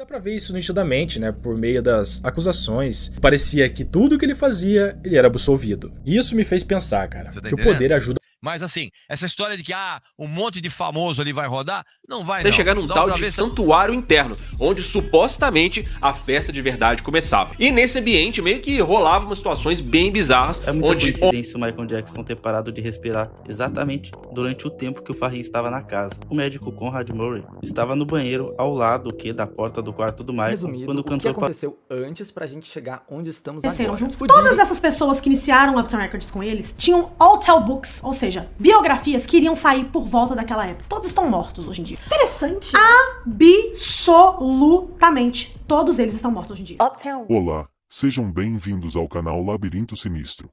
Dá pra ver isso nitidamente, né, por meio das acusações. Parecia que tudo que ele fazia, ele era absolvido. E isso me fez pensar, cara, que o poder ajuda. Mas assim, essa história de que um monte de famoso ali vai rodar, não vai Até não. chegar num tal de santuário interno, onde supostamente a festa de verdade começava. E nesse ambiente meio que rolavam umas situações bem bizarras. É muita coincidência o Michael Jackson ter parado de respirar exatamente durante o tempo que o Fahim estava na casa. O médico Conrad Murray estava no banheiro ao lado da porta do quarto do Michael. Resumindo, quando o que aconteceu antes pra gente chegar onde estamos agora. Juntos. Todas essas pessoas que iniciaram o Uptown Records com eles tinham all-tell books, ou seja, biografias que iriam sair por volta daquela época. Todos estão mortos hoje em dia. Interessante. Absolutamente. Todos eles estão mortos hoje em dia. Uptown. Olá, sejam bem-vindos ao canal Labirinto Sinistro.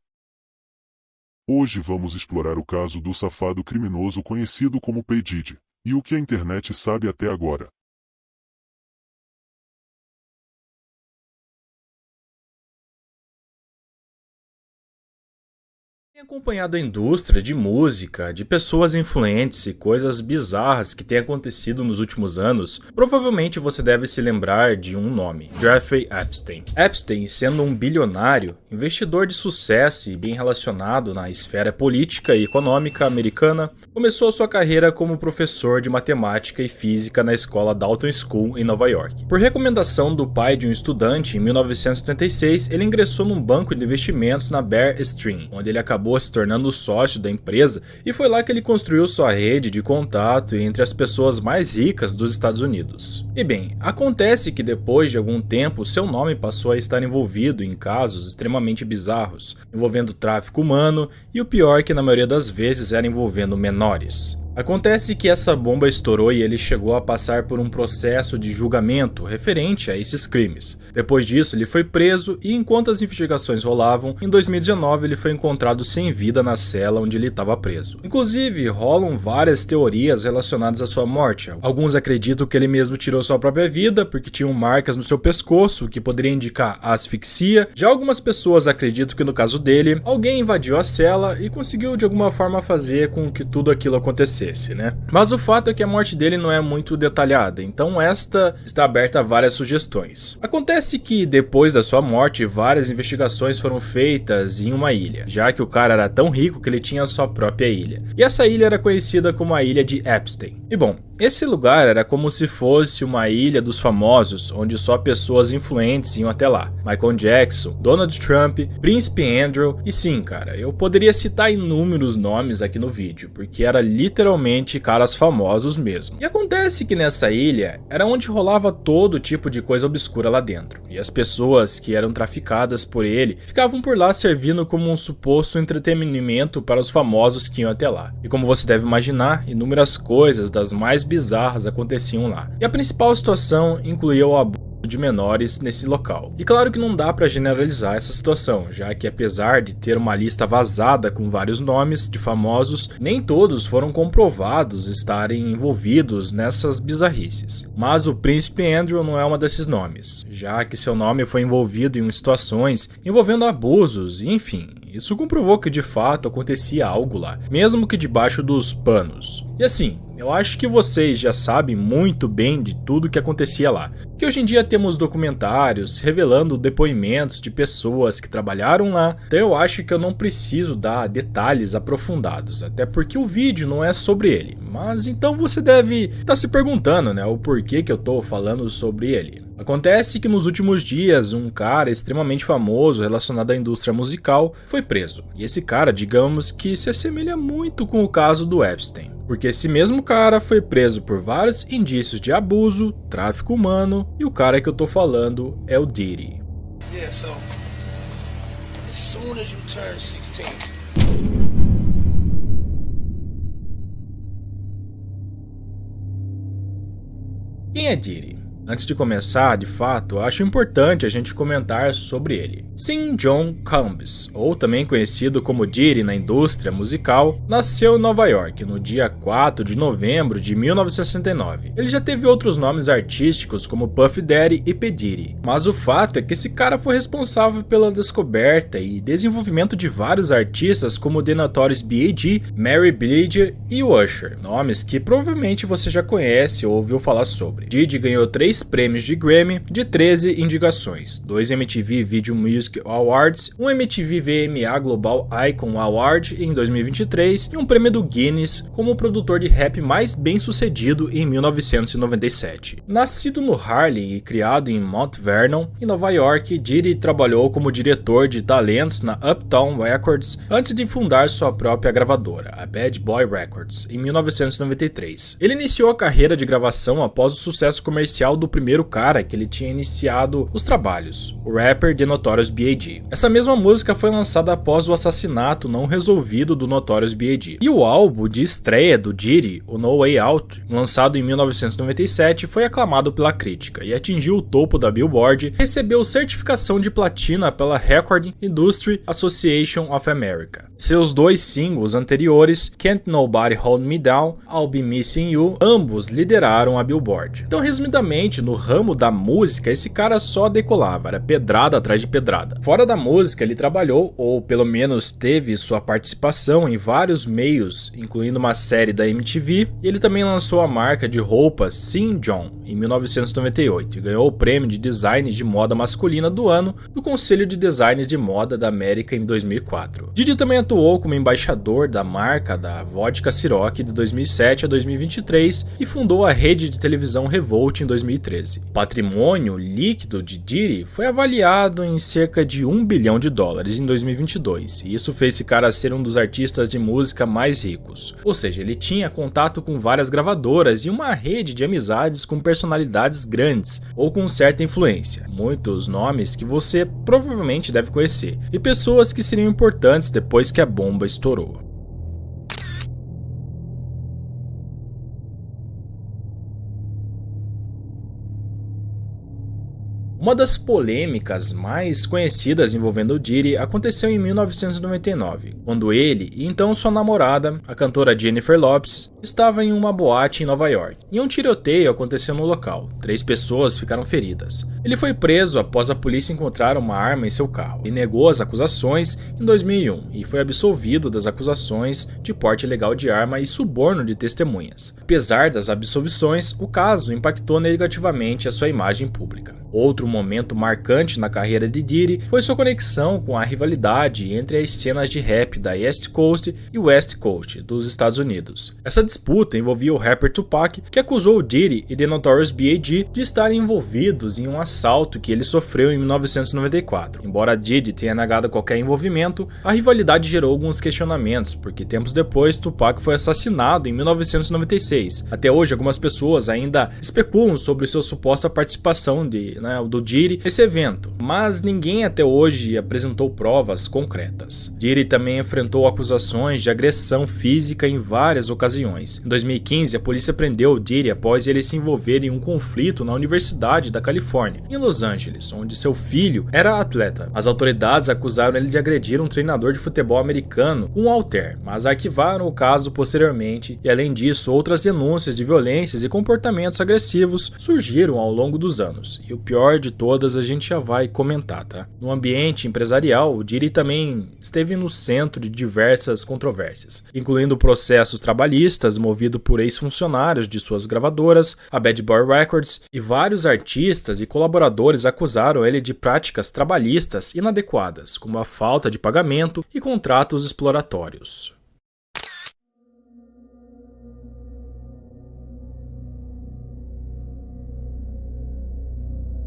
Hoje vamos explorar o caso do safado criminoso conhecido como P. Diddy, e o que a internet sabe até agora. Tem acompanhado a indústria de música, de pessoas influentes e coisas bizarras que têm acontecido nos últimos anos, provavelmente você deve se lembrar de um nome: Jeffrey Epstein. Epstein, sendo um bilionário, investidor de sucesso e bem relacionado na esfera política e econômica americana, começou sua carreira como professor de matemática e física na escola Dalton School em Nova York. Por recomendação do pai de um estudante, em 1976, ele ingressou num banco de investimentos na Bear Stearns, onde ele acabou se tornando sócio da empresa, e foi lá que ele construiu sua rede de contato entre as pessoas mais ricas dos Estados Unidos. E bem, acontece que depois de algum tempo seu nome passou a estar envolvido em casos extremamente bizarros, envolvendo tráfico humano e o pior que na maioria das vezes era envolvendo menores. Acontece que essa bomba estourou e ele chegou a passar por um processo de julgamento referente a esses crimes. Depois disso, ele foi preso e, enquanto as investigações rolavam, em 2019 ele foi encontrado sem vida na cela onde ele estava preso. Inclusive, rolam várias teorias relacionadas à sua morte. Alguns acreditam que ele mesmo tirou sua própria vida porque tinham marcas no seu pescoço, que poderia indicar a asfixia. Já algumas pessoas acreditam que no caso dele, alguém invadiu a cela e conseguiu de alguma forma fazer com que tudo aquilo acontecesse. Né? Mas o fato é que a morte dele não é muito detalhada, então esta está aberta a várias sugestões. Acontece que depois da sua morte, várias investigações foram feitas em uma ilha, já que o cara era tão rico que ele tinha sua própria ilha. E essa ilha era conhecida como a Ilha de Epstein. E bom, esse lugar era como se fosse uma ilha dos famosos, onde só pessoas influentes iam até lá. Michael Jackson, Donald Trump, Príncipe Andrew, e sim, cara, eu poderia citar inúmeros nomes aqui no vídeo, porque era literalmente caras famosos mesmo. E acontece que nessa ilha era onde rolava todo tipo de coisa obscura lá dentro, e as pessoas que eram traficadas por ele ficavam por lá servindo como um suposto entretenimento para os famosos que iam até lá. E como você deve imaginar, inúmeras coisas das mais bizarras aconteciam lá. E a principal situação incluía o abuso de menores nesse local. E claro que não dá pra generalizar essa situação, já que apesar de ter uma lista vazada com vários nomes de famosos, nem todos foram comprovados estarem envolvidos nessas bizarrices. Mas o Príncipe Andrew não é um desses nomes, já que seu nome foi envolvido em situações envolvendo abusos e enfim. Isso comprovou que de fato acontecia algo lá, mesmo que debaixo dos panos. E assim, eu acho que vocês já sabem muito bem de tudo que acontecia lá, que hoje em dia temos documentários revelando depoimentos de pessoas que trabalharam lá, então eu acho que eu não preciso dar detalhes aprofundados, até porque o vídeo não é sobre ele, mas então você deve estar se perguntando, né, o porquê que eu tô falando sobre ele. Acontece que nos últimos dias, um cara extremamente famoso relacionado à indústria musical foi preso. E esse cara, digamos que se assemelha muito com o caso do Epstein. Porque esse mesmo cara foi preso por vários indícios de abuso, tráfico humano, e o cara que eu tô falando é o Diddy. Yeah, so, as soon as you turn 16... Quem é Diddy? Antes de começar, de fato, acho importante a gente comentar sobre ele. Sim John Combs, ou também conhecido como Diddy na indústria musical, nasceu em Nova York no dia 4 de novembro de 1969. Ele já teve outros nomes artísticos como Puff Daddy e P. Diddy, mas o fato é que esse cara foi responsável pela descoberta e desenvolvimento de vários artistas como The Notorious B.I.G., Mary Blige e Usher, nomes que provavelmente você já conhece ou ouviu falar sobre. Diddy ganhou 3 6 prêmios de Grammy, de 13 indicações, 2 MTV Video Music Awards, um MTV VMA Global Icon Award em 2023 e um prêmio do Guinness como o produtor de rap mais bem sucedido em 1997. Nascido no Harlem e criado em Mount Vernon, em Nova York, Diddy trabalhou como diretor de talentos na Uptown Records antes de fundar sua própria gravadora, a Bad Boy Records, em 1993. Ele iniciou a carreira de gravação após o sucesso comercial do primeiro cara que ele tinha iniciado os trabalhos, o rapper The Notorious B.I.G. Essa mesma música foi lançada após o assassinato não resolvido do Notorious B.I.G. E o álbum de estreia do Diddy, o No Way Out, lançado em 1997, foi aclamado pela crítica e atingiu o topo da Billboard, recebeu certificação de platina pela Recording Industry Association of America. Seus 2 singles anteriores, Can't Nobody Hold Me Down, I'll Be Missing You, ambos lideraram a Billboard. Então, resumidamente, no ramo da música, esse cara só decolava, era pedrada atrás de pedrada. Fora da música, ele trabalhou, ou pelo menos teve sua participação em vários meios, incluindo uma série da MTV, e ele também lançou a marca de roupas Sim John em 1998 e ganhou o prêmio de design de moda masculina do ano do Conselho de Designs de Moda da América em 2004. Diddy também atuou como embaixador da marca da vodka Ciroc de 2007 a 2023 e fundou a rede de televisão Revolt em 2013. O patrimônio líquido de Diddy foi avaliado em cerca de $1 bilhão em 2022, e isso fez esse cara ser um dos artistas de música mais ricos. Ou seja, ele tinha contato com várias gravadoras e uma rede de amizades com personalidades grandes ou com certa influência. Muitos nomes que você provavelmente deve conhecer e pessoas que seriam importantes depois que a bomba estourou. Uma das polêmicas mais conhecidas envolvendo o Diddy aconteceu em 1999, quando ele e então sua namorada, a cantora Jennifer Lopez, estavam em uma boate em Nova York. E um tiroteio aconteceu no local, 3 pessoas ficaram feridas. Ele foi preso após a polícia encontrar uma arma em seu carro e negou as acusações em 2001 e foi absolvido das acusações de porte ilegal de arma e suborno de testemunhas. Apesar das absolvições, o caso impactou negativamente a sua imagem pública. Outro momento marcante na carreira de Diddy foi sua conexão com a rivalidade entre as cenas de rap da East Coast e West Coast dos Estados Unidos. Essa disputa envolvia o rapper Tupac, que acusou o Diddy e The Notorious B.I.G. de estarem envolvidos em um assalto que ele sofreu em 1994. Embora Diddy tenha negado qualquer envolvimento, a rivalidade gerou alguns questionamentos, porque tempos depois Tupac foi assassinado em 1996. Até hoje, algumas pessoas ainda especulam sobre sua suposta participação do Diddy nesse evento, mas ninguém até hoje apresentou provas concretas. Diddy também enfrentou acusações de agressão física em várias ocasiões. Em 2015, a polícia prendeu o Diddy após ele se envolver em um conflito na Universidade da Califórnia, em Los Angeles, onde seu filho era atleta. As autoridades acusaram ele de agredir um treinador de futebol americano com um halter, mas arquivaram o caso posteriormente e, além disso, outras denúncias de violências e comportamentos agressivos surgiram ao longo dos anos. E o pior de todas a gente já vai comentar, tá? No ambiente empresarial, o Diddy também esteve no centro de diversas controvérsias, incluindo processos trabalhistas movidos por ex-funcionários de suas gravadoras, a Bad Boy Records, e vários artistas e colaboradores acusaram ele de práticas trabalhistas inadequadas, como a falta de pagamento e contratos exploratórios.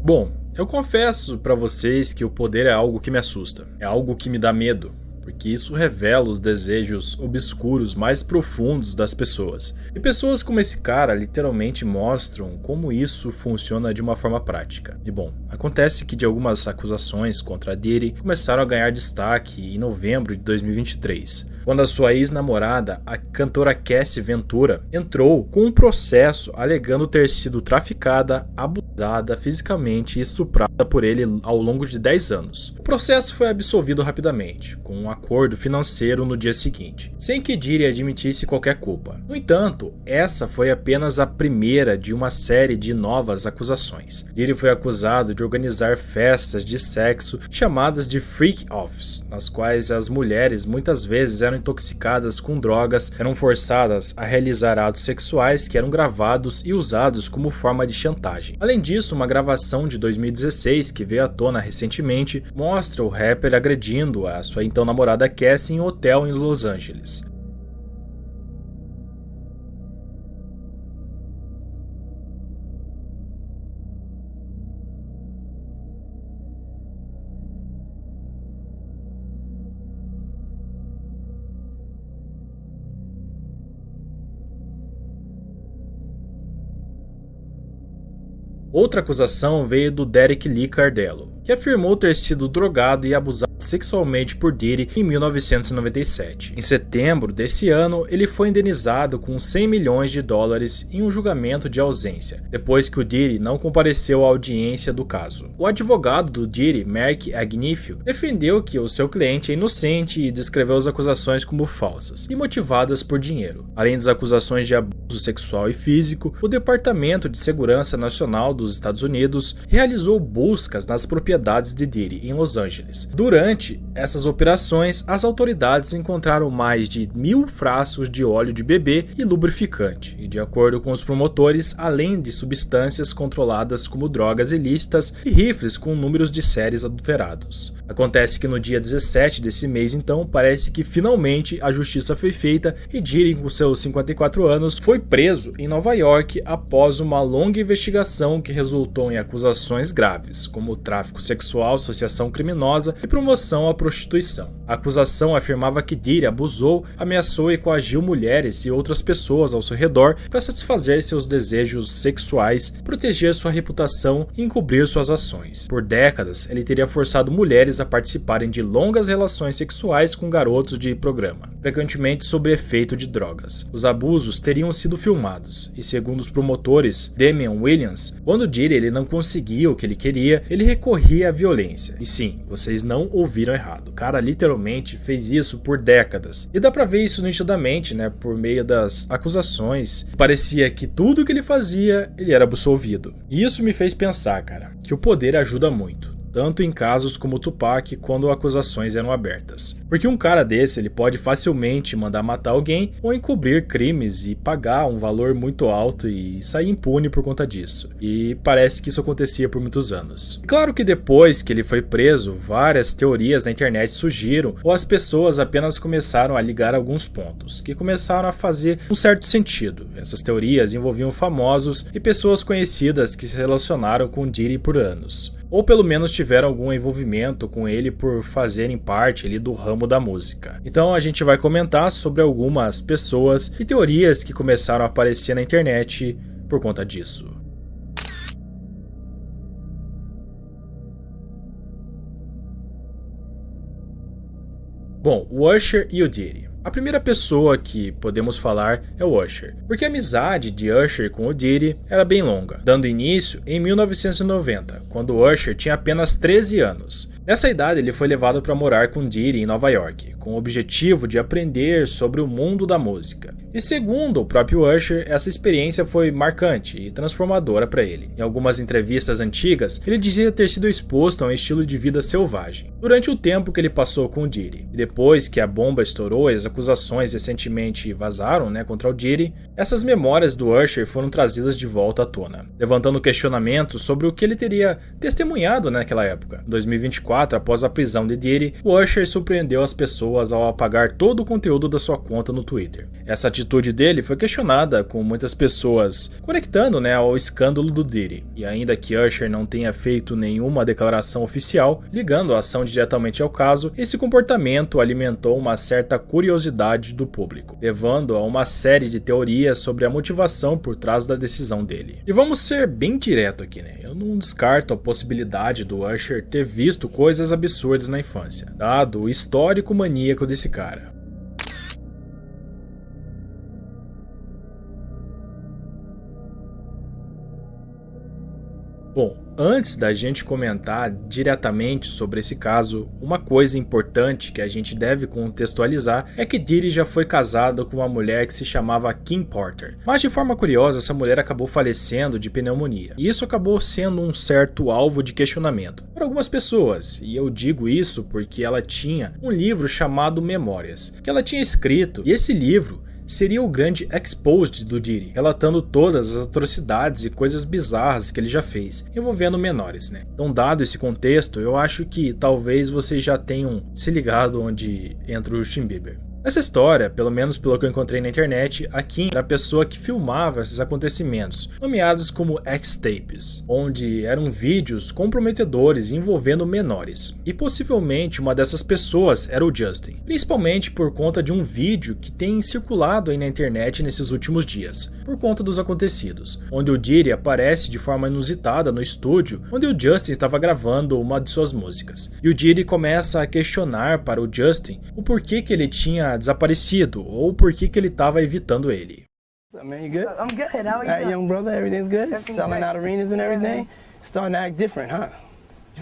Bom, eu confesso pra vocês que o poder é algo que me assusta, é algo que me dá medo, porque isso revela os desejos obscuros mais profundos das pessoas. E pessoas como esse cara literalmente mostram como isso funciona de uma forma prática. E bom, acontece que de algumas acusações contra a Diddy começaram a ganhar destaque em novembro de 2023. Quando a sua ex-namorada, a cantora Cassie Ventura, entrou com um processo alegando ter sido traficada, abusada fisicamente e estuprada por ele ao longo de 10 anos. O processo foi absolvido rapidamente, com um acordo financeiro no dia seguinte, sem que Diddy admitisse qualquer culpa. No entanto, essa foi apenas a primeira de uma série de novas acusações. Diddy foi acusado de organizar festas de sexo chamadas de freak offs, nas quais as mulheres muitas vezes eram estavam intoxicadas com drogas eram forçadas a realizar atos sexuais que eram gravados e usados como forma de chantagem. Além disso, uma gravação de 2016 que veio à tona recentemente mostra o rapper agredindo a sua então namorada Cassie em um hotel em Los Angeles. Outra acusação veio do Derek Lee Cardello, que afirmou ter sido drogado e abusado sexualmente por Diddy em 1997. Em setembro desse ano, ele foi indenizado com 100 milhões de dólares em um julgamento de ausência, depois que o Diddy não compareceu à audiência do caso. O advogado do Diddy, Mark Agnifilo, defendeu que o seu cliente é inocente e descreveu as acusações como falsas e motivadas por dinheiro. Além das acusações de abuso sexual e físico, o Departamento de Segurança Nacional dos Estados Unidos realizou buscas nas propriedades de Diddy em Los Angeles. Durante essas operações, as autoridades encontraram mais de 1.000 frascos de óleo de bebê e lubrificante, e de acordo com os promotores, além de substâncias controladas como drogas ilícitas e rifles com números de séries adulterados. Acontece que no dia 17 desse mês, então, parece que finalmente a justiça foi feita e Diddy, com seus 54 anos, foi preso em Nova York após uma longa investigação que resultou em acusações graves, como tráfico sexual, associação criminosa e promoção à prostituição. A acusação afirmava que Diddy abusou, ameaçou e coagiu mulheres e outras pessoas ao seu redor para satisfazer seus desejos sexuais, proteger sua reputação e encobrir suas ações. Por décadas, ele teria forçado mulheres a participarem de longas relações sexuais com garotos de programa, frequentemente sob efeito de drogas. Os abusos teriam sido filmados, e segundo os promotores, Damian Williams, quando Diddy ele não conseguia o que ele queria, ele recorria à violência. E sim, vocês não ouviram errado. O cara literalmente fez isso por décadas. E dá pra ver isso nitidamente, né, por meio das acusações. Parecia que tudo que ele fazia, ele era absolvido. E isso me fez pensar, cara, que o poder ajuda muito. Tanto em casos como o Tupac, quando acusações eram abertas. Porque um cara desse, ele pode facilmente mandar matar alguém ou encobrir crimes e pagar um valor muito alto e sair impune por conta disso. E parece que isso acontecia por muitos anos. Claro que depois que ele foi preso, várias teorias na internet surgiram ou as pessoas apenas começaram a ligar alguns pontos, que começaram a fazer um certo sentido. Essas teorias envolviam famosos e pessoas conhecidas que se relacionaram com Diddy por anos. Ou pelo menos tiveram algum envolvimento com ele por fazerem parte ali do ramo da música. Então a gente vai comentar sobre algumas pessoas e teorias que começaram a aparecer na internet por conta disso. Bom, o Usher e o Diddy. A primeira pessoa que podemos falar é o Usher, porque a amizade de Usher com o Diddy era bem longa, dando início em 1990, quando Usher tinha apenas 13 anos. Nessa idade ele foi levado para morar com Diddy em Nova York, com o objetivo de aprender sobre o mundo da música. E segundo o próprio Usher, essa experiência foi marcante e transformadora para ele. Em algumas entrevistas antigas, ele dizia ter sido exposto a um estilo de vida selvagem, durante o tempo que ele passou com o Diddy. E depois que a bomba estourou e as acusações recentemente vazaram, contra o Diddy, essas memórias do Usher foram trazidas de volta à tona, levantando questionamentos sobre o que ele teria testemunhado naquela época. Em 2024, após a prisão de Diddy, o Usher surpreendeu as pessoas ao apagar todo o conteúdo da sua conta no Twitter. Essa atitude dele foi questionada, com muitas pessoas conectando ao escândalo do Diddy. E ainda que Usher não tenha feito nenhuma declaração oficial ligando a ação diretamente ao caso, esse comportamento alimentou uma certa curiosidade do público, levando a uma série de teorias sobre a motivação por trás da decisão dele. E vamos ser bem direto aqui, eu não descarto a possibilidade do Usher ter visto coisas absurdas na infância, dado o histórico maníaco desse cara. Bom, antes da gente comentar diretamente sobre esse caso, uma coisa importante que a gente deve contextualizar é que Diddy já foi casado com uma mulher que se chamava Kim Porter. Mas de forma curiosa, essa mulher acabou falecendo de pneumonia. E isso acabou sendo um certo alvo de questionamento para algumas pessoas. E eu digo isso porque ela tinha um livro chamado Memórias, que ela tinha escrito, e esse livro seria o grande exposed do Diddy, relatando todas as atrocidades e coisas bizarras que ele já fez, envolvendo menores, né? Então, dado esse contexto, eu acho que talvez vocês já tenham se ligado onde entra o Justin Bieber. Nessa história, pelo menos pelo que eu encontrei na internet, a Kim era a pessoa que filmava esses acontecimentos, nomeados como X-Tapes, onde eram vídeos comprometedores envolvendo menores. E possivelmente uma dessas pessoas era o Justin, principalmente por conta de um vídeo que tem circulado aí na internet nesses últimos dias, por conta dos acontecidos, onde o Diddy aparece de forma inusitada no estúdio, onde o Justin estava gravando uma de suas músicas. E o Diddy começa a questionar para o Justin o porquê que ele tinha desaparecido ou por que ele estava evitando ele. Man, you good? I'm good. How are you? All right, young brother, everything's good? Everything's Selling great. out arenas and everything? Starting to act different, huh?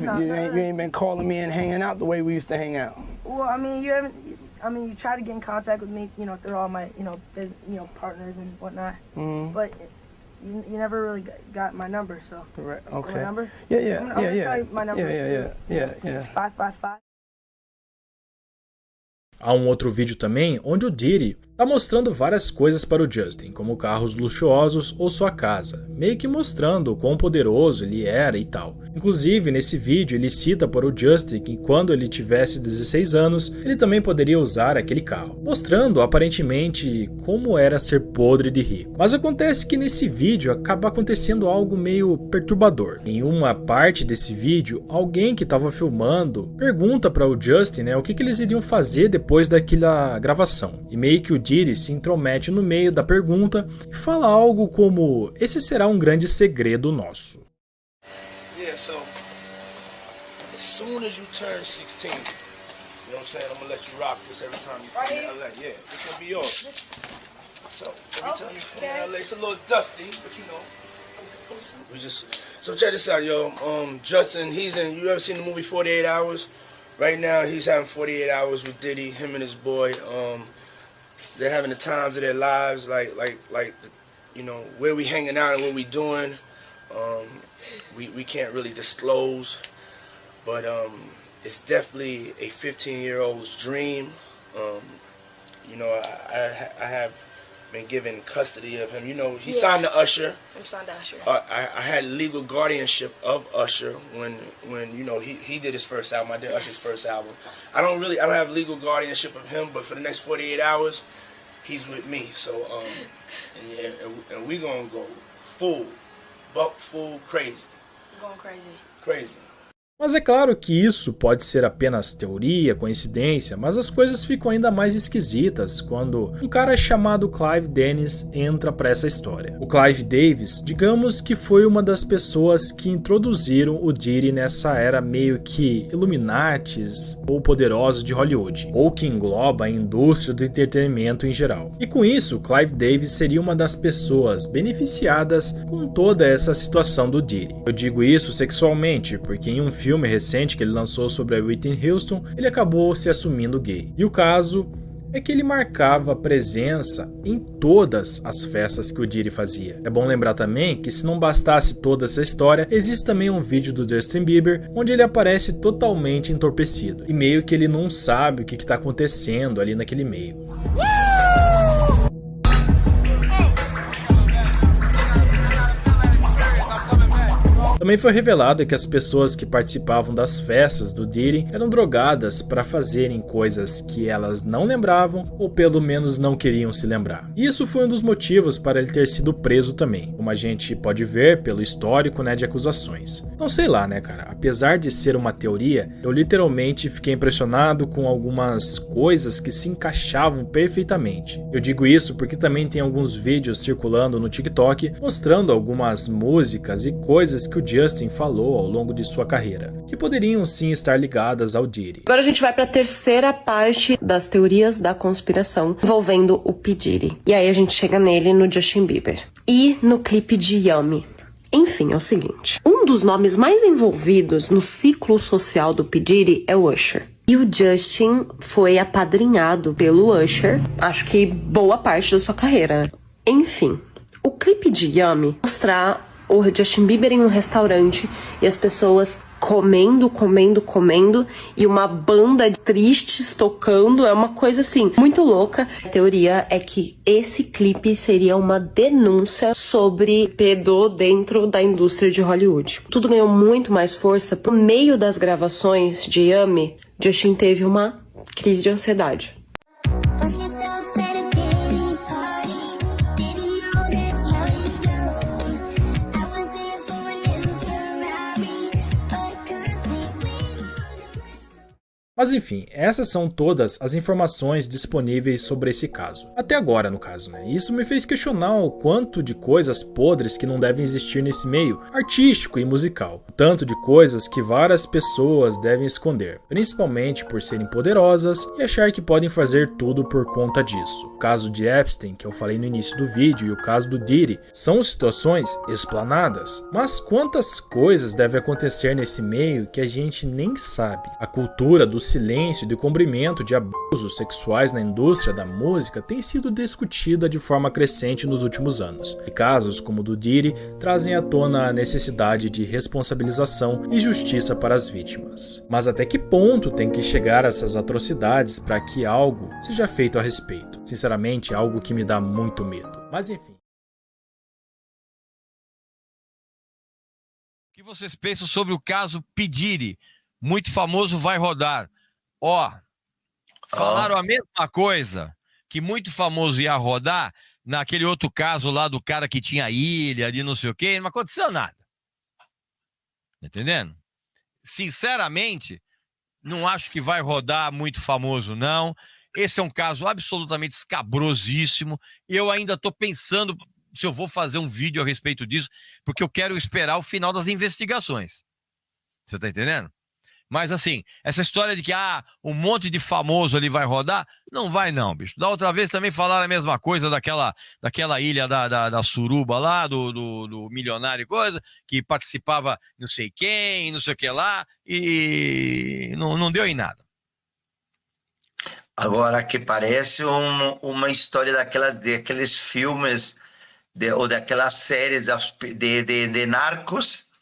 No, You ain't been calling me and hanging out the way we used to hang out. Well, I mean, you try to get in contact with me, through all my, partners and whatnot. But you never really got my number, so. Right, My okay. number? Yeah. I'm gonna tell you my number. Yeah. It's 555. Há um outro vídeo também onde o Diddy tá mostrando várias coisas para o Justin, como carros luxuosos ou sua casa, meio que mostrando o quão poderoso ele era e tal. Inclusive, nesse vídeo ele cita para o Justin que quando ele tivesse 16 anos, ele também poderia usar aquele carro, mostrando aparentemente como era ser podre de rico. Mas acontece que nesse vídeo acaba acontecendo algo meio perturbador. Em uma parte desse vídeo, alguém que estava filmando pergunta para o Justin, o que eles iriam fazer depois daquela gravação, e meio que o Diddy se intromete no meio da pergunta e fala algo como: esse será um grande segredo nosso. Yeah, so as soon as you turn 16, you know what I'm saying? I'm gonna let you rock this every time you come to LA. Yeah, this gonna be yours. So every time you come to LA, it's a little dusty, but so check this out, yo. Justin, you ever seen the movie 48 Hours? Right now, he's having 48 hours with Diddy, him and his boy. They're having the times of their lives, like where we hanging out and what we doing. We can't really disclose, but it's definitely a 15-year-old's dream. I have been given custody of him. He signed to Usher. I'm signed to Usher. I had legal guardianship of Usher when he did his first album. I did Usher's first album. I don't have legal guardianship of him, but for the next 48 hours, he's with me. So and we gonna go full crazy. I'm going crazy. Crazy. Mas é claro que isso pode ser apenas teoria, coincidência, mas as coisas ficam ainda mais esquisitas quando um cara chamado Clive Davis entra para essa história. O Clive Davis, digamos que foi uma das pessoas que introduziram o Diddy nessa era meio que Illuminatis ou poderosos de Hollywood, ou que engloba a indústria do entretenimento em geral. E com isso, Clive Davis seria uma das pessoas beneficiadas com toda essa situação do Diddy. Eu digo isso sexualmente, porque em um filme recente que ele lançou sobre a Whitney Houston, ele acabou se assumindo gay. E o caso é que ele marcava presença em todas as festas que o Diddy fazia. É bom lembrar também que se não bastasse toda essa história, existe também um vídeo do Justin Bieber onde ele aparece totalmente entorpecido. E meio que ele não sabe o que está acontecendo ali naquele meio. Também foi revelado que as pessoas que participavam das festas do Diddy eram drogadas para fazerem coisas que elas não lembravam ou pelo menos não queriam se lembrar. E isso foi um dos motivos para ele ter sido preso também, como a gente pode ver pelo histórico, de acusações. Não sei lá, cara, apesar de ser uma teoria, eu literalmente fiquei impressionado com algumas coisas que se encaixavam perfeitamente. Eu digo isso porque também tem alguns vídeos circulando no TikTok mostrando algumas músicas e coisas que o Justin falou ao longo de sua carreira, que poderiam sim estar ligadas ao Diddy. Agora a gente vai para a terceira parte das teorias da conspiração envolvendo o P. Diddy. E aí a gente chega nele no Justin Bieber. E no clipe de Yummy. Enfim, é o seguinte. Um dos nomes mais envolvidos no ciclo social do P. Diddy é o Usher. E o Justin foi apadrinhado pelo Usher, acho que boa parte da sua carreira, né? Enfim, o clipe de Yummy mostrar o Justin Bieber em um restaurante e as pessoas comendo e uma banda de tristes tocando, é uma coisa assim, muito louca. A teoria é que esse clipe seria uma denúncia sobre pedo dentro da indústria de Hollywood. Tudo ganhou muito mais força. Por meio das gravações de Yummy, Justin teve uma crise de ansiedade. Mas enfim, essas são todas as informações disponíveis sobre esse caso. Até agora, no caso, né? Isso me fez questionar o quanto de coisas podres que não devem existir nesse meio artístico e musical. O tanto de coisas que várias pessoas devem esconder, principalmente por serem poderosas e achar que podem fazer tudo por conta disso. O caso de Epstein, que eu falei no início do vídeo, e o caso do Diddy, são situações explanadas. Mas quantas coisas devem acontecer nesse meio que a gente nem sabe? A cultura do silêncio e do encobrimento de abusos sexuais na indústria da música tem sido discutida de forma crescente nos últimos anos. E casos como o do Diddy trazem à tona a necessidade de responsabilização e justiça para as vítimas. Mas até que ponto tem que chegar essas atrocidades para que algo seja feito a respeito? Sinceramente, é algo que me dá muito medo. Mas enfim. O que vocês pensam sobre o caso P. Diddy? Muito famoso vai rodar. Falaram a mesma coisa, que muito famoso ia rodar, naquele outro caso lá do cara que tinha ilha, de não sei o quê, não aconteceu nada. Entendendo? Sinceramente, não acho que vai rodar muito famoso, não. Esse é um caso absolutamente escabrosíssimo. Eu ainda estou pensando se eu vou fazer um vídeo a respeito disso, porque eu quero esperar o final das investigações. Você tá entendendo? Mas assim, essa história de que um monte de famoso ali vai rodar, não vai não, bicho. Da outra vez também falaram a mesma coisa daquela ilha da Suruba lá, do milionário e coisa, que participava não sei quem, não sei o que lá, e não deu em nada. Agora, que parece uma história daqueles filmes ou daquelas séries de narcos.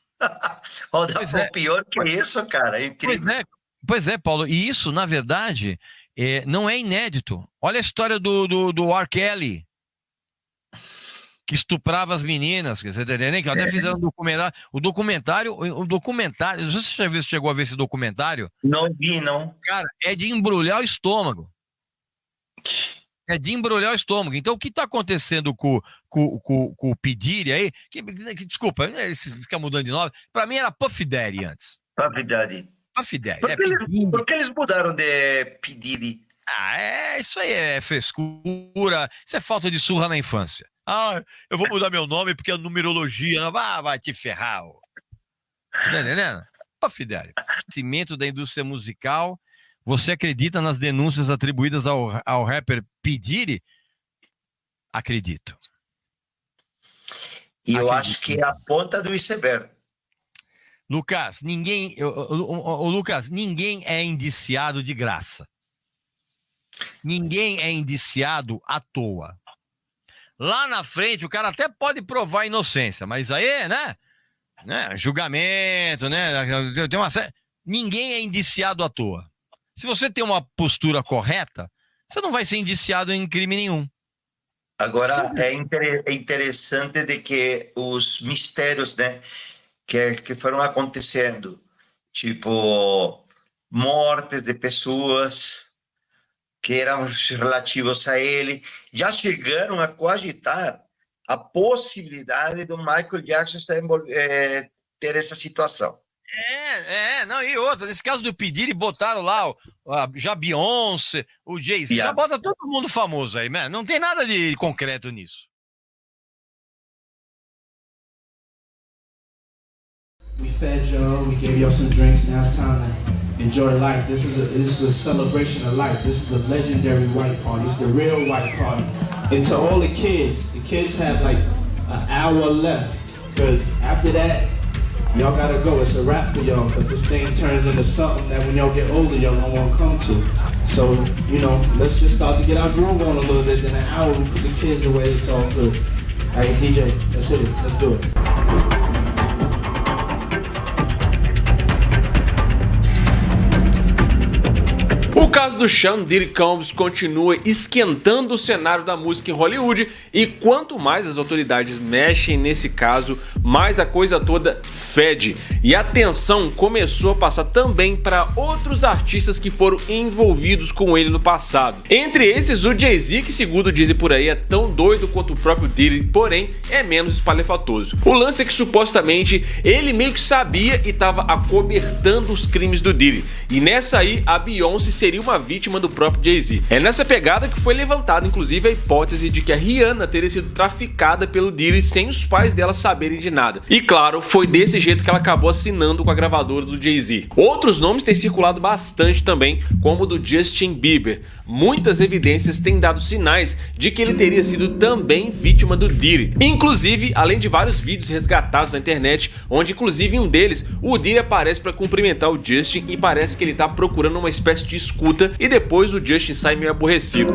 Ou pior que isso, cara, é incrível. Pois é, Paulo, e isso, na verdade, não é inédito. Olha a história do R. Kelly, que estuprava as meninas, você tá entendendo? Que até fizeram um documentário, não sei se você chegou a ver esse documentário. Não vi, não. Cara, é de embrulhar o estômago. Então, o que está acontecendo com o P. Diddy aí, desculpa, fica mudando de nome, para mim era Puff Daddy antes. Puff Daddy. Por que eles mudaram de P. Diddy? Isso aí é frescura, isso é falta de surra na infância. Eu vou mudar meu nome porque é numerologia, vai te ferrar. Tá entendendo? Puff Daddy. Cimento da indústria musical. Você acredita nas denúncias atribuídas ao rapper P. Diddy? Acredito. E eu acho que é a ponta do iceberg. Lucas, ninguém é indiciado de graça. Ninguém é indiciado à toa. Lá na frente, o cara até pode provar a inocência, mas aí, né? Julgamento, né? Tem ninguém é indiciado à toa. Se você tem uma postura correta, você não vai ser indiciado em crime nenhum. Agora, é interessante de que os mistérios, né, que foram acontecendo, tipo mortes de pessoas que eram relativas a ele, já chegaram a cogitar a possibilidade do Michael Jackson ter essa situação. E outra, nesse caso do P. Diddy, botaram lá já Beyoncé, o Jay-Z, já bota todo mundo famoso aí, né? Não tem nada de concreto nisso. We fed y'all, we gave y'all some drinks, now it's time to enjoy life. This is a celebration of life. This is the legendary white party. It's the real white party. And to all the kids have like an hour left Because after that, y'all gotta go. It's a wrap for y'all. Because this thing turns into something that when y'all get older, y'all don't want to come to. So, you know, let's just start to get our groove on a little bit. In an hour, we put the kids away. It's all good. All right, DJ, let's hit it. Let's do it. O caso do Sean Diddy Combs continua esquentando o cenário da música em Hollywood e quanto mais as autoridades mexem nesse caso, mais a coisa toda fede. E a tensão começou a passar também para outros artistas que foram envolvidos com ele no passado. Entre esses, o Jay-Z, que segundo dizem por aí é tão doido quanto o próprio Diddy, porém é menos espalhafatoso. O lance é que supostamente ele meio que sabia e estava acobertando os crimes do Diddy. E nessa aí, a Beyoncé seria uma vítima do próprio Jay-Z. É nessa pegada que foi levantada inclusive a hipótese de que a Rihanna teria sido traficada pelo Diddy sem os pais dela saberem de nada. E claro, foi desse jeito que ela acabou assinando com a gravadora do Jay-Z. Outros nomes têm circulado bastante também, como o do Justin Bieber. Muitas evidências têm dado sinais de que ele teria sido também vítima do Diddy. Inclusive, além de vários vídeos resgatados na internet, onde inclusive em um deles, o Diddy aparece para cumprimentar o Justin e parece que ele tá procurando uma espécie de escuta e depois o Justin sai meio aborrecido.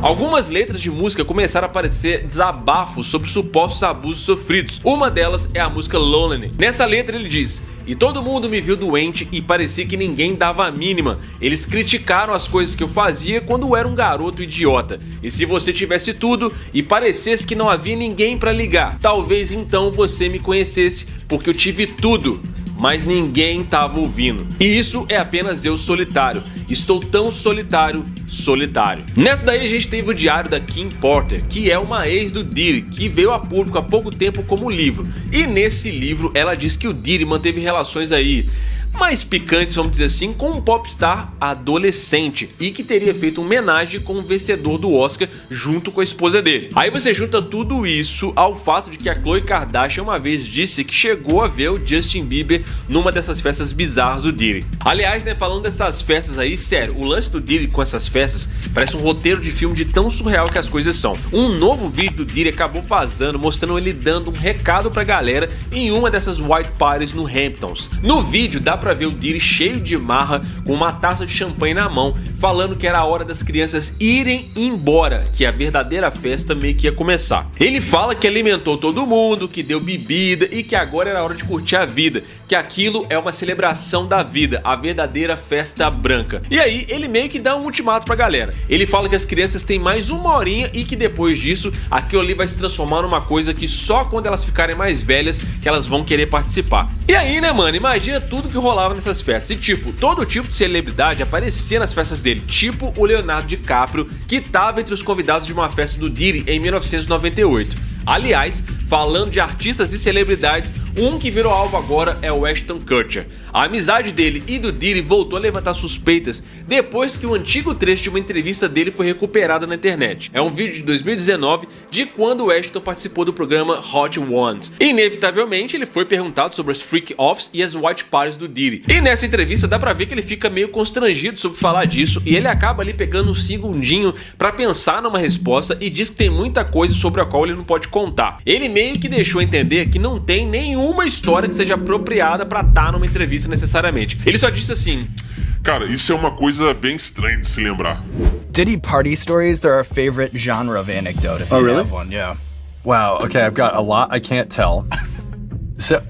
Algumas letras de música começaram a aparecer desabafos sobre supostos abusos sofridos. Uma delas é a música Lonely. Nessa letra ele diz: "E todo mundo me viu doente e parecia que ninguém dava a mínima. Eles criticaram as coisas que eu fazia quando eu era um garoto idiota. E se você tivesse tudo e parecesse que não havia ninguém pra ligar, talvez então você me conhecesse, porque eu tive tudo. Mas ninguém tava ouvindo. E isso é apenas eu solitário. Estou tão solitário, solitário." Nessa daí a gente teve o diário da Kim Porter, que é uma ex do Diddy, que veio a público há pouco tempo como livro. E nesse livro ela diz que o Diddy manteve relações aí mais picantes, vamos dizer assim, com um popstar adolescente e que teria feito uma homenagem com o vencedor do Oscar junto com a esposa dele. Aí você junta tudo isso ao fato de que a Khloe Kardashian uma vez disse que chegou a ver o Justin Bieber numa dessas festas bizarras do Diddy. Aliás, né, falando dessas festas aí, sério, o lance do Diddy com essas festas parece um roteiro de filme de tão surreal que as coisas são. Um novo vídeo do Diddy acabou vazando, mostrando ele dando um recado pra galera em uma dessas white parties no Hamptons. No vídeo dá pra ver o Diddy cheio de marra, com uma taça de champanhe na mão, falando que era a hora das crianças irem embora, que a verdadeira festa meio que ia começar. Ele fala que alimentou todo mundo, que deu bebida e que agora era a hora de curtir a vida, que aquilo é uma celebração da vida, a verdadeira festa branca. E aí ele meio que dá um ultimato pra galera. Ele fala que as crianças têm mais uma horinha e que depois disso aquilo ali vai se transformar numa coisa que só quando elas ficarem mais velhas que elas vão querer participar. E aí, né, mano, imagina tudo que rolava nessas festas. E tipo, todo tipo de celebridade aparecia nas festas dele, tipo o Leonardo DiCaprio, que tava entre os convidados de uma festa do Diddy em 1998. Aliás, falando de artistas e celebridades, um que virou alvo agora é o Ashton Kutcher. A amizade dele e do Diddy voltou a levantar suspeitas depois que o antigo trecho de uma entrevista dele foi recuperado na internet. É um vídeo de 2019 de quando o Ashton participou do programa Hot Ones. Inevitavelmente ele foi perguntado sobre as freak-offs e as white parties do Diddy. E nessa entrevista dá pra ver que ele fica meio constrangido sobre falar disso e ele acaba ali pegando um segundinho pra pensar numa resposta e diz que tem muita coisa sobre a qual ele não pode contar. Ele meio que deixou entender que não tem nenhuma história que seja apropriada pra estar numa entrevista necessariamente. Ele só disse assim: "Cara, isso é uma coisa bem estranha de se lembrar." Diddy party stories, they're our favorite genre of anecdote. If you have one, yeah. Wow. Okay, I've got a lot I can't tell. So,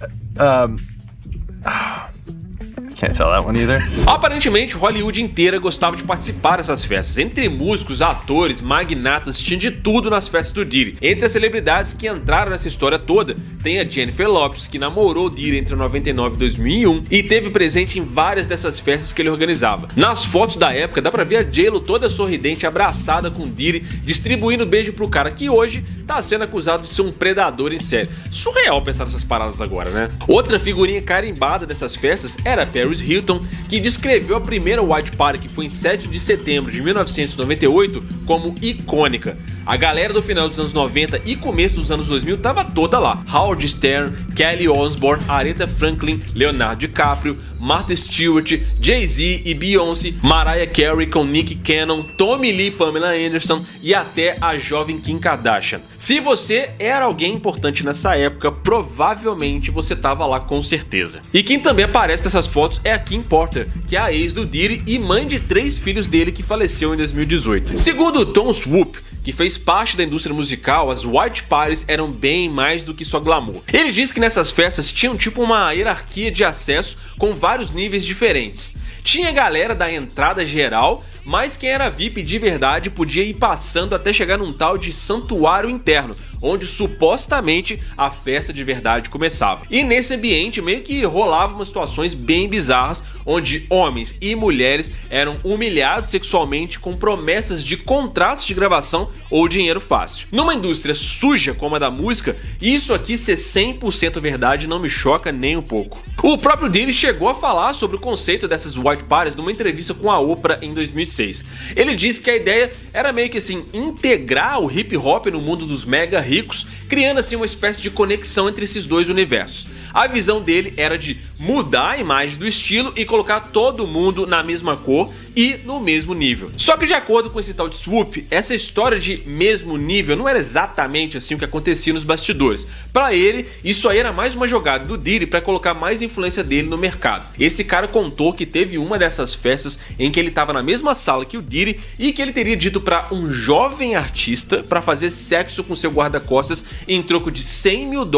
can't tell that one either. Aparentemente, Hollywood inteira gostava de participar dessas festas. Entre músicos, atores, magnatas, tinha de tudo nas festas do Diddy. Entre as celebridades que entraram nessa história toda, tem a Jennifer Lopez, que namorou o Diddy entre 99 e 2001 e teve presente em várias dessas festas que ele organizava. Nas fotos da época, dá pra ver a J.Lo toda sorridente, abraçada com o Diddy, distribuindo beijo pro cara que hoje tá sendo acusado de ser um predador em série. Surreal pensar nessas paradas agora, né? Outra figurinha carimbada dessas festas era Paris Paris Hilton, que descreveu a primeira White Party, que foi em 7 de setembro de 1998, como icônica. A galera do final dos anos 90 e começo dos anos 2000 tava toda lá. Howard Stern, Kelly Osbourne, Aretha Franklin, Leonardo DiCaprio, Martha Stewart, Jay-Z e Beyoncé, Mariah Carey com Nick Cannon, Tommy Lee, Pamela Anderson e até a jovem Kim Kardashian. Se você era alguém importante nessa época, provavelmente você tava lá com certeza. E quem também aparece nessas fotos é a Kim Porter, que é a ex do Diddy e mãe de 3 filhos dele que faleceu em 2018. Segundo Tom Swoop, que fez parte da indústria musical, as White Parties eram bem mais do que só glamour. Ele diz que nessas festas tinham tipo uma hierarquia de acesso com vários níveis diferentes. Tinha galera da entrada geral, mas quem era VIP de verdade podia ir passando até chegar num tal de santuário interno, onde supostamente a festa de verdade começava. E nesse ambiente meio que rolavam umas situações bem bizarras, onde homens e mulheres eram humilhados sexualmente com promessas de contratos de gravação ou dinheiro fácil. Numa indústria suja como a da música, isso aqui ser 100% verdade não me choca nem um pouco. O próprio Diddy chegou a falar sobre o conceito dessas White Parties numa entrevista com a Oprah em 2006. Ele disse que a ideia era meio que assim, integrar o hip hop no mundo dos mega ricos, criando assim uma espécie de conexão entre esses dois universos. A visão dele era de mudar a imagem do estilo e colocar todo mundo na mesma cor e no mesmo nível. Só que de acordo com esse tal de Swoop, essa história de mesmo nível não era exatamente assim o que acontecia nos bastidores. Para ele, isso aí era mais uma jogada do Diddy para colocar mais influência dele no mercado. Esse cara contou que teve uma dessas festas em que ele estava na mesma sala que o Diddy e que ele teria dito para um jovem artista para fazer sexo com seu guarda-costas em troco de $100 mil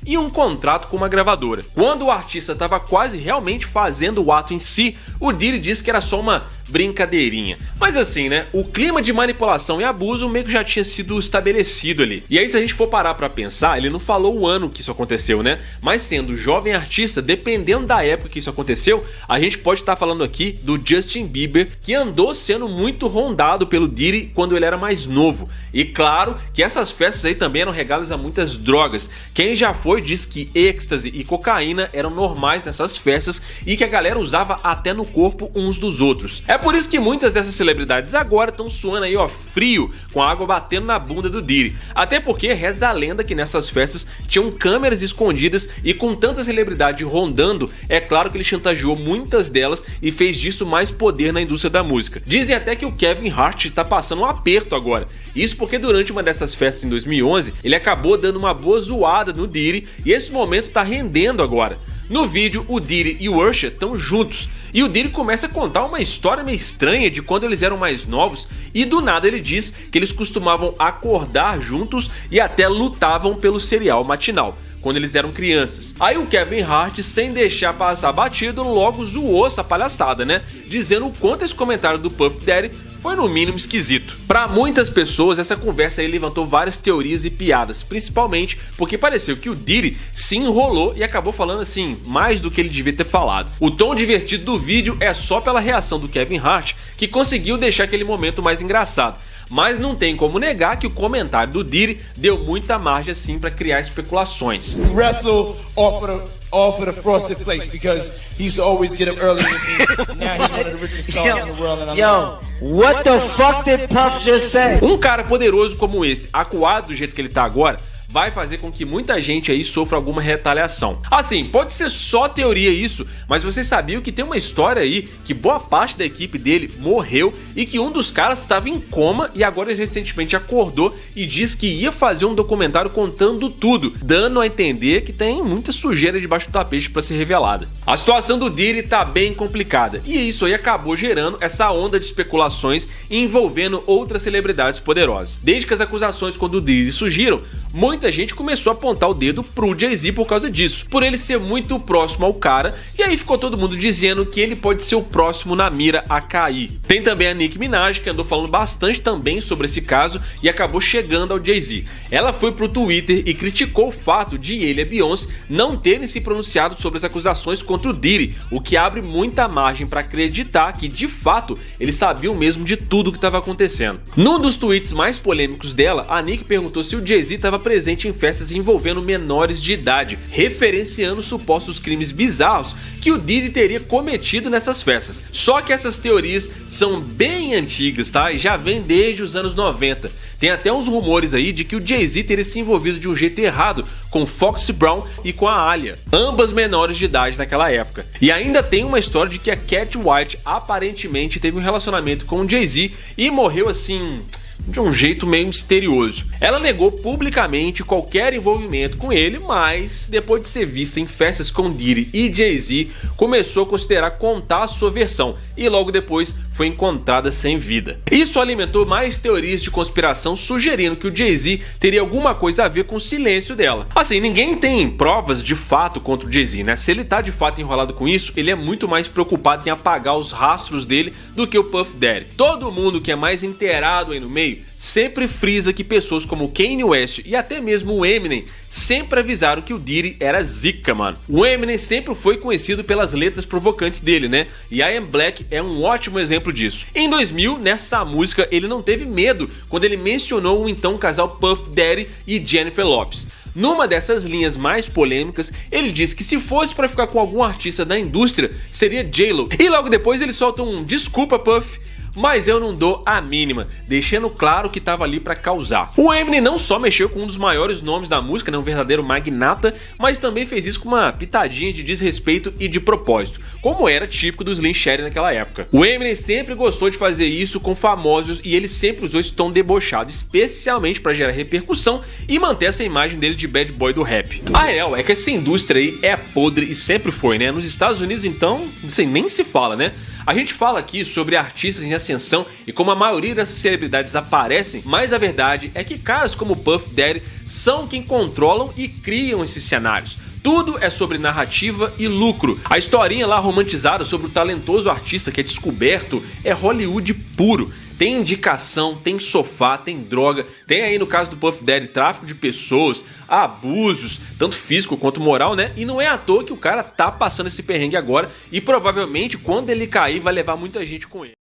e um contrato com uma gravadora. Quando o artista estava quase realmente fazendo o ato em si, o Diddy disse que era só uma brincadeirinha. Mas assim, né, o clima de manipulação e abuso meio que já tinha sido estabelecido ali. E aí se a gente for parar pra pensar, ele não falou o ano que isso aconteceu, né? Mas sendo jovem artista, dependendo da época que isso aconteceu, a gente pode estar falando aqui do Justin Bieber, que andou sendo muito rondado pelo Diddy quando ele era mais novo. E claro que essas festas aí também eram regadas a muitas drogas. Quem já foi diz que êxtase e cocaína eram normais nessas festas e que a galera usava até no corpo uns dos outros. É por isso que muitas dessas celebridades agora estão suando aí ó frio, com a água batendo na bunda do Diddy. Até porque reza a lenda que nessas festas tinham câmeras escondidas e com tanta celebridade rondando, é claro que ele chantageou muitas delas e fez disso mais poder na indústria da música. Dizem até que o Kevin Hart tá passando um aperto agora. Isso porque durante uma dessas festas em 2011, ele acabou dando uma boa zoada no Diddy e esse momento tá rendendo agora. No vídeo, o Diddy e o Usher estão juntos e o Diddy começa a contar uma história meio estranha de quando eles eram mais novos e do nada ele diz que eles costumavam acordar juntos e até lutavam pelo cereal matinal quando eles eram crianças. Aí o Kevin Hart, sem deixar passar batido, logo zoou essa palhaçada, né? Dizendo o quanto esse comentário do Puff Daddy foi no mínimo esquisito. Para muitas pessoas, essa conversa aí levantou várias teorias e piadas, principalmente porque pareceu que o Diddy se enrolou e acabou falando assim, mais do que ele devia ter falado. O tom divertido do vídeo é só pela reação do Kevin Hart que conseguiu deixar aquele momento mais engraçado. Mas não tem como negar que o comentário do Diddy deu muita margem assim para criar especulações. Wrestle off of the frosted flakes because he used to always get up early with me. Now he's one of the richest stars in the world and what the fuck did Puff just say? Um cara poderoso como esse, acuado do jeito que ele tá agora, vai fazer com que muita gente aí sofra alguma retaliação. Assim, pode ser só teoria isso, mas vocês sabiam que tem uma história aí que boa parte da equipe dele morreu e que um dos caras estava em coma e agora ele recentemente acordou e disse que ia fazer um documentário contando tudo, dando a entender que tem muita sujeira debaixo do tapete para ser revelada. A situação do Diddy tá bem complicada e isso aí acabou gerando essa onda de especulações envolvendo outras celebridades poderosas. Desde que as acusações contra o Diddy surgiram, muita gente começou a apontar o dedo pro Jay-Z por causa disso, por ele ser muito próximo ao cara, e aí ficou todo mundo dizendo que ele pode ser o próximo na mira a cair. Tem também a Nicki Minaj, que andou falando bastante também sobre esse caso e acabou chegando ao Jay-Z. Ela foi pro Twitter e criticou o fato de ele e a Beyoncé não terem se pronunciado sobre as acusações contra o Diddy, o que abre muita margem para acreditar que de fato eles sabiam mesmo de tudo o que estava acontecendo. Num dos tweets mais polêmicos dela, a Nicki perguntou se o Jay-Z estava presente em festas envolvendo menores de idade, referenciando supostos crimes bizarros que o Diddy teria cometido nessas festas. Só que essas teorias são bem antigas, tá? E já vem desde os anos 90. Tem até uns rumores aí de que o Jay-Z teria se envolvido de um jeito errado com Foxy Brown e com a Alia, ambas menores de idade naquela época. E ainda tem uma história de que a Cat White aparentemente teve um relacionamento com o Jay-Z e morreu assim, de um jeito meio misterioso. Ela negou publicamente qualquer envolvimento com ele, mas depois de ser vista em festas com Diddy e Jay-Z, começou a considerar contar a sua versão e logo depois foi encontrada sem vida. Isso alimentou mais teorias de conspiração sugerindo que o Jay-Z teria alguma coisa a ver com o silêncio dela. Assim, ninguém tem provas de fato contra o Jay-Z, né? Se ele tá de fato enrolado com isso, ele é muito mais preocupado em apagar os rastros dele do que o Puff Daddy. Todo mundo que é mais inteirado aí no meio sempre frisa que pessoas como Kanye West e até mesmo o Eminem sempre avisaram que o Diddy era zica, mano. O Eminem sempre foi conhecido pelas letras provocantes dele, né? E I Am Black é um ótimo exemplo disso. Em 2000, nessa música, ele não teve medo quando ele mencionou o então casal Puff Daddy e Jennifer Lopez. Numa dessas linhas mais polêmicas, ele disse que se fosse pra ficar com algum artista da indústria, seria J-Lo. E logo depois ele solta um "desculpa, Puff, mas eu não dou a mínima", deixando claro que tava ali pra causar. O Eminem não só mexeu com um dos maiores nomes da música, né, um verdadeiro magnata, mas também fez isso com uma pitadinha de desrespeito e de propósito, como era típico do Slim Shady naquela época. O Eminem sempre gostou de fazer isso com famosos e ele sempre usou esse tom debochado, especialmente pra gerar repercussão e manter essa imagem dele de bad boy do rap. A real é que essa indústria aí é podre e sempre foi, né? Nos Estados Unidos então, não sei, nem se fala, né? A gente fala aqui sobre artistas em ascensão e como a maioria dessas celebridades aparecem, mas a verdade é que caras como Puff Daddy são quem controlam e criam esses cenários. Tudo é sobre narrativa e lucro. A historinha lá romantizada sobre o talentoso artista que é descoberto é Hollywood puro. Tem indicação, tem sofá, tem droga, tem aí no caso do Puff Daddy tráfico de pessoas, abusos, tanto físico quanto moral, né? E não é à toa que o cara tá passando esse perrengue agora e provavelmente quando ele cair vai levar muita gente com ele.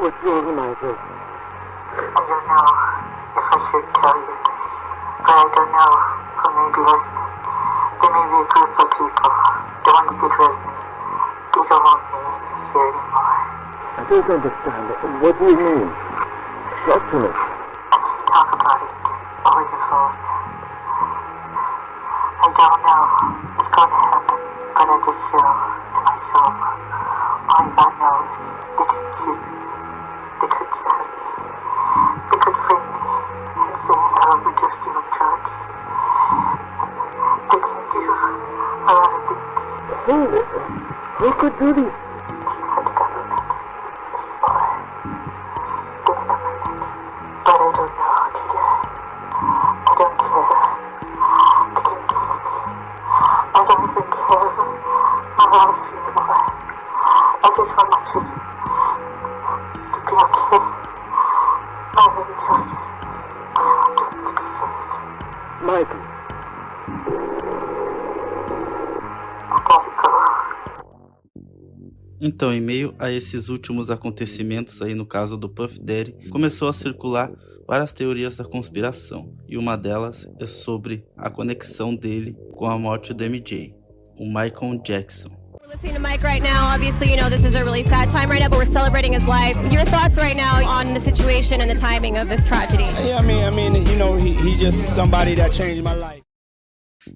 What's wrong, Michael? I don't know if I should tell you this, but I don't know who may be listening. There may be a group of people that want to get rid of me. They don't want me here anymore. I don't understand. What do you mean? Talk to me. I can't talk about it over the phone. I don't know what's going to happen, but I just feel in my soul. Only God knows they could keep me. They could stab me. They could frame me and say I overdosed on drugs. They can do a lot of things. Who could do this? It's not the government. It's more the government. But I don't know how to get. I don't care. They can kill me. I don't even care my life anymore. I just want my children to be okay. My angels to be safe. Michael. I gotta go. Então, em meio a esses últimos acontecimentos aí no caso do Puff Daddy, começou a circular várias teorias da conspiração, e uma delas é sobre a conexão dele com a morte do MJ, o Michael Jackson. We're listening to Mike right now. Obviously, you know, this is a really sad time right now, but we're celebrating his life. Your thoughts right now on the situation and the timing of this tragedy? Yeah, I mean, you know, he just somebody that changed my life.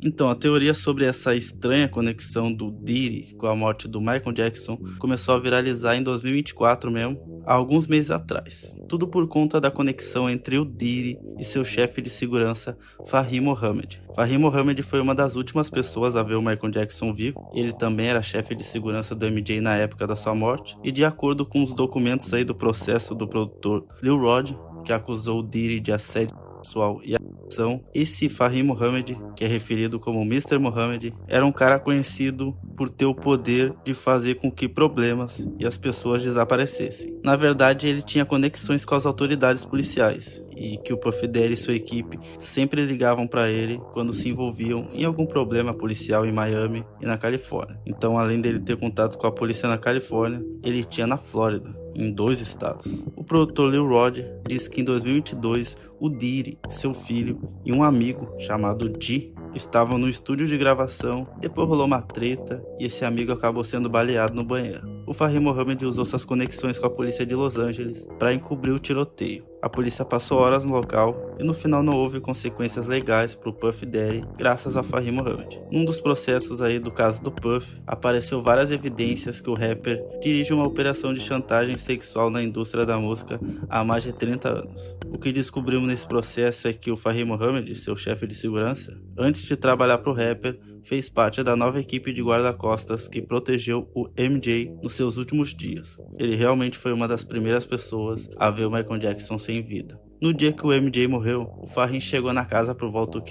Então, a teoria sobre essa estranha conexão do Diddy com a morte do Michael Jackson começou a viralizar em 2024 mesmo, há alguns meses atrás. Tudo por conta da conexão entre o Diddy e seu chefe de segurança, Fahim Mohamed. Fahim Mohamed foi uma das últimas pessoas a ver o Michael Jackson vivo. Ele também era chefe de segurança do MJ na época da sua morte. E de acordo com os documentos aí do processo do produtor Lil Rod, que acusou o Diddy de assédio sexual e ação, esse Fahim Mohamed, que é referido como Mr. Mohamed, era um cara conhecido por ter o poder de fazer com que problemas e as pessoas desaparecessem. Na verdade, ele tinha conexões com as autoridades policiais e que o Puff Daddy e sua equipe sempre ligavam para ele quando se envolviam em algum problema policial em Miami e na Califórnia. Então, além dele ter contato com a polícia na Califórnia, ele tinha na Flórida, em 2 estados. O produtor Lil Rod disse que em 2022 o Diddy, seu filho e um amigo chamado G estavam no estúdio de gravação, depois rolou uma treta e esse amigo acabou sendo baleado no banheiro. O Fahim Mohamed usou suas conexões com a polícia de Los Angeles para encobrir o tiroteio. A polícia passou horas no local e no final não houve consequências legais para o Puff Daddy graças ao Fahim Mohamed. Num dos processos aí do caso do Puff, apareceu várias evidências que o rapper dirige uma operação de chantagem sexual na indústria da música há mais de 30 anos. O que descobrimos nesse processo é que o Fahim Mohamed, seu chefe de segurança, antes de trabalhar para o rapper, fez parte da nova equipe de guarda-costas que protegeu o MJ nos seus últimos dias. Ele realmente foi uma das primeiras pessoas a ver o Michael Jackson sem vida. No dia que o MJ morreu, o Fahim chegou na casa por volta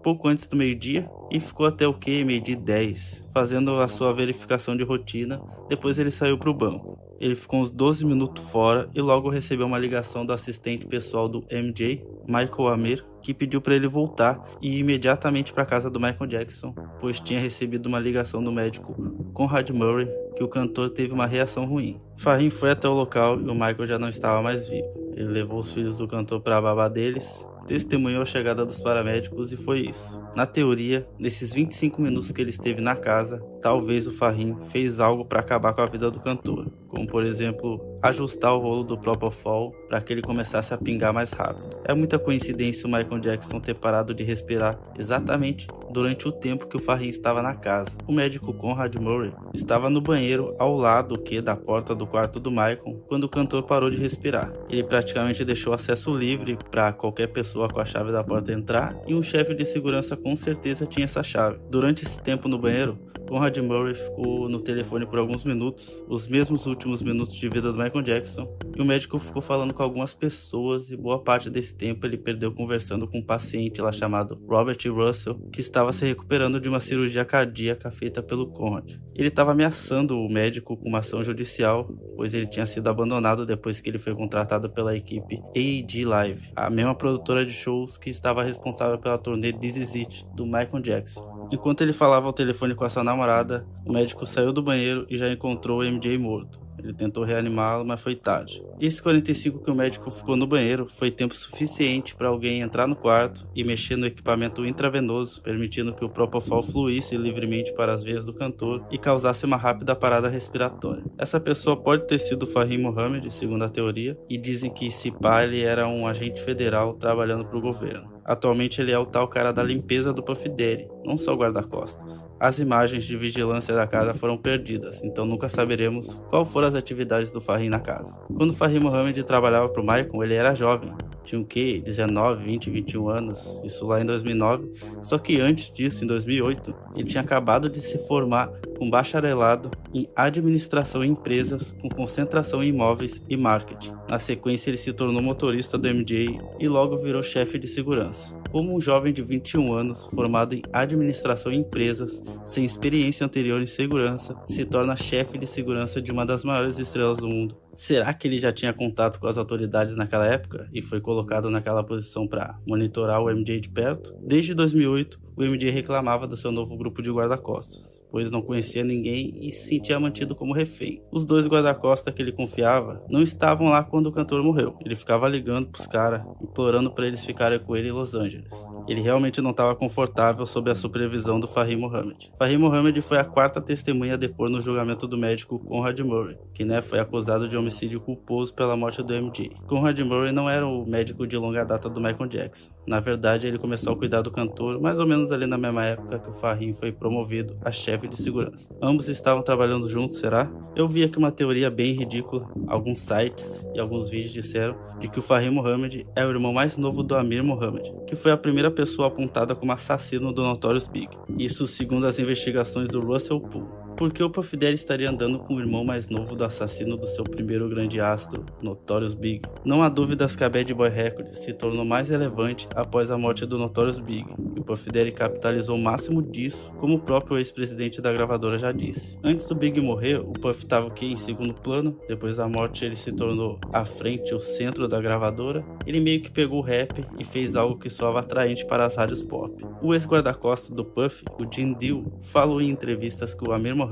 pouco antes do meio-dia e ficou até meio-dia 10, fazendo a sua verificação de rotina. Depois ele saiu para o banco. Ele ficou uns 12 minutos fora e logo recebeu uma ligação do assistente pessoal do MJ, Michael Amir, que pediu para ele voltar e ir imediatamente para a casa do Michael Jackson, pois tinha recebido uma ligação do médico Conrad Murray que o cantor teve uma reação ruim. Fahim foi até o local e o Michael já não estava mais vivo. Ele levou os filhos do cantor para a babá deles, testemunhou a chegada dos paramédicos e foi isso. Na teoria, nesses 25 minutos que ele esteve na casa, talvez o Fahim fez algo para acabar com a vida do cantor, como por exemplo, ajustar o rolo do Propofol para que ele começasse a pingar mais rápido. É muita coincidência o Michael Jackson ter parado de respirar exatamente durante o tempo que o Fahim estava na casa. O médico Conrad Murray estava no banheiro ao lado da porta do quarto do Michael quando o cantor parou de respirar. Ele praticamente deixou acesso livre para qualquer pessoa com a chave da porta entrar e um chefe de segurança com certeza tinha essa chave. Durante esse tempo no banheiro, Conrad Murray ficou no telefone por alguns minutos, os mesmos últimos minutos de vida do Michael Jackson, e o médico ficou falando com algumas pessoas e boa parte desse tempo ele perdeu conversando com um paciente lá chamado Robert Russell, que estava se recuperando de uma cirurgia cardíaca feita pelo Conrad. Ele estava ameaçando o médico com uma ação judicial, pois ele tinha sido abandonado depois que ele foi contratado pela equipe AEG Live, a mesma produtora de shows que estava responsável pela turnê This Is It, do Michael Jackson. Enquanto ele falava ao telefone com a sua namorada, o médico saiu do banheiro e já encontrou o MJ morto. Ele tentou reanimá-lo, mas foi tarde. Esses 45 que o médico ficou no banheiro foi tempo suficiente para alguém entrar no quarto e mexer no equipamento intravenoso, permitindo que o Propofol fluísse livremente para as veias do cantor e causasse uma rápida parada respiratória. Essa pessoa pode ter sido Fahim Mohamed, segundo a teoria, e dizem que esse pai ele era um agente federal trabalhando para o governo. Atualmente ele é o tal cara da limpeza do Puff Daddy, não só guarda-costas. As imagens de vigilância da casa foram perdidas, então nunca saberemos qual foram as atividades do Fahim na casa. Quando Fahim Mohamed trabalhava para o Michael, ele era jovem. Tinha 19, 20, 21 anos, isso lá em 2009. Só que antes disso, em 2008, ele tinha acabado de se formar com bacharelado em administração em empresas com concentração em imóveis e marketing. Na sequência, ele se tornou motorista do MJ e logo virou chefe de segurança. Como um jovem de 21 anos, formado em administração em empresas, sem experiência anterior em segurança, se torna chefe de segurança de uma das maiores estrelas do mundo. Será que ele já tinha contato com as autoridades naquela época e foi colocado naquela posição para monitorar o MJ de perto? Desde 2008, o MJ reclamava do seu novo grupo de guarda-costas, pois não conhecia ninguém e se sentia mantido como refém. Os 2 guarda-costas que ele confiava não estavam lá quando o cantor morreu. Ele ficava ligando pros caras, implorando para eles ficarem com ele em Los Angeles. Ele realmente não estava confortável sob a supervisão do Fahim Mohamed. Fahim Mohamed foi a 4ª testemunha a depor no julgamento do médico Conrad Murray, que foi acusado de homicídio culposo pela morte do MJ. Conrad Murray não era o médico de longa data do Michael Jackson. Na verdade, ele começou a cuidar do cantor mais ou menos ali na mesma época que o Fahim foi promovido a chefe de segurança. Ambos estavam trabalhando juntos, será? Eu vi aqui uma teoria bem ridícula. Alguns sites e alguns vídeos disseram de que o Fahim Mohamed é o irmão mais novo do Amir Mohamed, que foi a primeira pessoa apontada como assassino do Notorious Big. Isso segundo as investigações do Russell Poole. Por que o Puff Daddy estaria andando com o irmão mais novo do assassino do seu primeiro grande astro, Notorious Big? Não há dúvidas que a Bad Boy Records se tornou mais relevante após a morte do Notorious Big, e o Puff Daddy capitalizou o máximo disso, como o próprio ex-presidente da gravadora já disse. Antes do Big morrer, o Puff estava em segundo plano, depois da morte ele se tornou à frente, o centro da gravadora. Ele meio que pegou o rap e fez algo que soava atraente para as rádios pop. O ex-guarda-costas do Puff, o Jim Deal, falou em entrevistas que o Amir Mohamed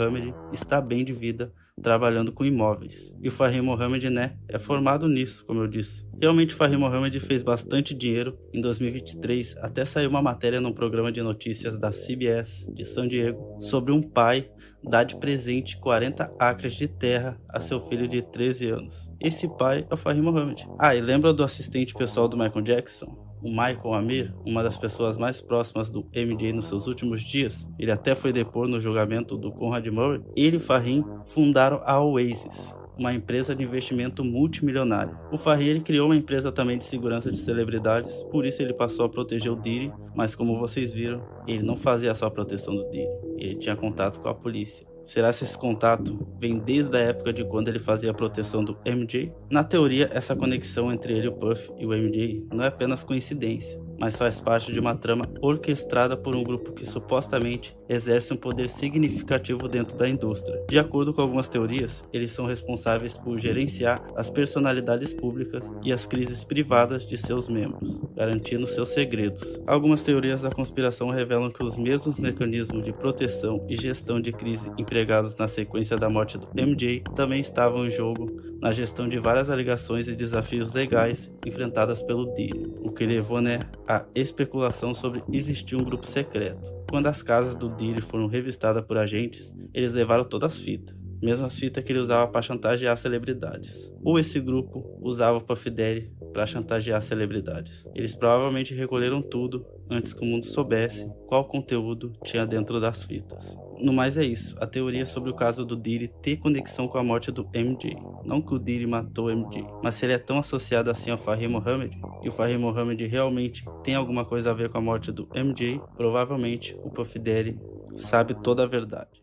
está bem de vida, trabalhando com imóveis. E o Fahim Mohamed, é formado nisso, como eu disse. Realmente o Fahim Mohamed fez bastante dinheiro. Em 2023, até saiu uma matéria num programa de notícias da CBS de San Diego sobre um pai dar de presente 40 acres de terra a seu filho de 13 anos. Esse pai é o Fahim Mohamed. E lembra do assistente pessoal do Michael Jackson? O Michael Amir, uma das pessoas mais próximas do MJ nos seus últimos dias, ele até foi depor no julgamento do Conrad Murray. Ele e o Fahim fundaram a Oasis, uma empresa de investimento multimilionária. O Fahim ele criou uma empresa também de segurança de celebridades, por isso ele passou a proteger o Diddy, mas como vocês viram, ele não fazia só a proteção do Diddy, ele tinha contato com a polícia. Será que esse contato vem desde a época de quando ele fazia a proteção do MJ? Na teoria, essa conexão entre ele, o Puff e o MJ não é apenas coincidência, mas faz parte de uma trama orquestrada por um grupo que supostamente exerce um poder significativo dentro da indústria. De acordo com algumas teorias, eles são responsáveis por gerenciar as personalidades públicas e as crises privadas de seus membros, garantindo seus segredos. Algumas teorias da conspiração revelam que os mesmos mecanismos de proteção e gestão de crise empregados na sequência da morte do MJ também estavam em jogo na gestão de várias alegações e desafios legais enfrentadas pelo Diddy, o que levou a especulação sobre existir um grupo secreto. Quando as casas do Diddy foram revistadas por agentes, eles levaram todas as fitas, mesmo as fitas que ele usava para chantagear celebridades. Ou esse grupo usava o Puff Daddy para chantagear celebridades. Eles provavelmente recolheram tudo antes que o mundo soubesse qual conteúdo tinha dentro das fitas. No mais é isso, a teoria sobre o caso do Diddy ter conexão com a morte do MJ. Não que o Diddy matou o MJ, mas se ele é tão associado assim ao Fahim Mohamed, e o Fahim Mohamed realmente tem alguma coisa a ver com a morte do MJ, provavelmente o Puff Daddy sabe toda a verdade.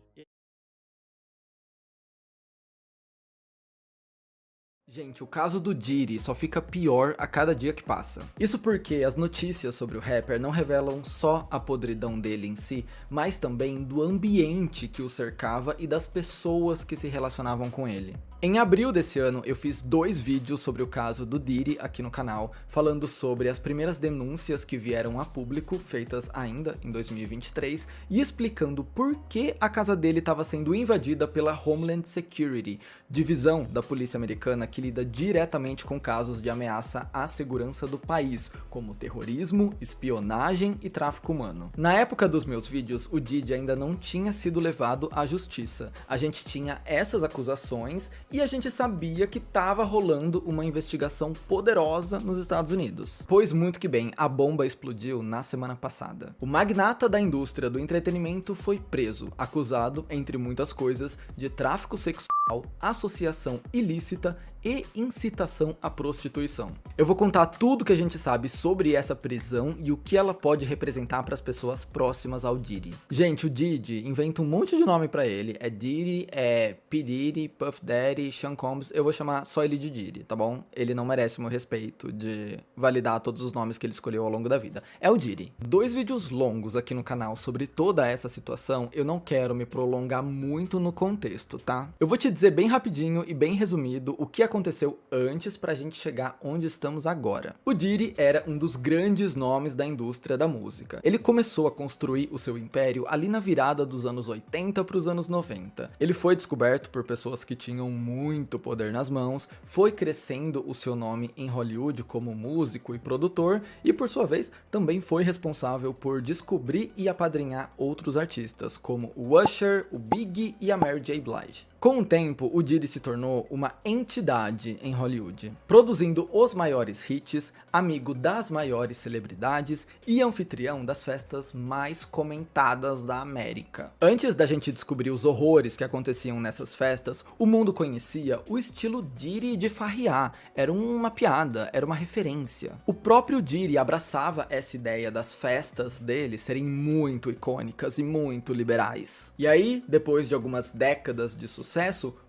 Gente, o caso do Diddy só fica pior a cada dia que passa. Isso porque as notícias sobre o rapper não revelam só a podridão dele em si, mas também do ambiente que o cercava e das pessoas que se relacionavam com ele. Em abril desse ano, eu fiz 2 vídeos sobre o caso do Diddy aqui no canal, falando sobre as primeiras denúncias que vieram a público, feitas ainda em 2023, e explicando por que a casa dele estava sendo invadida pela Homeland Security, divisão da polícia americana que lida diretamente com casos de ameaça à segurança do país, como terrorismo, espionagem e tráfico humano. Na época dos meus vídeos, o Diddy ainda não tinha sido levado à justiça. A gente tinha essas acusações e a gente sabia que estava rolando uma investigação poderosa nos Estados Unidos. Pois muito que bem, a bomba explodiu na semana passada. O magnata da indústria do entretenimento foi preso, acusado, entre muitas coisas, de tráfico sexual, associação ilícita e incitação à prostituição. Eu vou contar tudo que a gente sabe sobre essa prisão e o que ela pode representar para as pessoas próximas ao Diddy. Gente, o Diddy inventa um monte de nome para ele. É Diddy, é P. Diddy, Puff Daddy, Sean Combs. Eu vou chamar só ele de Diddy, tá bom? Ele não merece o meu respeito de validar todos os nomes que ele escolheu ao longo da vida. É o Diddy. 2 vídeos longos aqui no canal sobre toda essa situação. Eu não quero me prolongar muito no contexto, tá? Eu vou te dizer bem rapidinho e bem resumido o que aconteceu antes pra gente chegar onde estamos agora. O Diddy era um dos grandes nomes da indústria da música. Ele começou a construir o seu império ali na virada dos anos 80 para os anos 90. Ele foi descoberto por pessoas que tinham muito poder nas mãos, foi crescendo o seu nome em Hollywood como músico e produtor e, por sua vez, também foi responsável por descobrir e apadrinhar outros artistas, como o Usher, o Biggie e a Mary J. Blige. Com o tempo, o Diddy se tornou uma entidade em Hollywood, produzindo os maiores hits, amigo das maiores celebridades e anfitrião das festas mais comentadas da América. Antes da gente descobrir os horrores que aconteciam nessas festas, o mundo conhecia o estilo Diddy de farrear, era uma piada, era uma referência. O próprio Diddy abraçava essa ideia das festas dele serem muito icônicas e muito liberais. E aí, depois de algumas décadas de sucesso,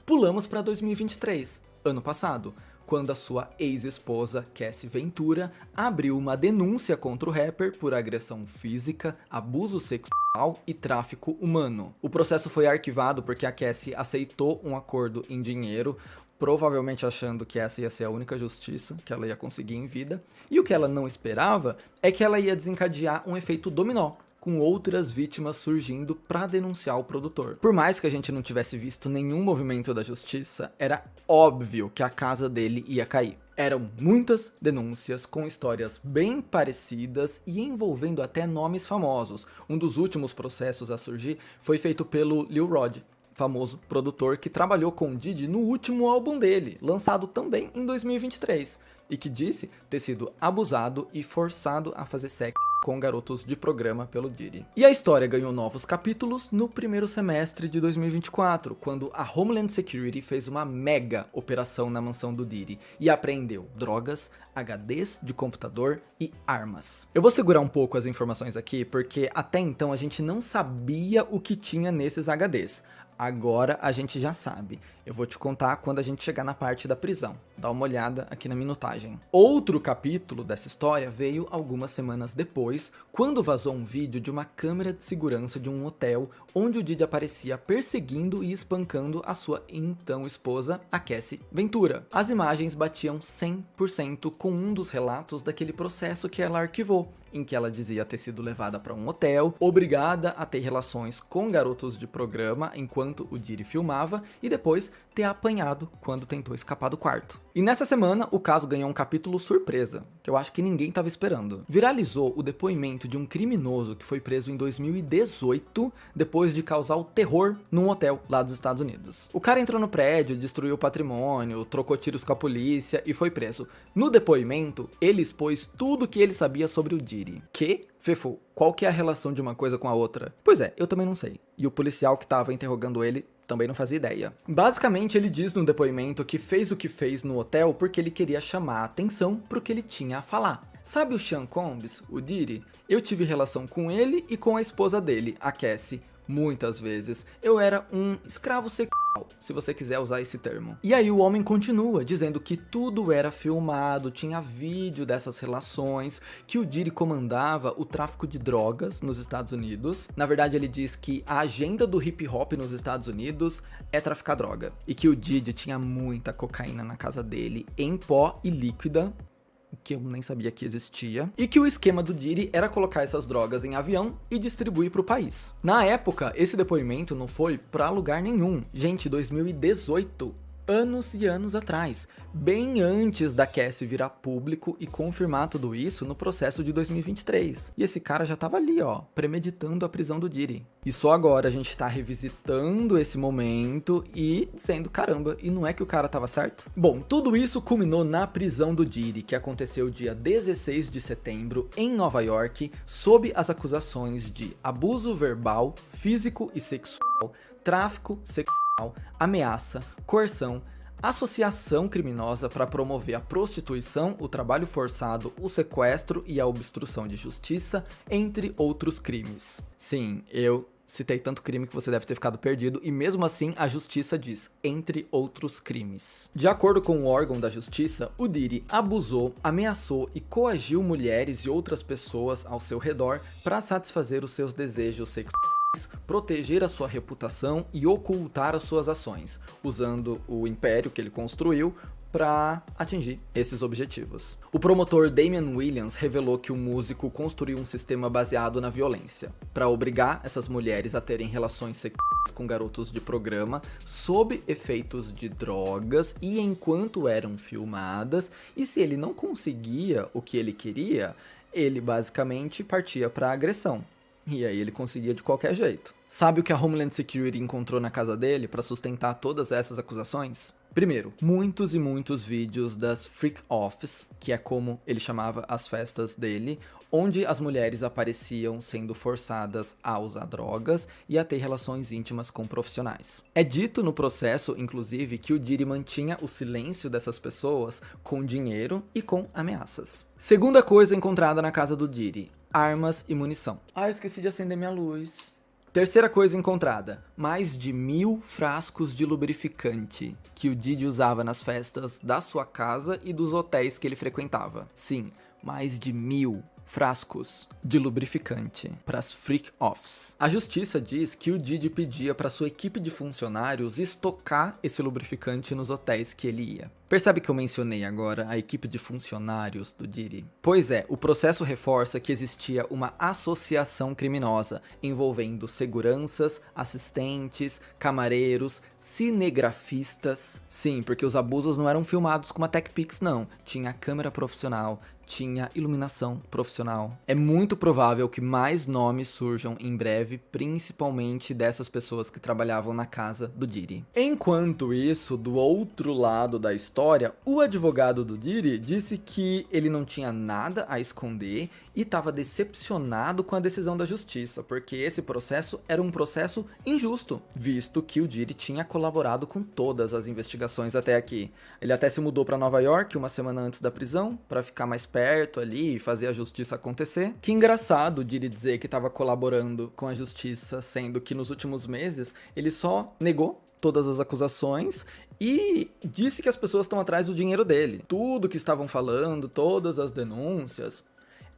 pulamos para 2023, ano passado, quando a sua ex-esposa, Cassie Ventura, abriu uma denúncia contra o rapper por agressão física, abuso sexual e tráfico humano. O processo foi arquivado porque a Cassie aceitou um acordo em dinheiro, provavelmente achando que essa ia ser a única justiça que ela ia conseguir em vida, e o que ela não esperava é que ela ia desencadear um efeito dominó, com outras vítimas surgindo para denunciar o produtor. Por mais que a gente não tivesse visto nenhum movimento da justiça, era óbvio que a casa dele ia cair. Eram muitas denúncias com histórias bem parecidas e envolvendo até nomes famosos. Um dos últimos processos a surgir foi feito pelo Lil Rod, famoso produtor que trabalhou com Diddy no último álbum dele, lançado também em 2023, e que disse ter sido abusado e forçado a fazer sexo com garotos de programa pelo Diddy. E a história ganhou novos capítulos no primeiro semestre de 2024, quando a Homeland Security fez uma mega operação na mansão do Diddy e apreendeu drogas, HDs de computador e armas. Eu vou segurar um pouco as informações aqui, porque até então a gente não sabia o que tinha nesses HDs. Agora a gente já sabe. Eu vou te contar quando a gente chegar na parte da prisão. Dá uma olhada aqui na minutagem. Outro capítulo dessa história veio algumas semanas depois, quando vazou um vídeo de uma câmera de segurança de um hotel, onde o Diddy aparecia perseguindo e espancando a sua então esposa, a Cassie Ventura. As imagens batiam 100% com um dos relatos daquele processo que ela arquivou, em que ela dizia ter sido levada para um hotel, obrigada a ter relações com garotos de programa enquanto o Diddy filmava e depois ter apanhado quando tentou escapar do quarto. E nessa semana o caso ganhou um capítulo surpresa, que eu acho que ninguém estava esperando. Viralizou o depoimento de um criminoso que foi preso em 2018 depois de causar o terror num hotel lá dos Estados Unidos. O cara entrou no prédio, destruiu o patrimônio, trocou tiros com a polícia e foi preso. No depoimento, ele expôs tudo que ele sabia sobre o Diddy. Que? Fefo, qual que é a relação de uma coisa com a outra? Pois é, eu também não sei. E o policial que estava interrogando ele também não fazia ideia. Basicamente, ele diz no depoimento que fez o que fez no hotel porque ele queria chamar a atenção pro que ele tinha a falar. Sabe o Sean Combs, o Diddy? Eu tive relação com ele e com a esposa dele, a Cassie, muitas vezes. Eu era um escravo sexual, se você quiser usar esse termo. E aí o homem continua dizendo que tudo era filmado, tinha vídeo dessas relações, que o Diddy comandava o tráfico de drogas nos Estados Unidos. Na verdade, ele diz que a agenda do hip hop nos Estados Unidos é traficar droga. E que o Diddy tinha muita cocaína na casa dele, em pó e líquida, que eu nem sabia que existia, e que o esquema do Diddy era colocar essas drogas em avião e distribuir para o país. Na época, esse depoimento não foi para lugar nenhum. Gente, 2018, anos e anos atrás, bem antes da Cassie virar público e confirmar tudo isso no processo de 2023. E esse cara já tava ali, ó, premeditando a prisão do Diddy. E só agora a gente tá revisitando esse momento e dizendo, caramba, e não é que o cara tava certo? Bom, tudo isso culminou na prisão do Diddy, que aconteceu dia 16 de setembro em Nova York, sob as acusações de abuso verbal, físico e sexual, tráfico sexual, ameaça, coerção, associação criminosa para promover a prostituição, o trabalho forçado, o sequestro e a obstrução de justiça, entre outros crimes. Sim, eu citei tanto crime que você deve ter ficado perdido, e mesmo assim a justiça diz, entre outros crimes. De acordo com o órgão da justiça, o Diddy abusou, ameaçou e coagiu mulheres e outras pessoas ao seu redor para satisfazer os seus desejos sexuais, proteger a sua reputação e ocultar as suas ações, usando o império que ele construiu para atingir esses objetivos. O promotor Damian Williams revelou que o músico construiu um sistema baseado na violência, para obrigar essas mulheres a terem relações sexuais com garotos de programa, sob efeitos de drogas e enquanto eram filmadas, e se ele não conseguia o que ele queria, ele basicamente partia para a agressão. E aí ele conseguia de qualquer jeito. Sabe o que a Homeland Security encontrou na casa dele para sustentar todas essas acusações? Primeiro, muitos e muitos vídeos das freak offs, que é como ele chamava as festas dele, onde as mulheres apareciam sendo forçadas a usar drogas e a ter relações íntimas com profissionais. É dito no processo, inclusive, que o Diddy mantinha o silêncio dessas pessoas com dinheiro e com ameaças. Segunda coisa encontrada na casa do Diddy: armas e munição. Ah, eu esqueci de acender minha luz. Terceira coisa encontrada: mais de 1000 frascos de lubrificante que o Diddy usava nas festas da sua casa e dos hotéis que ele frequentava. Sim, mais de 1000 frascos de lubrificante para as freak offs. A justiça diz que o Diddy pedia para sua equipe de funcionários estocar esse lubrificante nos hotéis que ele ia. Percebe que eu mencionei agora a equipe de funcionários do Diddy? Pois é, o processo reforça que existia uma associação criminosa envolvendo seguranças, assistentes, camareiros, cinegrafistas. Sim, porque os abusos não eram filmados com uma TechPix não, tinha câmera profissional, tinha iluminação profissional. É muito provável que mais nomes surjam em breve, principalmente dessas pessoas que trabalhavam na casa do Diddy. Enquanto isso, do outro lado da história, o advogado do Diddy disse que ele não tinha nada a esconder e estava decepcionado com a decisão da justiça, porque esse processo era um processo injusto, visto que o Diddy tinha colaborado com todas as investigações até aqui. Ele até se mudou para Nova York uma semana antes da prisão, para ficar mais perto ali e fazer a justiça acontecer. Que engraçado o Diddy dizer que estava colaborando com a justiça, sendo que nos últimos meses ele só negou todas as acusações e disse que as pessoas estão atrás do dinheiro dele. Tudo que estavam falando, todas as denúncias,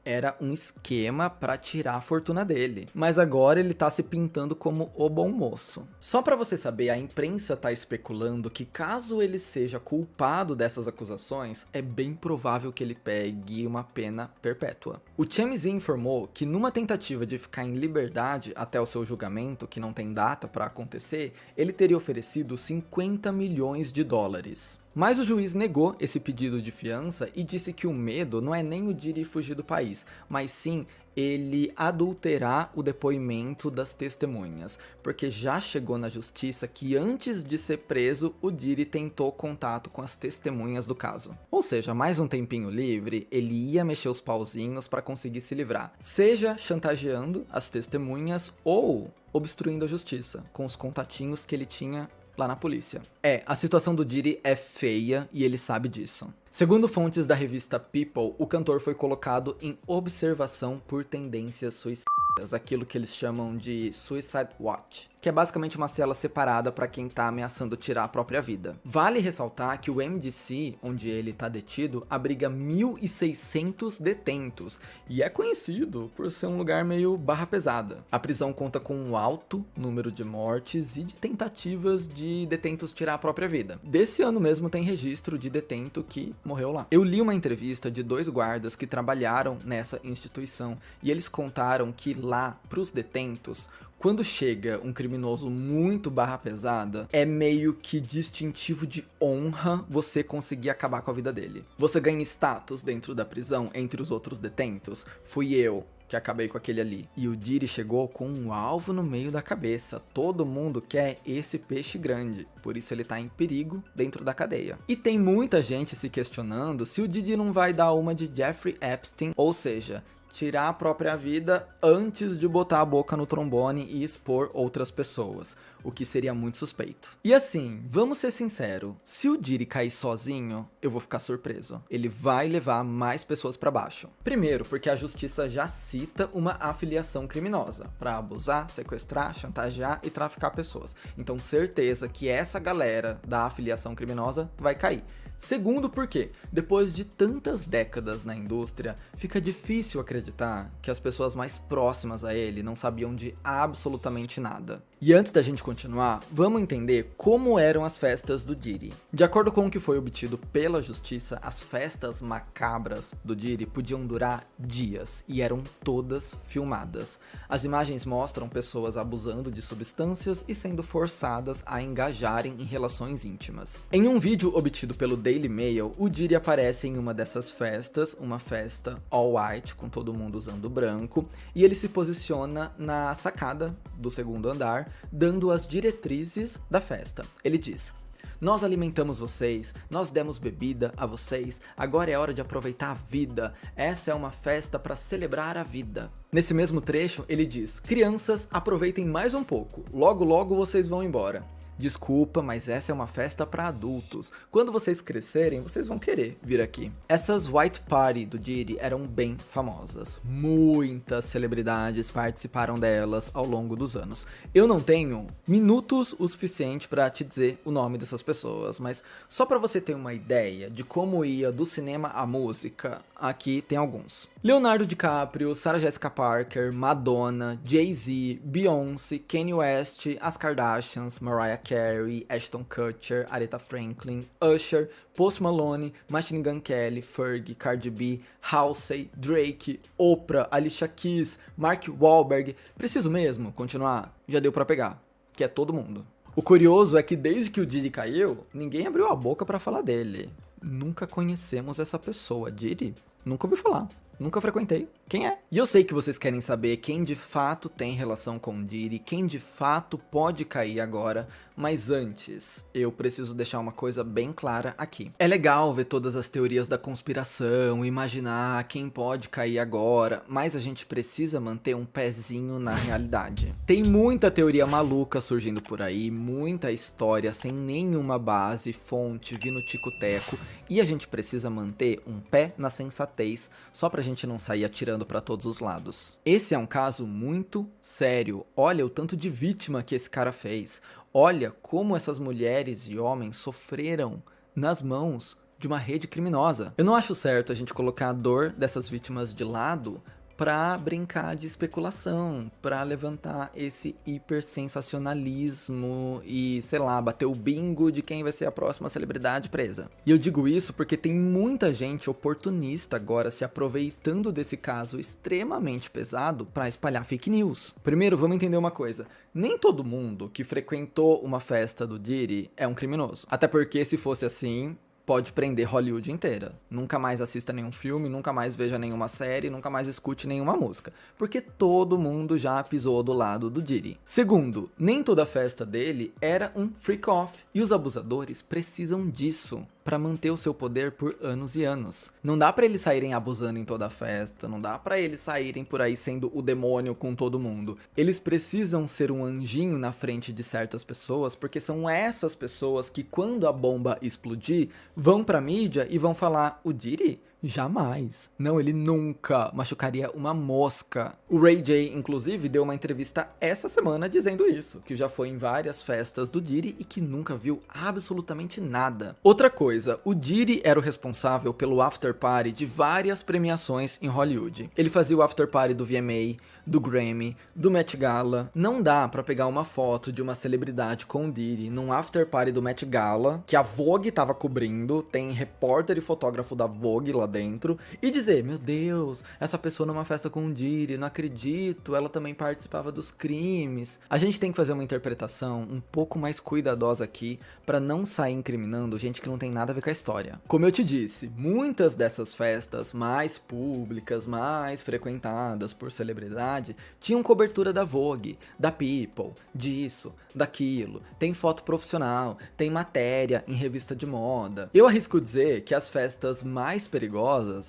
era um esquema para tirar a fortuna dele. Mas agora ele tá se pintando como o bom moço. Só para você saber, a imprensa tá especulando que caso ele seja culpado dessas acusações, é bem provável que ele pegue uma pena perpétua. O TMZ informou que numa tentativa de ficar em liberdade até o seu julgamento, que não tem data para acontecer, ele teria oferecido 50 milhões de dólares. Mas o juiz negou esse pedido de fiança e disse que o medo não é nem o Diddy fugir do país, mas sim ele adulterar o depoimento das testemunhas, porque já chegou na justiça que antes de ser preso, o Diddy tentou contato com as testemunhas do caso. Ou seja, mais um tempinho livre, ele ia mexer os pauzinhos para conseguir se livrar, seja chantageando as testemunhas ou obstruindo a justiça, com os contatinhos que ele tinha lá na polícia. A situação do Diddy é feia e ele sabe disso. Segundo fontes da revista People, o cantor foi colocado em observação por tendências suicidas, aquilo que eles chamam de Suicide Watch, que é basicamente uma cela separada para quem tá ameaçando tirar a própria vida. Vale ressaltar que o MDC, onde ele tá detido, abriga 1.600 detentos e é conhecido por ser um lugar meio barra pesada. A prisão conta com um alto número de mortes e de tentativas de detentos tirar a própria vida. Desse ano mesmo tem registro de detento que morreu lá. Eu li uma entrevista de 2 guardas que trabalharam nessa instituição e eles contaram que lá, pros detentos, quando chega um criminoso muito barra pesada, é meio que distintivo de honra você conseguir acabar com a vida dele. Você ganha status dentro da prisão entre os outros detentos. Fui eu que acabei com aquele ali. E o Diddy chegou com um alvo no meio da cabeça. Todo mundo quer esse peixe grande, por isso ele tá em perigo dentro da cadeia. E tem muita gente se questionando se o Diddy não vai dar uma de Jeffrey Epstein, ou seja, tirar a própria vida antes de botar a boca no trombone e expor outras pessoas, o que seria muito suspeito. E assim, vamos ser sinceros, se o Diddy cair sozinho, eu vou ficar surpreso. Ele vai levar mais pessoas pra baixo. Primeiro, porque a justiça já cita uma afiliação criminosa, pra abusar, sequestrar, chantagear e traficar pessoas. Então certeza que essa galera da afiliação criminosa vai cair. Segundo, porque depois de tantas décadas na indústria, fica difícil acreditar que as pessoas mais próximas a ele não sabiam de absolutamente nada. E antes da gente continuar, vamos entender como eram as festas do Diddy. De acordo com o que foi obtido pela justiça, as festas macabras do Diddy podiam durar dias e eram todas filmadas. As imagens mostram pessoas abusando de substâncias e sendo forçadas a engajarem em relações íntimas. Em um vídeo obtido pelo Daily Mail, o Diddy aparece em uma dessas festas, uma festa all white, com todo mundo usando branco, e ele se posiciona na sacada do segundo andar, dando as diretrizes da festa. Ele diz: "Nós alimentamos vocês, nós demos bebida a vocês, agora é hora de aproveitar a vida. Essa é uma festa para celebrar a vida." Nesse mesmo trecho, ele diz: "Crianças, aproveitem mais um pouco, logo logo vocês vão embora. Desculpa, mas essa é uma festa para adultos. Quando vocês crescerem, vocês vão querer vir aqui." Essas white party do Diddy eram bem famosas. Muitas celebridades participaram delas ao longo dos anos. Eu não tenho minutos o suficiente para te dizer o nome dessas pessoas, mas só para você ter uma ideia de como ia do cinema à música, aqui tem alguns. Leonardo DiCaprio, Sarah Jessica Parker, Madonna, Jay-Z, Beyoncé, Kanye West, as Kardashians, Mariah Carey, Ashton Kutcher, Aretha Franklin, Usher, Post Malone, Machine Gun Kelly, Fergie, Cardi B, Halsey, Drake, Oprah, Alicia Keys, Mark Wahlberg. Preciso mesmo continuar? Já deu pra pegar, que é todo mundo. O curioso é que desde que o Diddy caiu, ninguém abriu a boca pra falar dele. Nunca conhecemos essa pessoa. Diddy? Nunca ouvi falar. Nunca frequentei. Quem é? E eu sei que vocês querem saber quem de fato tem relação com Diddy, quem de fato pode cair agora, mas antes, eu preciso deixar uma coisa bem clara aqui. É legal ver todas as teorias da conspiração, imaginar quem pode cair agora, mas a gente precisa manter um pezinho na realidade. Tem muita teoria maluca surgindo por aí, muita história sem nenhuma base, fonte, vindo tico-teco, e a gente precisa manter um pé na sensatez, só pra gente não sair atirando pra todos os lados. Esse é um caso muito sério. Olha o tanto de vítima que esse cara fez. Olha como essas mulheres e homens sofreram nas mãos de uma rede criminosa. Eu não acho certo a gente colocar a dor dessas vítimas de lado pra brincar de especulação, pra levantar esse hipersensacionalismo e, sei lá, bater o bingo de quem vai ser a próxima celebridade presa. E eu digo isso porque tem muita gente oportunista agora se aproveitando desse caso extremamente pesado pra espalhar fake news. Primeiro, vamos entender uma coisa. Nem todo mundo que frequentou uma festa do Diddy é um criminoso. Até porque, se fosse assim, pode prender Hollywood inteira. Nunca mais assista nenhum filme, nunca mais veja nenhuma série, nunca mais escute nenhuma música. Porque todo mundo já pisou do lado do Diddy. Segundo, nem toda festa dele era um freak-off. E os abusadores precisam disso para manter o seu poder por anos e anos. Não dá para eles saírem abusando em toda a festa, não dá para eles saírem por aí sendo o demônio com todo mundo. Eles precisam ser um anjinho na frente de certas pessoas, porque são essas pessoas que, quando a bomba explodir, vão pra mídia e vão falar: o Diddy? Jamais. Não, ele nunca machucaria uma mosca. O Ray J, inclusive, deu uma entrevista essa semana dizendo isso, que já foi em várias festas do Diddy e que nunca viu absolutamente nada. Outra coisa, o Diddy era o responsável pelo after party de várias premiações em Hollywood. Ele fazia o after party do VMA, do Grammy, do Met Gala. Não dá pra pegar uma foto de uma celebridade com o Diddy num after party do Met Gala, que a Vogue tava cobrindo, tem repórter e fotógrafo da Vogue lá dentro, e dizer: meu Deus, essa pessoa numa festa com o Diddy, não acredito, ela também participava dos crimes. A gente tem que fazer uma interpretação um pouco mais cuidadosa aqui, pra não sair incriminando gente que não tem nada a ver com a história. Como eu te disse, muitas dessas festas mais públicas, mais frequentadas por celebridade, tinham cobertura da Vogue, da People, disso, daquilo, tem foto profissional, tem matéria em revista de moda. Eu arrisco dizer que as festas mais perigosas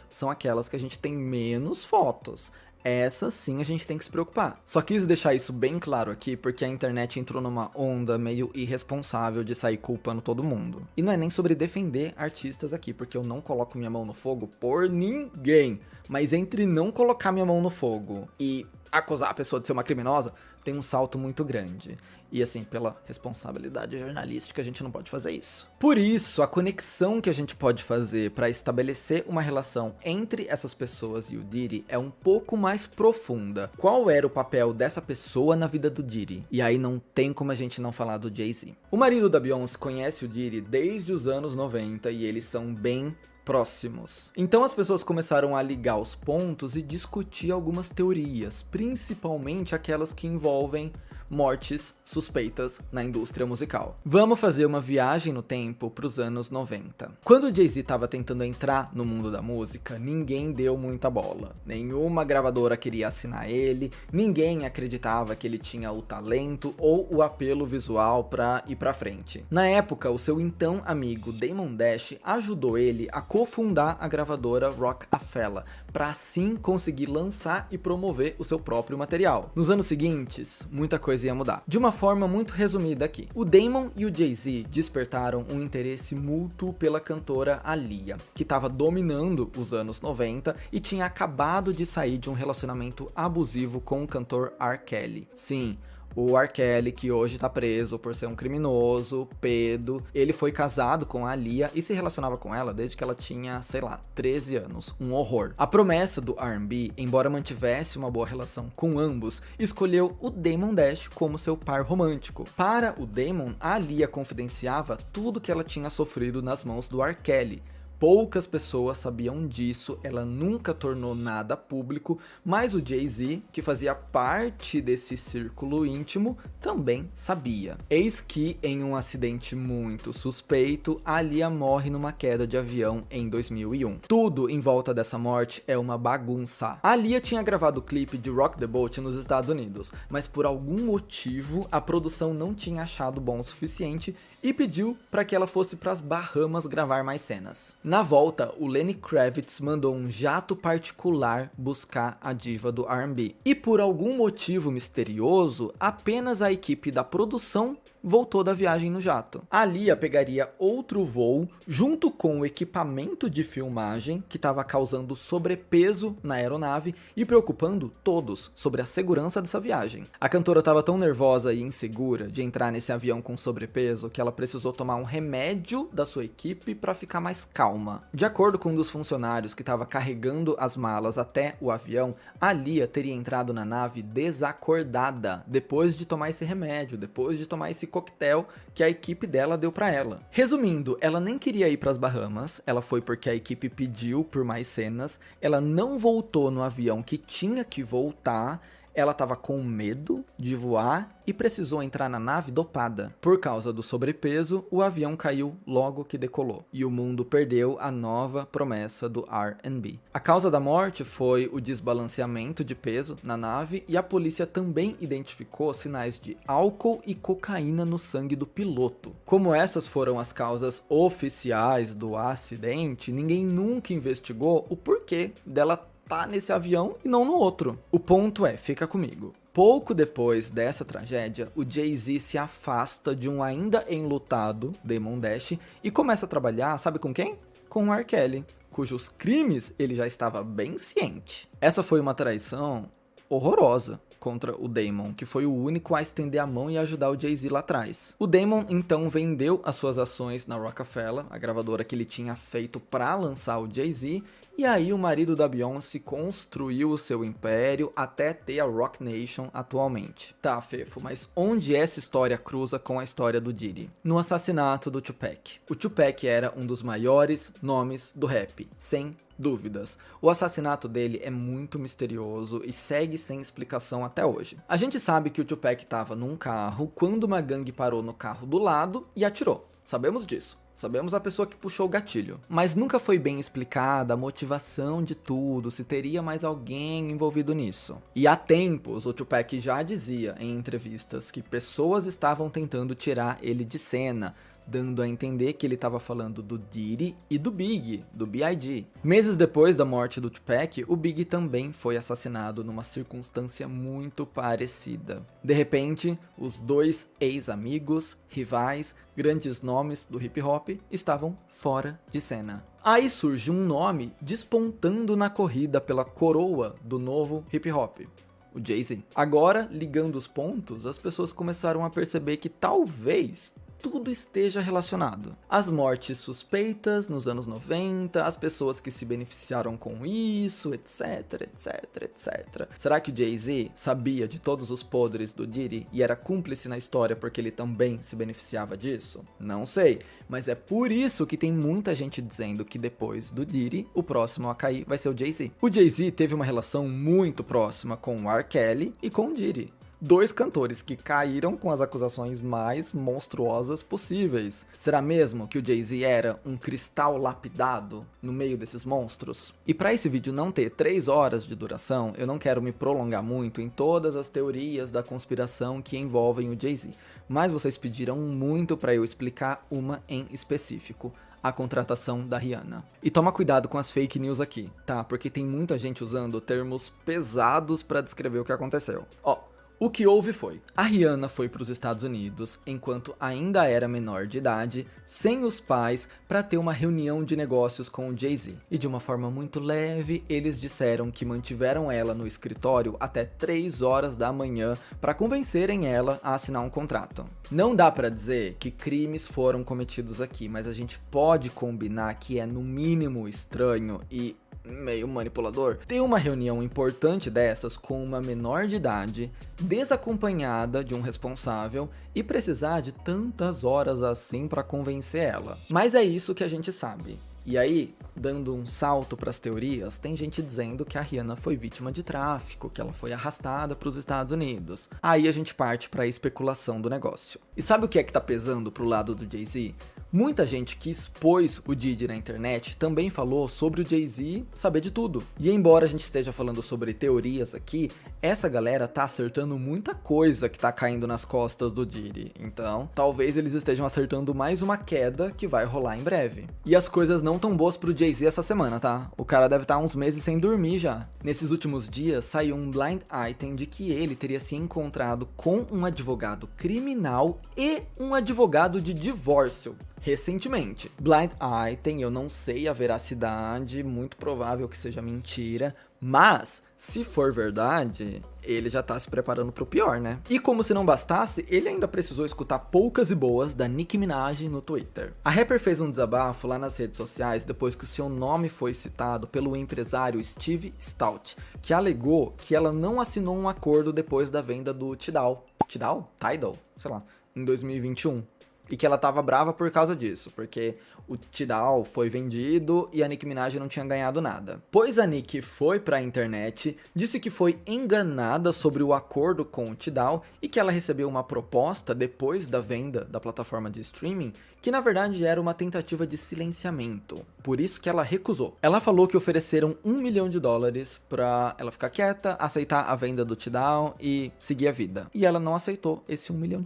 são aquelas que a gente tem menos fotos. Essas sim a gente tem que se preocupar. Só quis deixar isso bem claro aqui porque a internet entrou numa onda meio irresponsável de sair culpando todo mundo. E não é nem sobre defender artistas aqui, porque eu não coloco minha mão no fogo por ninguém. Mas entre não colocar minha mão no fogo e acusar a pessoa de ser uma criminosa, tem um salto muito grande. E assim, pela responsabilidade jornalística, a gente não pode fazer isso. Por isso, a conexão que a gente pode fazer para estabelecer uma relação entre essas pessoas e o Diddy é um pouco mais profunda. Qual era o papel dessa pessoa na vida do Diddy? E aí não tem como a gente não falar do Jay-Z. O marido da Beyoncé conhece o Diddy desde os anos 90 e eles são bem próximos. Então as pessoas começaram a ligar os pontos e discutir algumas teorias, principalmente aquelas que envolvem mortes suspeitas na indústria musical. Vamos fazer uma viagem no tempo para os anos 90. Quando o Jay-Z estava tentando entrar no mundo da música, ninguém deu muita bola. Nenhuma gravadora queria assinar ele, ninguém acreditava que ele tinha o talento ou o apelo visual para ir para frente. Na época, o seu então amigo Damon Dash ajudou ele a cofundar a gravadora Roc-A-Fella, para assim conseguir lançar e promover o seu próprio material. Nos anos seguintes, muita coisa ia mudar. De uma forma muito resumida aqui, o Damon e o Jay-Z despertaram um interesse mútuo pela cantora Aaliyah, que estava dominando os anos 90 e tinha acabado de sair de um relacionamento abusivo com o cantor R. Kelly. Sim, o R. Kelly, que hoje tá preso por ser um criminoso, pedo, ele foi casado com a Aaliyah e se relacionava com ela desde que ela tinha, sei lá, 13 anos. Um horror. A promessa do R&B, embora mantivesse uma boa relação com ambos, escolheu o Damon Dash como seu par romântico. Para o Damon, a Aaliyah confidenciava tudo que ela tinha sofrido nas mãos do R. Kelly. Poucas pessoas sabiam disso, ela nunca tornou nada público, mas o Jay-Z, que fazia parte desse círculo íntimo, também sabia. Eis que, em um acidente muito suspeito, a Aaliyah morre numa queda de avião em 2001. Tudo em volta dessa morte é uma bagunça. A Aaliyah tinha gravado o clipe de Rock the Boat nos Estados Unidos, mas por algum motivo a produção não tinha achado bom o suficiente e pediu para que ela fosse para as Bahamas gravar mais cenas. Na volta, o Lenny Kravitz mandou um jato particular buscar a diva do R&B. E por algum motivo misterioso, apenas a equipe da produção voltou da viagem no jato. A Aaliyah pegaria outro voo junto com o equipamento de filmagem que estava causando sobrepeso na aeronave e preocupando todos sobre a segurança dessa viagem. A cantora estava tão nervosa e insegura de entrar nesse avião com sobrepeso que ela precisou tomar um remédio da sua equipe para ficar mais calma. De acordo com um dos funcionários que estava carregando as malas até o avião, a Aaliyah teria entrado na nave desacordada depois de tomar esse remédio, depois de tomar esse coquetel que a equipe dela deu para ela. Resumindo, ela nem queria ir para as Bahamas, ela foi porque a equipe pediu por mais cenas, ela não voltou no avião que tinha que voltar, ela estava com medo de voar e precisou entrar na nave dopada. Por causa do sobrepeso, o avião caiu logo que decolou e o mundo perdeu a nova promessa do R&B. A causa da morte foi o desbalanceamento de peso na nave e a polícia também identificou sinais de álcool e cocaína no sangue do piloto. Como essas foram as causas oficiais do acidente, ninguém nunca investigou o porquê dela tá nesse avião e não no outro. O ponto é, fica comigo. Pouco depois dessa tragédia, o Jay-Z se afasta de um ainda enlutado Damon Dash e começa a trabalhar, sabe com quem? Com o R. Kelly, cujos crimes ele já estava bem ciente. Essa foi uma traição horrorosa contra o Damon, que foi o único a estender a mão e ajudar o Jay-Z lá atrás. O Damon então vendeu as suas ações na Roc-A-Fella, a gravadora que ele tinha feito para lançar o Jay-Z, e aí o marido da Beyoncé construiu o seu império até ter a Roc Nation atualmente. Tá, Fefo, mas onde essa história cruza com a história do Diddy? No assassinato do Tupac. O Tupac era um dos maiores nomes do rap, sem dúvidas. O assassinato dele é muito misterioso e segue sem explicação até hoje. A gente sabe que o Tupac estava num carro quando uma gangue parou no carro do lado e atirou. Sabemos disso. Sabemos a pessoa que puxou o gatilho. Mas nunca foi bem explicada a motivação de tudo, se teria mais alguém envolvido nisso. E há tempos, o Tupac já dizia em entrevistas que pessoas estavam tentando tirar ele de cena, dando a entender que ele estava falando do Diddy e do Big, do B.I.G. Meses depois da morte do Tupac, o Big também foi assassinado numa circunstância muito parecida. De repente, os dois ex-amigos, rivais, grandes nomes do hip hop estavam fora de cena. Aí surge um nome despontando na corrida pela coroa do novo hip hop: o Jay-Z. Agora, ligando os pontos, as pessoas começaram a perceber que talvez tudo esteja relacionado. As mortes suspeitas nos anos 90, as pessoas que se beneficiaram com isso, etc, etc, etc. Será que o Jay-Z sabia de todos os podres do Diddy e era cúmplice na história porque ele também se beneficiava disso? Não sei, mas é por isso que tem muita gente dizendo que depois do Diddy, o próximo a cair vai ser o Jay-Z. O Jay-Z teve uma relação muito próxima com o R. Kelly e com o Diddy. 2 cantores que caíram com as acusações mais monstruosas possíveis. Será mesmo que o Jay-Z era um cristal lapidado no meio desses monstros? E para esse vídeo não ter 3 horas de duração, eu não quero me prolongar muito em todas as teorias da conspiração que envolvem o Jay-Z, mas vocês pediram muito para eu explicar uma em específico: a contratação da Rihanna. E toma cuidado com as fake news aqui, tá? Porque tem muita gente usando termos pesados para descrever o que aconteceu. O que houve foi, a Rihanna foi para os Estados Unidos enquanto ainda era menor de idade, sem os pais, para ter uma reunião de negócios com o Jay-Z. E de uma forma muito leve, eles disseram que mantiveram ela no escritório até 3 horas da manhã para convencerem ela a assinar um contrato. Não dá para dizer que crimes foram cometidos aqui, mas a gente pode combinar que é no mínimo estranho e meio manipulador ter uma reunião importante dessas com uma menor de idade, desacompanhada de um responsável e precisar de tantas horas assim para convencer ela. Mas é isso que a gente sabe. E aí, dando um salto para as teorias, tem gente dizendo que a Rihanna foi vítima de tráfico, que ela foi arrastada para os Estados Unidos. Aí a gente parte para a especulação do negócio. E sabe o que é que tá pesando pro lado do Jay-Z? Muita gente que expôs o Diddy na internet também falou sobre o Jay-Z saber de tudo. E embora a gente esteja falando sobre teorias aqui, essa galera tá acertando muita coisa que tá caindo nas costas do Diddy. Então, talvez eles estejam acertando mais uma queda que vai rolar em breve. E as coisas não tão boas pro Jay-Z essa semana, tá? O cara deve estar uns meses sem dormir já. Nesses últimos dias, saiu um blind item de que ele teria se encontrado com um advogado criminal e um advogado de divórcio recentemente. Blind item, eu não sei a veracidade, muito provável que seja mentira, mas se for verdade, ele já tá se preparando pro pior, né? E como se não bastasse, ele ainda precisou escutar poucas e boas da Nicki Minaj no Twitter. A rapper fez um desabafo lá nas redes sociais depois que o seu nome foi citado pelo empresário Steve Stout, que alegou que ela não assinou um acordo depois da venda do Tidal, sei lá, em 2021. E que ela tava brava por causa disso, porque o Tidal foi vendido e a Nicki Minaj não tinha ganhado nada. Pois a Nicki foi pra internet, disse que foi enganada sobre o acordo com o Tidal e que ela recebeu uma proposta depois da venda da plataforma de streaming, que na verdade era uma tentativa de silenciamento. Por isso que ela recusou. Ela falou que ofereceram $1 milhão pra ela ficar quieta, aceitar a venda do Tidal e seguir a vida. E ela não aceitou esse $1 milhão,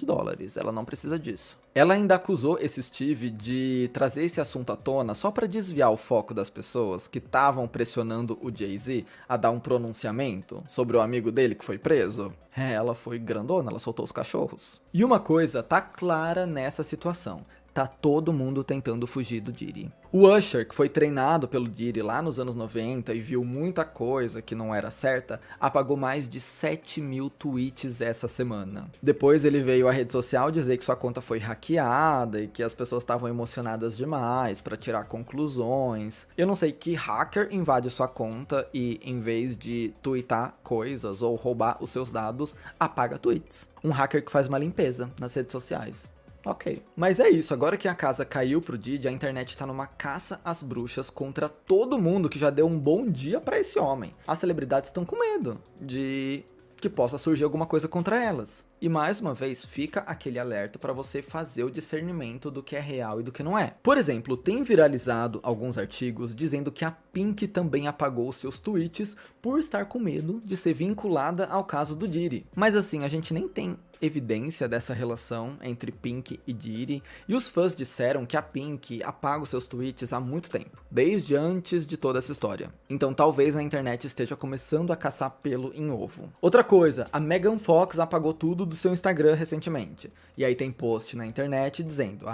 ela não precisa disso. Ela ainda acusou esse Steve de trazer esse assunto à tona só para desviar o foco das pessoas que estavam pressionando o Jay-Z a dar um pronunciamento sobre o amigo dele que foi preso. Ela foi grandona, ela soltou os cachorros. E uma coisa tá clara nessa situação: tá todo mundo tentando fugir do Diddy. O Usher, que foi treinado pelo Diddy lá nos anos 90 e viu muita coisa que não era certa, apagou mais de 7.000 tweets essa semana. Depois ele veio à rede social dizer que sua conta foi hackeada e que as pessoas estavam emocionadas demais para tirar conclusões. Eu não sei que hacker invade sua conta e, em vez de tweetar coisas ou roubar os seus dados, apaga tweets. Um hacker que faz uma limpeza nas redes sociais. Ok. Mas é isso, agora que a casa caiu pro Diddy, a internet tá numa caça às bruxas contra todo mundo que já deu um bom dia pra esse homem. As celebridades estão com medo de que possa surgir alguma coisa contra elas. E mais uma vez fica aquele alerta para você fazer o discernimento do que é real e do que não é. Por exemplo, tem viralizado alguns artigos dizendo que a Pink também apagou seus tweets por estar com medo de ser vinculada ao caso do Diddy. Mas assim, a gente nem tem evidência dessa relação entre Pink e Diddy, e os fãs disseram que a Pink apaga os seus tweets há muito tempo, desde antes de toda essa história. Então talvez a internet esteja começando a caçar pelo em ovo. Outra coisa, a Megan Fox apagou tudo do seu Instagram recentemente. E aí tem post na internet dizendo: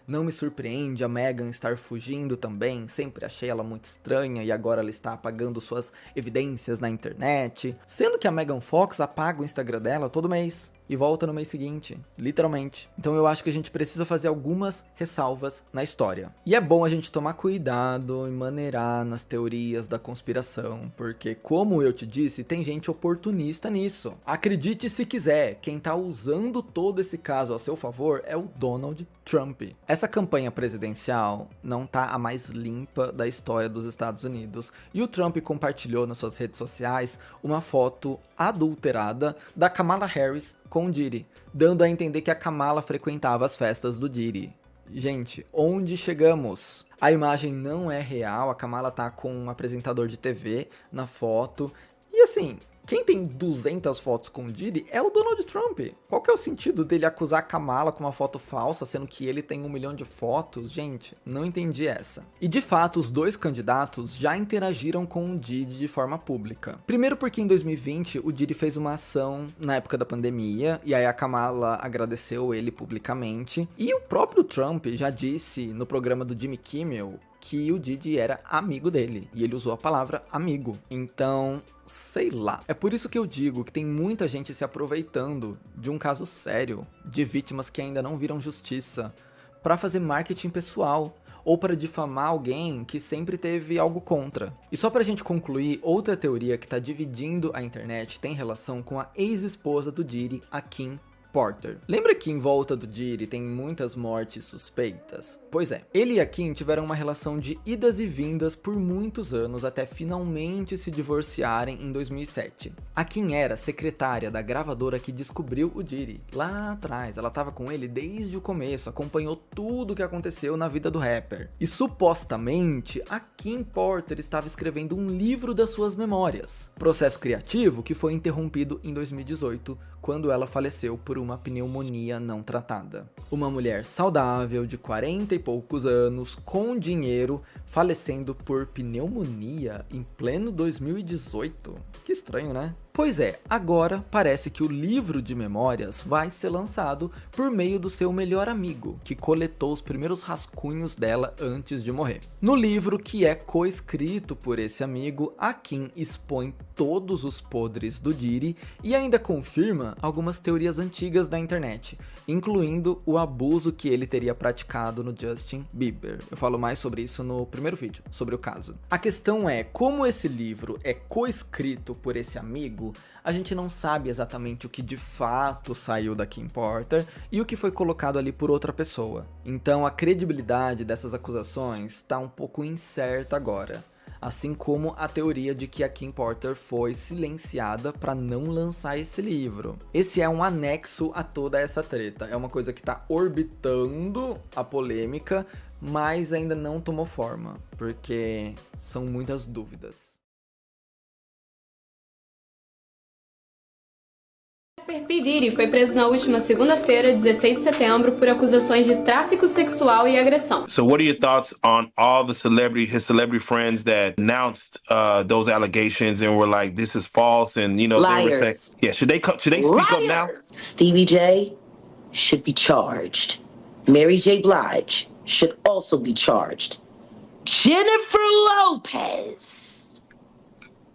não me surpreende a Meghan estar fugindo também, sempre achei ela muito estranha e agora ela está apagando suas evidências na internet. Sendo que a Megan Fox apaga o Instagram dela todo mês e volta no mês seguinte, literalmente. Então eu acho que a gente precisa fazer algumas ressalvas na história. E é bom a gente tomar cuidado e maneirar nas teorias da conspiração, porque como eu te disse, tem gente oportunista nisso. Acredite se quiser, quem tá usando todo esse caso a seu favor é o Donald Trump. Essa campanha presidencial não tá a mais limpa da história dos Estados Unidos, e o Trump compartilhou nas suas redes sociais uma foto adulterada da Kamala Harris com o Diddy, dando a entender que a Kamala frequentava as festas do Diddy. Gente, onde chegamos? A imagem não é real, a Kamala tá com um apresentador de TV na foto, e assim, quem tem 200 fotos com o Diddy é o Donald Trump. Qual que é o sentido dele acusar a Kamala com uma foto falsa, sendo que ele tem 1 milhão de fotos? Gente, não entendi essa. E de fato, os dois candidatos já interagiram com o Diddy de forma pública. Primeiro porque em 2020 o Diddy fez uma ação na época da pandemia, e aí a Kamala agradeceu ele publicamente. E o próprio Trump já disse no programa do Jimmy Kimmel que o Diddy era amigo dele, e ele usou a palavra amigo. Então, sei lá. É por isso que eu digo que tem muita gente se aproveitando de um caso sério, de vítimas que ainda não viram justiça, para fazer marketing pessoal, ou para difamar alguém que sempre teve algo contra. E só pra gente concluir, outra teoria que tá dividindo a internet tem relação com a ex-esposa do Diddy, a Kim Porter. Lembra que em volta do Diddy tem muitas mortes suspeitas? Pois é, ele e a Kim tiveram uma relação de idas e vindas por muitos anos até finalmente se divorciarem em 2007. A Kim era secretária da gravadora que descobriu o Diddy. Lá atrás, ela estava com ele desde o começo, acompanhou tudo o que aconteceu na vida do rapper. E supostamente, a Kim Porter estava escrevendo um livro das suas memórias. Processo criativo que foi interrompido em 2018, quando ela faleceu por uma pneumonia não tratada. Uma mulher saudável, de 40 e poucos anos, com dinheiro, falecendo por pneumonia em pleno 2018. Que estranho, né? Pois é, agora parece que o livro de memórias vai ser lançado por meio do seu melhor amigo, que coletou os primeiros rascunhos dela antes de morrer. No livro, que é coescrito por esse amigo, a Kim expõe todos os podres do Diddy e ainda confirma algumas teorias antigas da internet, incluindo o abuso que ele teria praticado no Justin Bieber. Eu falo mais sobre isso no primeiro vídeo, sobre o caso. A questão é, como esse livro é coescrito por esse amigo, a gente não sabe exatamente o que de fato saiu da Kim Porter e o que foi colocado ali por outra pessoa. Então a credibilidade dessas acusações está um pouco incerta agora. Assim como a teoria de que a Kim Porter foi silenciada para não lançar esse livro. Esse é um anexo a toda essa treta, é uma coisa que está orbitando a polêmica, mas ainda não tomou forma, porque são muitas dúvidas. P. Diddy foi preso na última segunda-feira, 16 de setembro, por acusações de tráfico sexual e agressão. So what are your thoughts on all the his celebrity friends that announced those allegations and were like, this is false, and they were saying, yeah, should they speak up now? Stevie J should be charged. Mary J. Blige should also be charged. Jennifer Lopez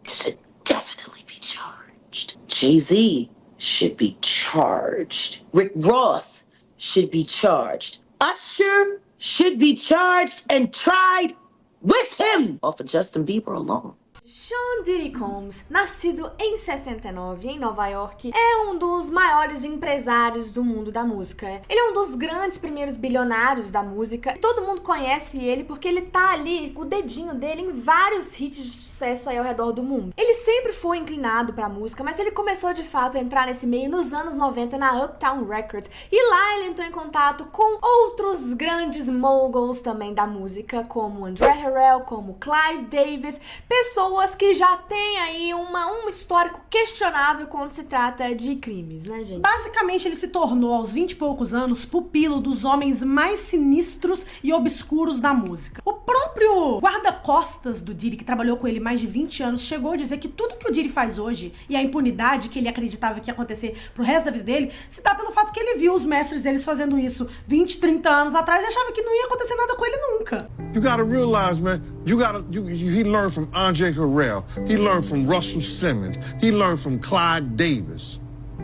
should definitely be charged. Jay-Z should be charged. Rick Ross should be charged. Usher should be charged and tried with him. Off of Justin Bieber alone. Sean Diddy Combs, nascido em 69 em Nova York, é um dos maiores empresários do mundo da música. Ele é um dos grandes primeiros bilionários da música e todo mundo conhece ele porque ele tá ali com o dedinho dele em vários hits de sucesso aí ao redor do mundo. Ele sempre foi inclinado pra música, mas ele começou de fato a entrar nesse meio nos anos 90 na Uptown Records e lá ele entrou em contato com outros grandes moguls também da música, como André Harrell, como Clive Davis, pessoas que já tem aí um histórico questionável quando se trata de crimes, né, gente? Basicamente, ele se tornou, aos 20 e poucos anos, pupilo dos homens mais sinistros e obscuros da música. O próprio guarda-costas do Diddy, que trabalhou com ele mais de 20 anos, chegou a dizer que tudo que o Diddy faz hoje e a impunidade que ele acreditava que ia acontecer pro resto da vida dele, se dá pelo fato que ele viu os mestres deles fazendo isso 20, 30 anos atrás e achava que não ia acontecer nada com ele nunca. You gotta realize, man, he learned from Andre Harrell, he learned from Russell Simmons, he learned from Clyde Davis.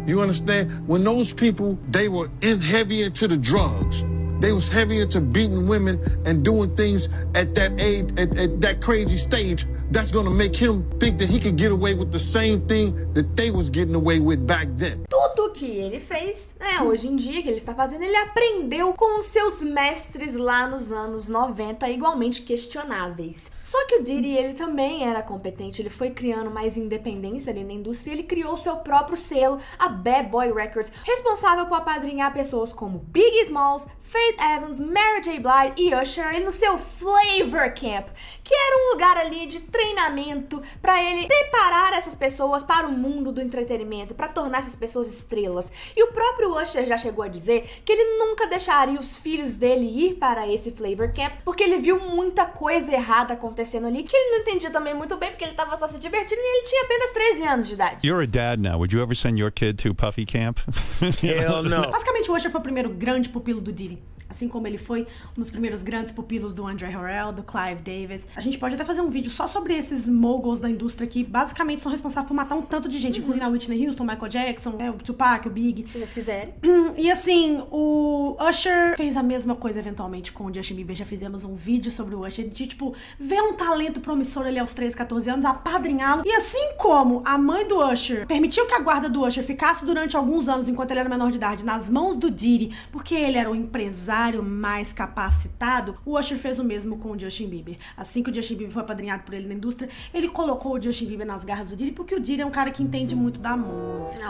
You understand? When those people, they were heavy into the drugs. They was heavy into beating women and doing things at that age, at that crazy stage. That's gonna make him think that he could get away with the same thing that they was getting away with back then. Tudo que ele fez, hoje em dia, que ele está fazendo, ele aprendeu com os seus mestres lá nos anos 90, igualmente questionáveis. Só que o Diddy, ele também era competente, ele foi criando mais independência ali na indústria, ele criou seu próprio selo, a Bad Boy Records, responsável por apadrinhar pessoas como Biggie Smalls, Faith Evans, Mary J. Blige e Usher no seu Flavor Camp, que era um lugar ali de treinamento para ele preparar essas pessoas para o mundo do entretenimento, para tornar essas pessoas estrelas. E o próprio Usher já chegou a dizer que ele nunca deixaria os filhos dele ir para esse Flavor Camp, porque ele viu muita coisa errada acontecendo ali, que ele não entendia também muito bem, porque ele tava só se divertindo e ele tinha apenas 13 anos de idade. You're a dad now. Would you ever send your kid to Puffy Camp? Hell no. Basicamente, o Usher foi o primeiro grande pupilo do Diddy. Assim como ele foi um dos primeiros grandes pupilos do Andre Harrell, do Clive Davis. A gente pode até fazer um vídeo só sobre esses moguls da indústria que basicamente são responsáveis por matar um tanto de gente, incluindo a Whitney Houston, Michael Jackson, o Tupac, o Big. Se vocês quiserem. E assim, o Usher fez a mesma coisa eventualmente com o Justin Bieber. Já fizemos um vídeo sobre o Usher, de tipo, ver um talento promissor ali aos 13, 14 anos, apadrinhá-lo. E assim como a mãe do Usher permitiu que a guarda do Usher ficasse durante alguns anos, enquanto ele era menor de idade, nas mãos do Diddy, porque ele era o empresário mais capacitado, o Usher fez o mesmo com o Justin Bieber. Assim que o Justin Bieber foi apadrinhado por ele na indústria, ele colocou o Justin Bieber nas garras do Diddy, porque o Diddy é um cara que entende muito da música.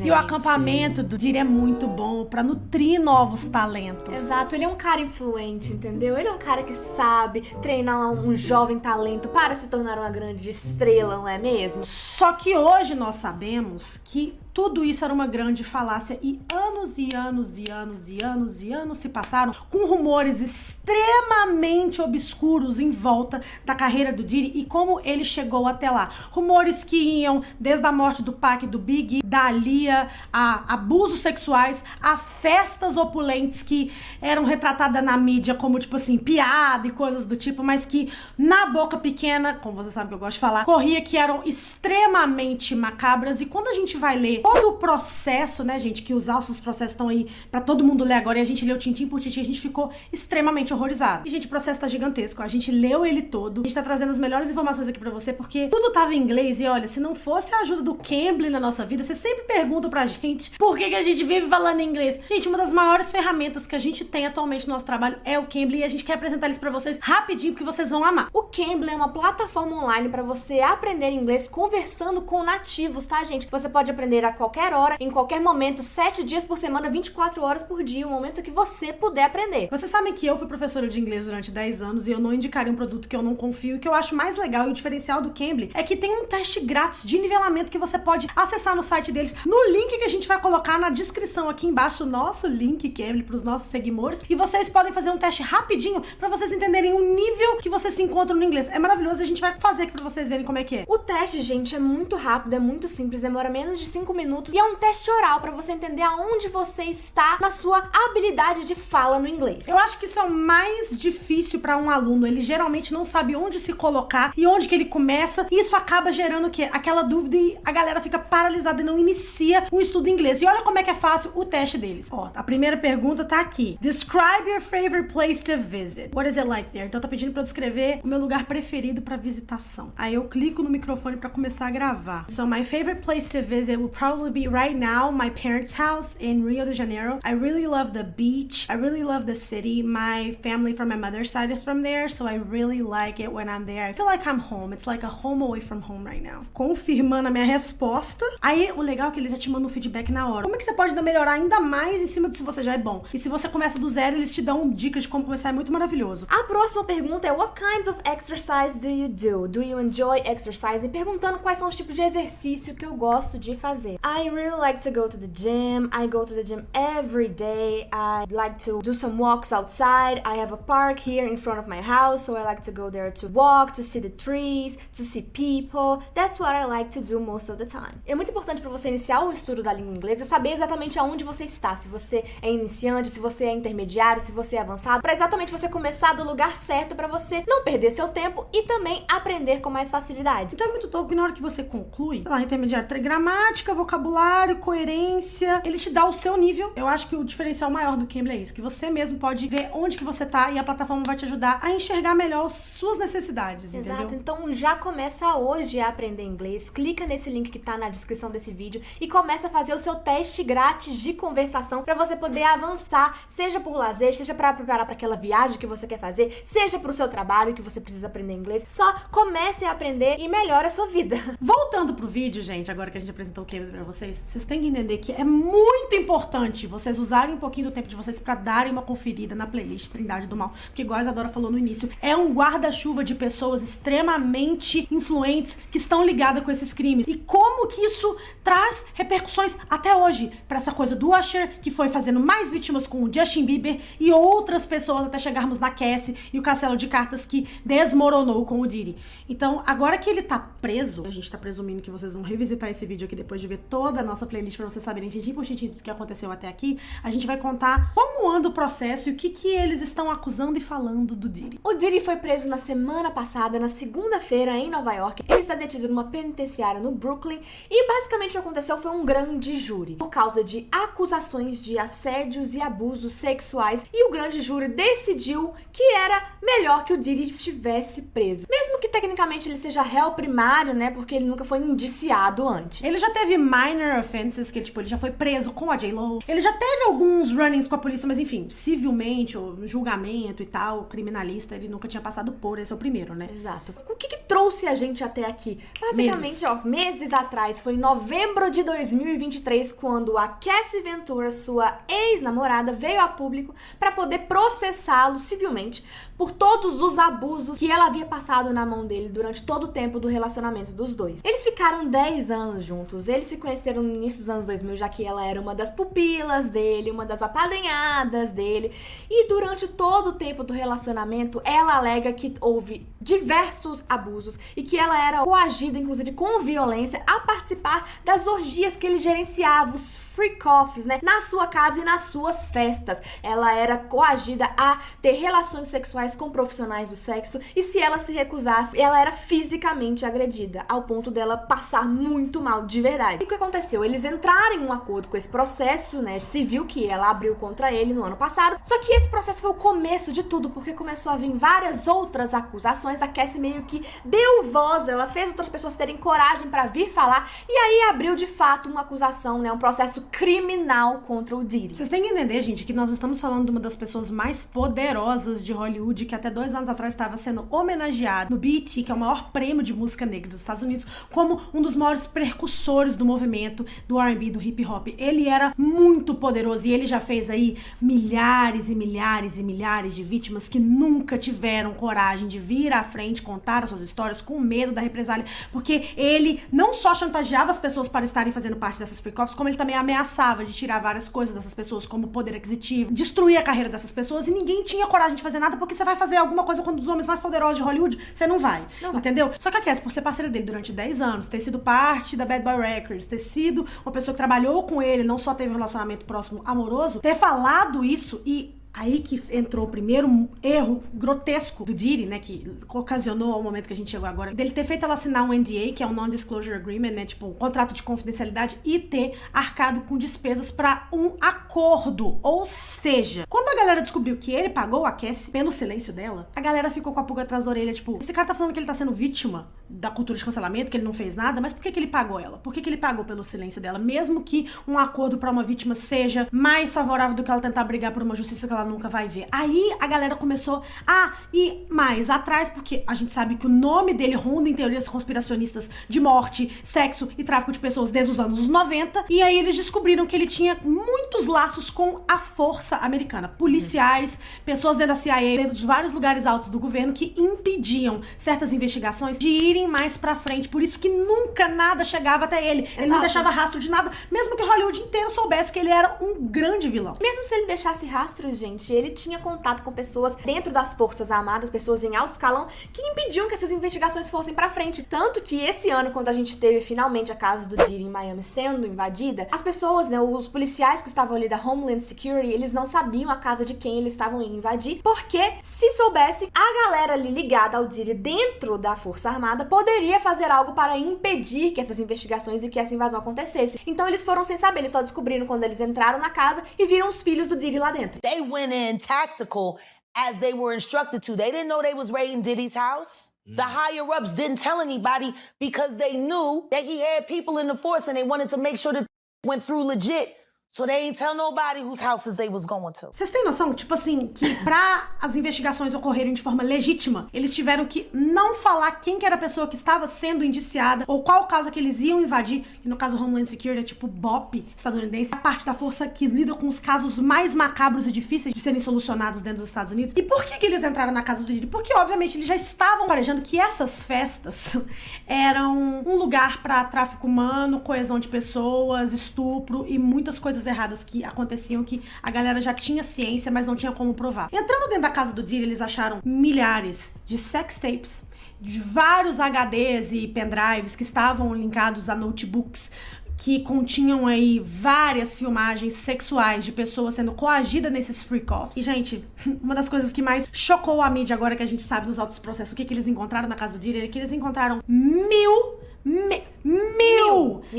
E o acampamento do Diddy é muito bom pra nutrir novos talentos. Exato, ele é um cara influente, entendeu? Ele é um cara que sabe treinar um jovem talento para se tornar uma grande estrela, não é mesmo? Só que hoje nós sabemos que tudo isso era uma grande falácia e anos e anos e anos e anos e anos se passaram com rumores extremamente obscuros em volta da carreira do Diddy e como ele chegou até lá. Rumores que iam desde a morte do Pac e do Big, da Aaliyah, a abusos sexuais, a festas opulentes que eram retratadas na mídia como, tipo assim, piada e coisas do tipo, mas que na boca pequena, como você sabe que eu gosto de falar, corria que eram extremamente macabras. E quando a gente vai ler todo o processo, né, gente, que os alços processos estão aí pra todo mundo ler agora, e a gente leu tintim por tintim, a gente ficou extremamente horrorizado. E, gente, o processo tá gigantesco, a gente leu ele todo, a gente tá trazendo as melhores informações aqui pra você, porque tudo tava em inglês, e olha, se não fosse a ajuda do Cambly na nossa vida, você sempre pergunta pra gente por que a gente vive falando inglês. Gente, uma das maiores ferramentas que a gente tem atualmente no nosso trabalho é o Cambly, e a gente quer apresentar eles pra vocês rapidinho, porque vocês vão amar. O Cambly é uma plataforma online pra você aprender inglês conversando com nativos, tá, gente? Você pode aprender a qualquer hora, em qualquer momento, 7 dias por semana, 24 horas por dia, o momento que você puder aprender. Vocês sabem que eu fui professora de inglês durante 10 anos e eu não indicaria um produto que eu não confio. E o que eu acho mais legal e o diferencial do Cambly é que tem um teste grátis de nivelamento que você pode acessar no site deles, no link que a gente vai colocar na descrição aqui embaixo, o nosso link Cambly para os nossos seguidores, e vocês podem fazer um teste rapidinho para vocês entenderem o nível que vocês se encontram no inglês. É maravilhoso e a gente vai fazer aqui para vocês verem como é que é. O teste, gente, é muito rápido, é muito simples, demora menos de 5 minutos e é um teste oral para você entender aonde você está na sua habilidade de fala no inglês. Eu acho que isso é o mais difícil para um aluno. Ele geralmente não sabe onde se colocar e onde que ele começa, e isso acaba gerando o quê? Aquela dúvida, e a galera fica paralisada e não inicia o estudo em inglês. E olha como é que é fácil o teste deles. Ó, a primeira pergunta tá aqui. Describe your favorite place to visit. What is it like there? Então tá pedindo pra eu descrever o meu lugar preferido pra visitação. Aí eu clico no microfone pra começar a gravar. So my favorite place to visit will probably be right now my parents' house in Rio de Janeiro. I really love the beach. I really love the city. My family from my mother's side is from there, so I really like it when I'm there. I feel like I'm home. It's like a home away from home right now. Confirmando a minha resposta. Aí o legal é que eles já te mandam um feedback na hora. Como é que você pode melhorar ainda mais em cima de se você já é bom? E se você começa do zero, eles te dão dicas de como começar, é muito maravilhoso. A próxima pergunta é: What kinds of exercise do you do? Do you enjoy exercise? E perguntando quais são os tipos de exercício que eu gosto de fazer. I really like to go to the gym. I go to the gym every day. I like to do some walks outside. I have a park here in front of my house, so I like to go there to walk, to see the trees, to see people. That's what I like to do most of the time. É muito importante para você iniciar o estudo da língua inglesa saber exatamente aonde você está, se você é iniciante, se você é intermediário, se você é avançado, para exatamente você começar do lugar certo para você não perder seu tempo e também aprender com mais facilidade. Então é muito top que na hora que você conclui, lá, intermediário, gramática, vocabulário, coerência, ele te dá o seu nível. Eu acho que o diferencial maior do Cambly é isso, que você mesmo pode ver onde que você tá e a plataforma vai te ajudar a enxergar melhor as suas necessidades, Exato, entendeu? então já começa hoje a aprender inglês, clica nesse link que tá na descrição desse vídeo e começa a fazer o seu teste grátis de conversação para você poder avançar, seja por lazer, seja para preparar para aquela viagem que você quer fazer, seja pro seu trabalho que você precisa aprender inglês. Só comece a aprender e melhore a sua vida. Voltando pro vídeo, gente, agora que a gente apresentou o Cambly pra vocês têm que entender que é muito importante vocês usarem um pouquinho do tempo de vocês pra darem uma conferida na playlist Trindade do Mal, porque igual a Isadora falou no início, é um guarda-chuva de pessoas extremamente influentes que estão ligadas com esses crimes. E como que isso traz repercussões até hoje pra essa coisa do Usher, que foi fazendo mais vítimas com o Justin Bieber e outras pessoas até chegarmos na Cassie e o castelo de cartas que desmoronou com o Diddy. Então, agora que ele tá preso, a gente tá presumindo que vocês vão revisitar esse vídeo aqui depois de ver toda a nossa playlist pra vocês saberem tintim por tintim do que aconteceu até aqui, a gente vai contar como anda o processo e o que eles estão acusando e falando do Diddy. O Diddy foi preso na semana passada, na segunda-feira, em Nova York. Ele está detido numa penitenciária no Brooklyn e basicamente o que aconteceu foi um grande júri por causa de acusações de assédios e abusos sexuais, e o grande júri decidiu que era melhor que o Diddy estivesse preso. Mesmo que tecnicamente ele seja réu primário, né, porque ele nunca foi indiciado antes. Ele já teve minor offenses, que ele já foi preso com a J-Lo. Ele já teve alguns run-ins com a polícia, mas enfim, civilmente, ou julgamento e tal, criminalista, ele nunca tinha passado por, esse é o primeiro, né? Exato. O que trouxe a gente até aqui? Basicamente, meses atrás, foi em novembro de 2023, quando a Cassie Ventura, sua ex-namorada, veio a público para poder processá-lo civilmente por todos os abusos que ela havia passado na mão dele durante todo o tempo do relacionamento dos dois. Eles ficaram 10 anos juntos, eles se conheceram no início dos anos 2000, já que ela era uma das pupilas dele, uma das apadrinhadas dele, e durante todo o tempo do relacionamento, ela alega que houve diversos abusos e que ela era coagida, inclusive com violência, a participar das orgias que ele gerenciava, os freak-offs, né, na sua casa e nas suas festas. Ela era coagida a ter relações sexuais com profissionais do sexo, e se ela se recusasse, ela era fisicamente agredida, ao ponto dela passar muito mal de verdade. E o que aconteceu? Eles entraram em um acordo com esse processo, né, civil que ela abriu contra ele no ano passado, só que esse processo foi o começo de tudo, porque começou a vir várias outras acusações. A Cassie meio que deu voz, ela fez outras pessoas terem coragem pra vir falar, e aí abriu de fato uma acusação, né, um processo criminal contra o Diddy. Vocês têm que entender, gente, que nós estamos falando de uma das pessoas mais poderosas de Hollywood, que até 2 anos atrás estava sendo homenageado no BET, que é o maior prêmio de música negra dos Estados Unidos, como um dos maiores precursores do movimento do R&B, do hip hop. Ele era muito poderoso e ele já fez aí milhares e milhares e milhares de vítimas que nunca tiveram coragem de vir à frente, contar as suas histórias com medo da represália, porque ele não só chantageava as pessoas para estarem fazendo parte dessas freak-offs, como ele também ameaçava de tirar várias coisas dessas pessoas, como poder aquisitivo, destruir a carreira dessas pessoas, e ninguém tinha coragem de fazer nada, porque você vai fazer alguma coisa com um dos homens mais poderosos de Hollywood, você não vai, entendeu? Só que a Cassie, por ser parceira dele durante 10 anos, ter sido parte da Bad Boy Records, ter sido uma pessoa que trabalhou com ele, não só teve um relacionamento próximo amoroso, ter falado isso, e aí que entrou o primeiro erro grotesco do Diddy, né, que ocasionou o momento que a gente chegou agora, dele ter feito ela assinar um NDA, que é um Non-Disclosure Agreement, né, tipo um contrato de confidencialidade, e ter arcado com despesas pra um acordo. Ou seja, quando a galera descobriu que ele pagou a Cassie pelo silêncio dela, a galera ficou com a pulga atrás da orelha, tipo, esse cara tá falando que ele tá sendo vítima da cultura de cancelamento, que ele não fez nada, mas por que ele pagou ela? Por que ele pagou pelo silêncio dela? Mesmo que um acordo pra uma vítima seja mais favorável do que ela tentar brigar por uma justiça que ela nunca vai ver. Aí a galera começou a ir mais atrás, porque a gente sabe que o nome dele ronda em teorias conspiracionistas de morte, sexo e tráfico de pessoas desde os anos 90, e aí eles descobriram que ele tinha muitos laços com a força americana, policiais, pessoas dentro da CIA, dentro de vários lugares altos do governo, que impediam certas investigações de irem irem mais pra frente. Por isso que nunca nada chegava até ele. Ele não Exato. deixava rastro de nada, mesmo que Hollywood inteiro soubesse que ele era um grande vilão. Mesmo se ele deixasse rastros, gente, ele tinha contato com pessoas dentro das Forças Armadas, pessoas em alto escalão, que impediam que essas investigações fossem pra frente. Tanto que esse ano, quando a gente teve finalmente a casa do Diddy em Miami sendo invadida, as pessoas, né, os policiais que estavam ali da Homeland Security, eles não sabiam a casa de quem eles estavam indo invadir, porque se soubessem, a galera ali ligada ao Diddy dentro da Força Armada poderia fazer algo para impedir que essas investigações e que essa invasão acontecesse. Então eles foram sem saber, eles só descobriram quando eles entraram na casa e viram os filhos do Diddy lá dentro. They went in tactical as they were instructed to. They didn't know they was raiding Diddy's house. The higher-ups didn't tell anybody because they knew that he had people in the force and they wanted to make sure that went through legit. So they ain't tell nobody whose houses they was going to. Vocês têm noção, tipo assim, que pra as investigações ocorrerem de forma legítima, eles tiveram que não falar quem que era a pessoa que estava sendo indiciada ou qual casa que eles iam invadir. E no caso Homeland Security é tipo BOP estadunidense, a parte da força que lida com os casos mais macabros e difíceis de serem solucionados dentro dos Estados Unidos. E por que eles entraram na casa do Diddy? Porque, obviamente, eles já estavam planejando que essas festas eram um lugar pra tráfico humano, coesão de pessoas, estupro e muitas coisas erradas que aconteciam que a galera já tinha ciência, mas não tinha como provar. Entrando dentro da casa do Diddy, eles acharam milhares de sex tapes, de vários HDs e pendrives que estavam linkados a notebooks que continham aí várias filmagens sexuais de pessoas sendo coagidas nesses freak-offs. E, gente, uma das coisas que mais chocou a mídia agora que a gente sabe nos autos processos, o que eles encontraram na casa do Diddy, é que eles encontraram mil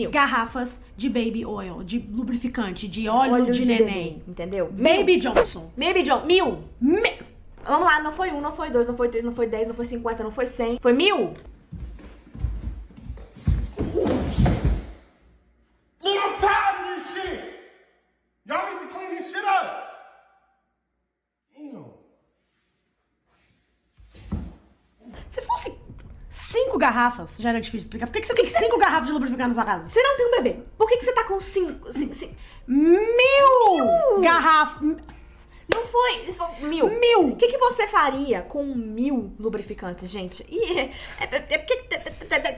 garrafas de baby oil, de lubrificante, de óleo de neném. Bebê, entendeu? Baby Johnson. Baby Johnson. 1000. Vamos lá, não foi 1, não foi 2, não foi 3, não foi 10, não foi 50, não foi 100. Foi 1000. Look, I'm tired of this shit. Y'all need to clean this shit up. Damn. Se fosse 5 garrafas, já era difícil de explicar. Por que você tem 5 garrafas de lubrificante na sua casa? Você não tem um bebê. Por que você tá com 5? 1000 garrafas. Não foi. Isso foi 1000. 1000. O que você faria com 1000 lubrificantes, gente? E é porque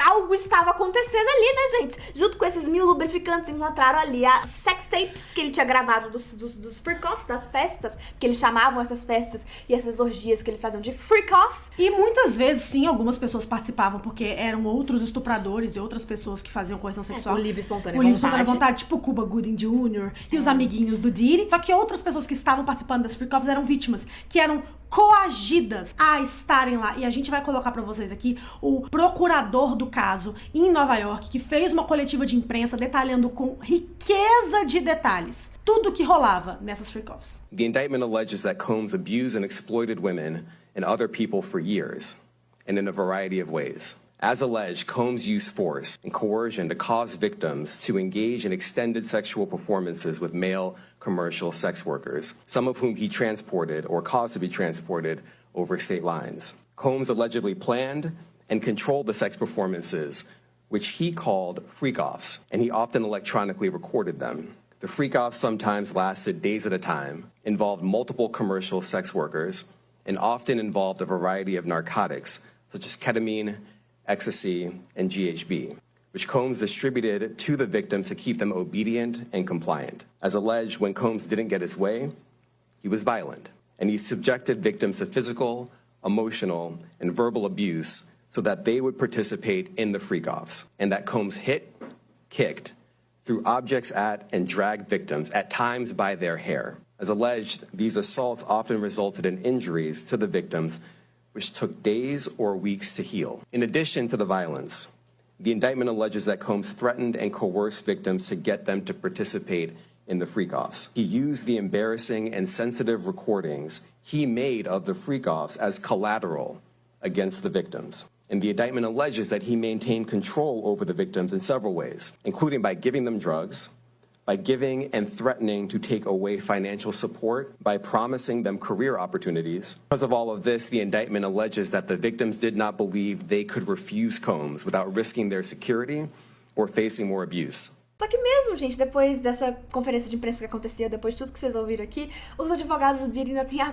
algo estava acontecendo ali, né, gente? Junto com esses 1000 lubrificantes, encontraram ali as sex tapes que ele tinha gravado dos freak-offs, das festas, que eles chamavam essas festas e essas orgias que eles faziam de freak-offs. E muitas vezes, sim, algumas pessoas participavam porque eram outros estupradores e outras pessoas que faziam coerção sexual. Por livre e espontânea Por livre e espontânea vontade, tipo Cuba Gooding Jr. e os amiguinhos do Diddy. Só que outras pessoas que estavam participando das freak-offs eram vítimas, que eram coagidas a estarem lá. E a gente vai colocar pra vocês aqui o procurador do caso em Nova York, que fez uma coletiva de imprensa detalhando com riqueza de detalhes tudo que rolava nessas freak-offs. The indictment alleges that Combs abused and exploited women and other people for years, and in a variety of ways. As alleged, Combs used force and coercion to cause victims to engage in extended sexual performances with male commercial sex workers, some of whom he transported or caused to be transported over state lines. Combs allegedly planned and controlled the sex performances, which he called freak-offs, and he often electronically recorded them. The freak-offs sometimes lasted days at a time, involved multiple commercial sex workers, and often involved a variety of narcotics, such as ketamine, ecstasy, and GHB, which Combs distributed to the victims to keep them obedient and compliant. As alleged, when Combs didn't get his way, he was violent, and he subjected victims to physical, emotional, and verbal abuse so that they would participate in the freak-offs, and that Combs hit, kicked, threw objects at, and dragged victims, at times by their hair. As alleged, these assaults often resulted in injuries to the victims, which took days or weeks to heal. In addition to the violence, the indictment alleges that Combs threatened and coerced victims to get them to participate in the freak-offs. He used the embarrassing and sensitive recordings he made of the freak-offs as collateral against the victims. And the indictment alleges that he maintained control over the victims in several ways, including by giving them drugs, by giving and threatening to take away financial support, by promising them career opportunities. Because of all of this, the indictment alleges that the victims did not believe they could refuse Combs without risking their security or facing more abuse. Só que mesmo, gente, depois dessa conferência de imprensa que aconteceu, depois de tudo que vocês ouviram aqui, os advogados do Diddy ainda têm a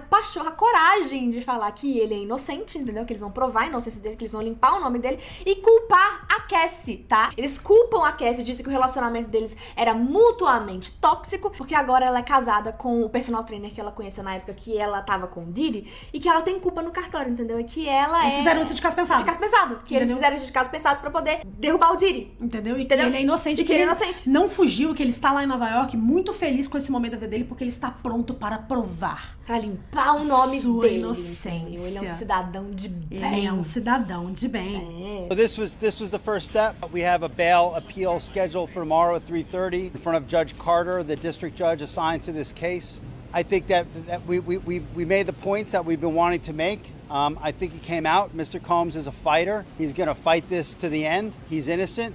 coragem de falar que ele é inocente, entendeu? Que eles vão provar a inocência dele, que eles vão limpar o nome dele e culpar a Cassie, tá? Eles culpam a Cassie, dizem que o relacionamento deles era mutuamente tóxico, porque agora ela é casada com o personal trainer que ela conheceu na época que ela tava com o Diddy, e que ela tem culpa no cartório, entendeu? E que ela Eles fizeram isso de caso pensado. De caso pensado. Que eles fizeram isso de caso pensado pra poder derrubar o Diddy. Entendeu? E que ele é inocente. E que ele é inocente. Não fugiu, que ele está lá em Nova York muito feliz com esse momento da vida dele, porque ele está pronto para provar. Pra limpar o nome sua dele. inocência. Ele é um cidadão de bem. Ele é um cidadão de bem. So this was the first step. We have a bail appeal scheduled for tomorrow at 3:30 in front of Judge Carter, the district judge assigned to this case. I think that we made the points that we've been wanting to make. I think he came out. Mr. Combs is a fighter. He's going to fight this to the end. He's innocent.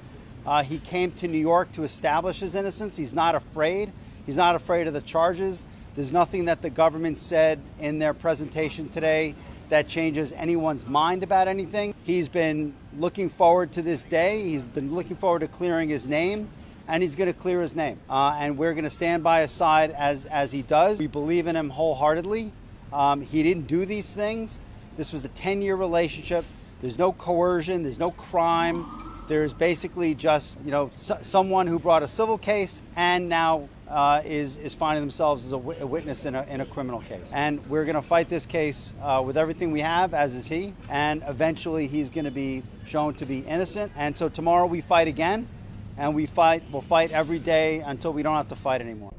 He came to New York to establish his innocence. He's not afraid. He's not afraid of the charges. There's nothing that the government said in their presentation today that changes anyone's mind about anything. He's been looking forward to this day. He's been looking forward to clearing his name, and he's going to clear his name. And we're going to stand by his side as he does. We believe in him wholeheartedly. He didn't do these things. This was a 10-year relationship. There's no coercion. There's no crime. There's basically just, someone who brought a civil case and now is finding themselves as a witness in a criminal case. And we're going to fight this case with everything we have, as is he. And eventually he's going to be shown to be innocent. And so tomorrow we fight again. And we'll fight every day until we don't have to fight anymore.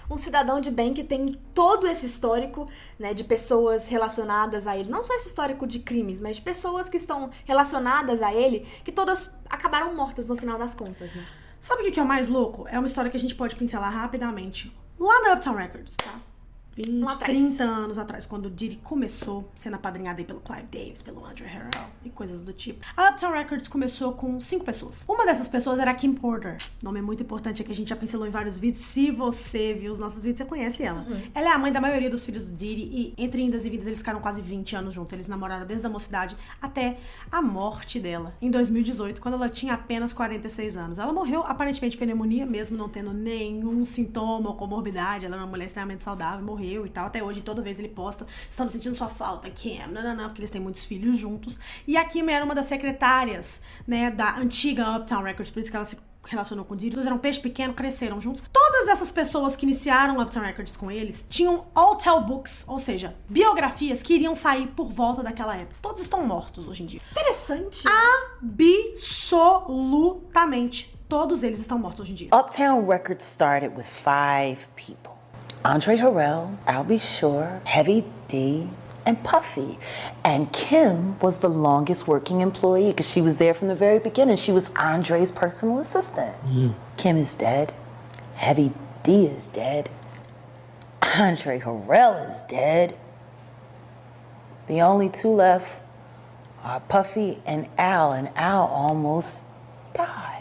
Um cidadão de bem que tem todo esse histórico, né, de pessoas relacionadas a ele, não só esse histórico de crimes, mas de pessoas que estão relacionadas a ele, que todas acabaram mortas no final das contas, né? Sabe o que é o mais louco? É uma história que a gente pode pincelar rapidamente. Lá na Uptown Records, tá? 20, 30 anos atrás, quando o Diddy começou sendo apadrinhado aí pelo Clive Davis, pelo Andre Harrell e coisas do tipo. A Uptown Records começou com 5 pessoas. Uma dessas pessoas era a Kim Porter. Nome muito importante, é que a gente já pincelou em vários vídeos. Se você viu os nossos vídeos, você conhece ela. Ela é a mãe da maioria dos filhos do Diddy e entre indas e vindas eles ficaram quase 20 anos juntos. Eles namoraram desde a mocidade até a morte dela, em 2018, quando ela tinha apenas 46 anos. Ela morreu aparentemente de pneumonia, mesmo não tendo nenhum sintoma ou comorbidade. Ela era uma mulher extremamente saudável, morreu e tal. Até hoje, toda vez ele posta: estamos sentindo sua falta, Kim, não, porque eles têm muitos filhos juntos. E a Kim era uma das secretárias, né, da antiga Uptown Records, por isso que ela se relacionou com o Diddy. Eles eram um peixe pequeno, cresceram juntos. Todas essas pessoas que iniciaram Uptown Records com eles tinham all-tell books, ou seja, biografias que iriam sair por volta daquela época. Todos estão mortos hoje em dia. Interessante. Absolutamente. Todos eles estão mortos hoje em dia. Uptown Records started with 5 people. Andre Harrell, Al B. Sure, Heavy D, and Puffy. And Kim was the longest working employee because she was there from the very beginning. She was Andre's personal assistant. Kim is dead. Heavy D is dead. Andre Harrell is dead. The only 2 left are Puffy and Al almost died.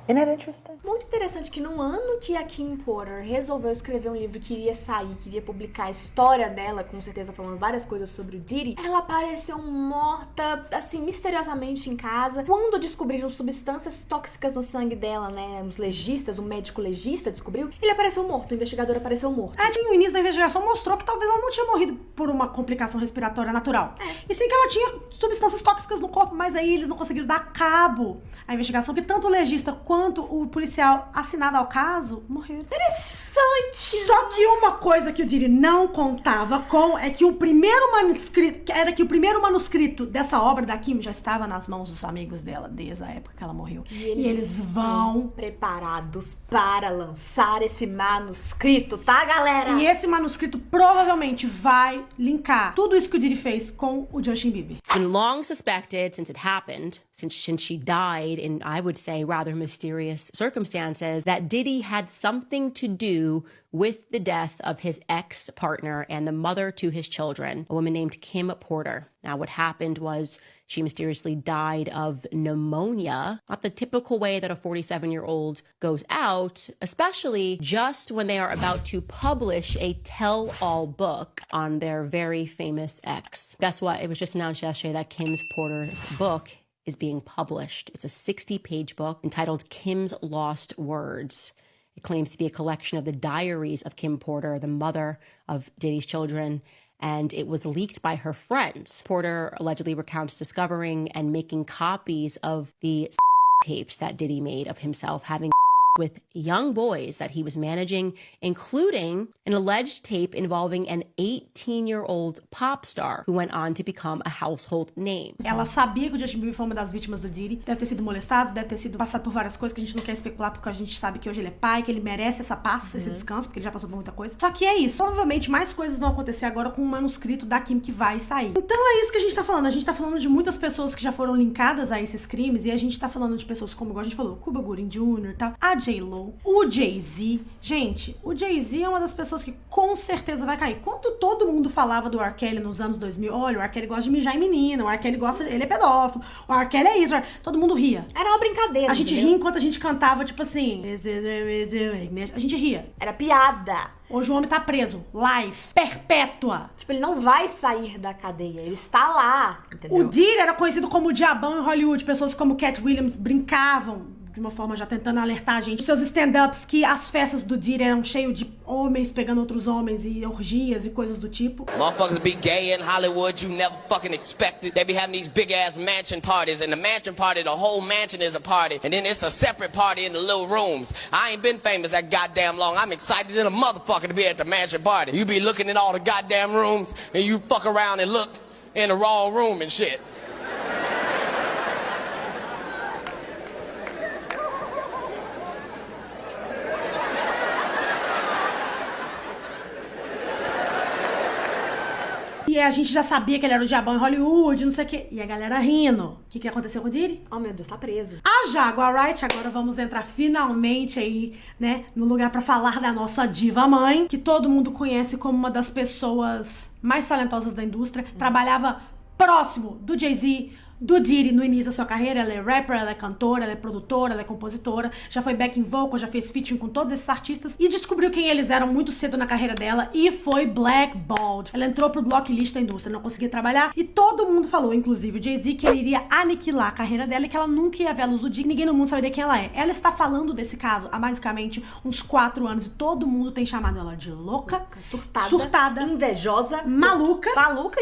Isn't that interesting? Muito interessante que no ano que a Kim Porter resolveu escrever um livro que iria sair, que iria publicar a história dela, com certeza falando várias coisas sobre o Diddy, ela apareceu morta, assim, misteriosamente em casa. Quando descobriram substâncias tóxicas no sangue dela, né, os legistas, o médico legista descobriu, ele apareceu morto, o investigador apareceu morto. O início da investigação mostrou que talvez ela não tinha morrido por uma complicação respiratória natural. E sim que ela tinha substâncias tóxicas no corpo, mas aí eles não conseguiram dar cabo à investigação, que tanto o legista quanto o policial assinado ao caso morreram. Interessante! Só que uma coisa que o Diddy não contava com é que o primeiro manuscrito dessa obra da Kim já estava nas mãos dos amigos dela desde a época que ela morreu. E eles vão preparados para lançar esse manuscrito, tá, galera? E esse manuscrito provavelmente vai linkar tudo isso que o Diddy fez com o Justin Bieber. It's been long suspected since it happened, since she died in, I would say, rather mysterious circumstances, that Diddy had something to do with the death of his ex-partner and the mother to his children, a woman named Kim Porter. Now, what happened was she mysteriously died of pneumonia, not the typical way that a 47-year-old goes out, especially just when they are about to publish a tell-all book on their very famous ex. Guess what? It was just announced yesterday that Kim Porter's book is being published. It's a 60-page book entitled Kim's Lost Words. It claims to be a collection of the diaries of Kim Porter, the mother of Diddy's children, and it was leaked by her friends. Porter allegedly recounts discovering and making copies of the tapes that Diddy made of himself having with young boys that he was managing, including an alleged tape involving an 18-year-old pop star who went on to become a household name. Ela sabia que o Justin Bieber foi uma das vítimas do Diddy, deve ter sido molestado, deve ter sido passado por várias coisas que a gente não quer especular, porque a gente sabe que hoje ele é pai, que ele merece essa paz, esse descanso, porque ele já passou por muita coisa. Só que é isso. Provavelmente mais coisas vão acontecer agora com o manuscrito da Kim que vai sair. Então é isso que a gente tá falando. A gente tá falando de muitas pessoas que já foram linkadas a esses crimes, e a gente tá falando de pessoas como, igual a gente falou, Cuba Gooding Jr. e tal, a J.Lo, o Jay-Z. Gente, o Jay-Z é uma das pessoas que com certeza vai cair. Quando todo mundo falava do R. Kelly nos anos 2000, olha, o R. Kelly gosta de mijar em menina, o R. Kelly gosta, ele é pedófilo, o R. Kelly é isso, todo mundo ria. Era uma brincadeira. A gente ria enquanto a gente cantava, tipo assim, a gente ria. Era piada. Hoje o homem tá preso, life, perpétua. Tipo, ele não vai sair da cadeia, ele está lá, entendeu? O Diddy era conhecido como o diabão em Hollywood, pessoas como Cat Williams brincavam de uma forma já tentando alertar a gente, os seus stand-ups, que as festas do Diddy eram cheios de homens pegando outros homens e orgias e coisas do tipo. Motherfuckers be gay in Hollywood, you never fucking expected. They be having these big ass mansion parties, and the mansion party, the whole mansion is a party, and then it's a separate party in the little rooms. I ain't been famous that goddamn long. I'm excited in a motherfucker to be at the mansion party. You be looking in all the goddamn rooms, and you fuck around and look in the wrong room and shit. E a gente já sabia que ele era o diabão em Hollywood, não sei o quê. E a galera rindo. O que aconteceu com o Diddy? Oh, meu Deus, tá preso. A Jaguar Wright, agora vamos entrar finalmente aí, né, no lugar pra falar da nossa diva mãe, que todo mundo conhece como uma das pessoas mais talentosas da indústria. Trabalhava próximo do Jay-Z, do Diddy no início da sua carreira. Ela é rapper, ela é cantora, ela é produtora, ela é compositora, já foi backing vocal, já fez featuring com todos esses artistas e descobriu quem eles eram muito cedo na carreira dela e foi blackballed. Ela entrou pro blocklist da indústria, não conseguia trabalhar e todo mundo falou, inclusive o Jay-Z, que ele iria aniquilar a carreira dela e que ela nunca ia ver a luz do dia, ninguém no mundo saberia quem ela é. Ela está falando desse caso há basicamente uns 4 anos e todo mundo tem chamado ela de louca, surtada, invejosa, maluca,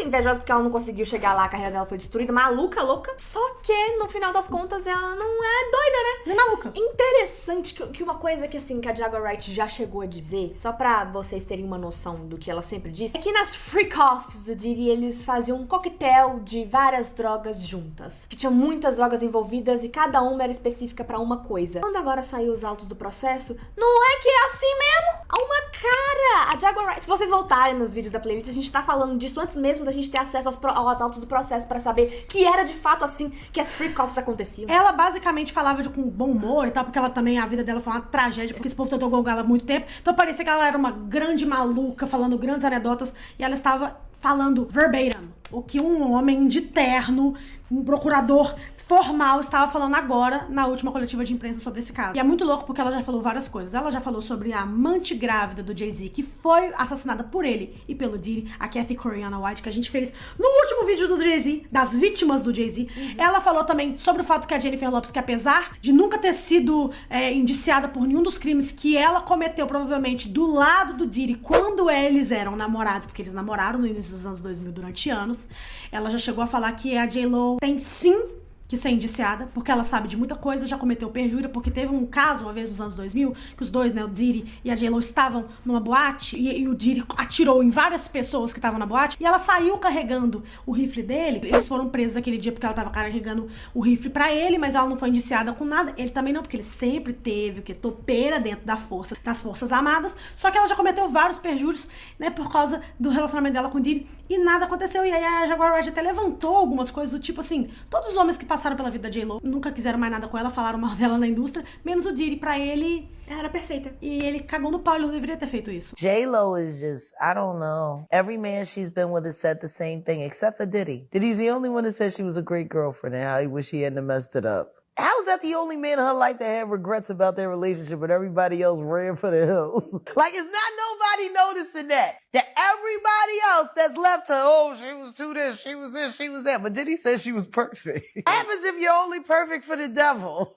invejosa porque ela não conseguiu chegar lá, a carreira dela foi destruída, maluca. Só que, no final das contas, ela não é doida, né? Nem maluca. Interessante que uma coisa que, assim, que a Jaguar Wright já chegou a dizer, só pra vocês terem uma noção do que ela sempre disse, é que nas freak-offs do Diddy, eles faziam um coquetel de várias drogas juntas. Que tinham muitas drogas envolvidas e cada uma era específica pra uma coisa. Quando agora saiu os autos do processo, não é que é assim mesmo? Há uma cara! A Jaguar Wright, se vocês voltarem nos vídeos da playlist, a gente tá falando disso antes mesmo da gente ter acesso aos autos do processo pra saber que era de fato assim que as freak-offs aconteciam. Ela basicamente falava com bom humor e tal, porque ela também, a vida dela foi uma tragédia, porque esse povo tentou golgar ela há muito tempo, então parecia que ela era uma grande maluca, falando grandes anedotas, e ela estava falando verbatim o que um homem de terno, um procurador formal estava falando agora na última coletiva de imprensa sobre esse caso. E é muito louco porque ela já falou várias coisas. Ela já falou sobre a amante grávida do Jay-Z, que foi assassinada por ele e pelo Diddy, a Kathy Coriana White, que a gente fez no último vídeo do Jay-Z, das vítimas do Jay-Z. Ela falou também sobre o fato que a Jennifer Lopez, que apesar de nunca ter sido indiciada por nenhum dos crimes que ela cometeu, provavelmente do lado do Diddy, quando eles eram namorados, porque eles namoraram no início dos anos 2000 durante anos, ela já chegou a falar que a J.Lo tem sim que ser indiciada, porque ela sabe de muita coisa, já cometeu perjúria, porque teve um caso uma vez nos anos 2000, que os dois, né, o Diddy e a J.Lo estavam numa boate, e o Diddy atirou em várias pessoas que estavam na boate, e ela saiu carregando o rifle dele. Eles foram presos aquele dia porque ela tava carregando o rifle pra ele, mas ela não foi indiciada com nada. Ele também não, porque ele sempre teve, que topeira dentro das Forças Armadas, só que ela já cometeu vários perjúrios, né, por causa do relacionamento dela com o Diddy, e nada aconteceu. E aí a Jaguar Wright até levantou algumas coisas do tipo assim, todos os homens que passaram pela vida da J.Lo, nunca quiseram mais nada com ela, falaram mal dela na indústria, menos o Diddy. Pra ele, ela era perfeita. E ele cagou no pau, ele não deveria ter feito isso. J.Lo is just, I don't know. Every man she's been with has said the same thing, except for Diddy. Diddy's the only one that said she was a great girlfriend and how he wish he hadn't messed it up. How is that the only man in her life that had regrets about their relationship and everybody else ran for the hills? Like, it's not nobody noticing that everybody else that's left her, oh, she was too this, she was this, she was that. But Diddy said she was perfect. What happens if you're only perfect for the devil?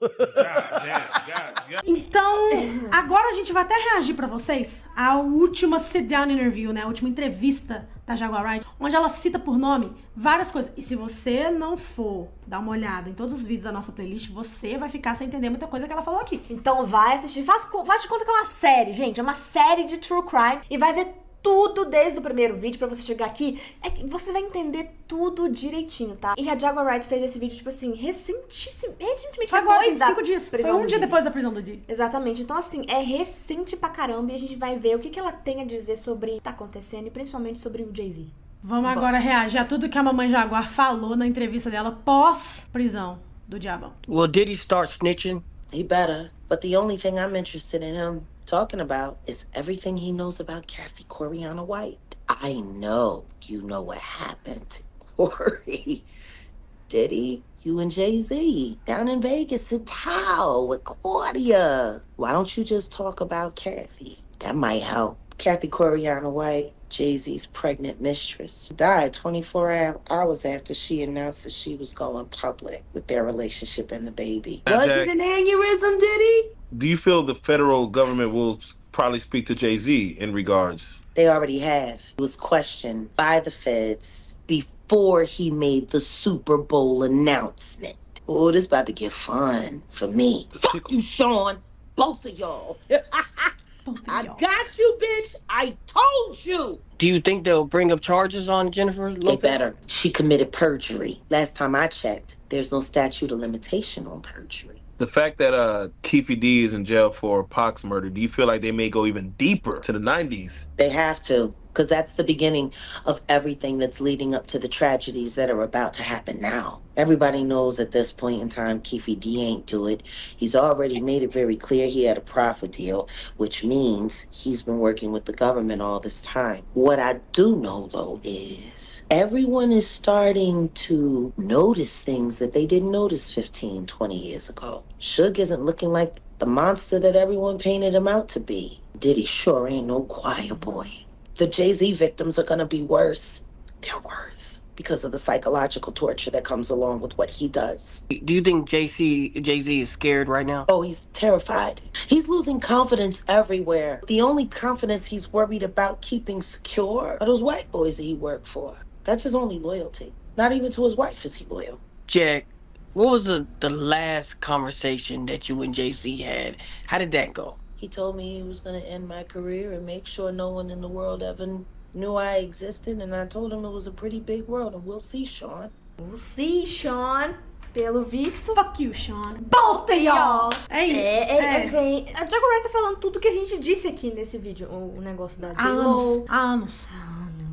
Então, agora a gente vai até reagir pra vocês à última sit-down interview, né? A última entrevista da Jaguar Wright, onde ela cita por nome várias coisas. E se você não for dar uma olhada em todos os vídeos da nossa playlist, você vai ficar sem entender muita coisa que ela falou aqui. Então vai assistir, faz de conta que é uma série, gente. É uma série de true crime e vai ver tudo desde o primeiro vídeo pra você chegar aqui. É que você vai entender tudo direitinho, tá? E a Jaguar Wright fez esse vídeo, tipo assim, recentemente. Foi agora, depois 5 dias. Foi um dia depois da prisão do Diddy. Exatamente. Então, assim, é recente pra caramba e a gente vai ver o que ela tem a dizer sobre o que tá acontecendo e principalmente sobre o Jay-Z. Vamos agora reagir a tudo que a mamãe Jaguar falou na entrevista dela pós-prisão do Diabão. Will Diddy start snitching? He better. But the only thing I'm interested in him talking about is everything he knows about Kathy Coriana White. I know you know what happened to Corey. Diddy, you and Jay-Z down in Vegas at Tao with Claudia. Why don't you just talk about Kathy? That might help. Kathy Coriana White, Jay-Z's pregnant mistress, died 24 hours after she announced that she was going public with their relationship and the baby. Was it an aneurysm, Diddy? Do you feel the federal government will probably speak to Jay-Z in regards? They already have. He was questioned by the feds before he made the Super Bowl announcement. Oh, this about to get fun for me. Fuck you, Sean. Both of y'all. I got you, bitch. I told you. Do you think they'll bring up charges on Jennifer Lopez? They better. She committed perjury. Last time I checked, there's no statute of limitation on perjury. The fact that Keefe D is in jail for Pac's murder, do you feel like they may go even deeper to the 90s? They have to, because that's the beginning of everything that's leading up to the tragedies that are about to happen now. Everybody knows at this point in time Keefe D ain't do it. He's already made it very clear he had a profit deal, which means he's been working with the government all this time. What I do know, though, is everyone is starting to notice things that they didn't notice 15, 20 years ago. Suge isn't looking like the monster that everyone painted him out to be. Diddy sure ain't no choir boy. The Jay-Z victims are gonna be worse. They're worse because of the psychological torture that comes along with what he does. Do you think Jay-Z is scared right now? Oh, he's terrified. He's losing confidence everywhere. The only confidence he's worried about keeping secure are those white boys that he worked for. That's his only loyalty. Not even to his wife is he loyal. Jack, what was the last conversation that you and Jay-Z had? How did that go? He told me he was going to end my career and make sure no one in the world ever knew I existed, and I told him it was a pretty big world, and we'll see, Sean. We'll see, Sean. Pelo visto... Fuck you, Sean. Both of y'all! Gente, a Jaguar Wright tá falando tudo que a gente disse aqui nesse vídeo. O negócio da J-Lo. Há anos.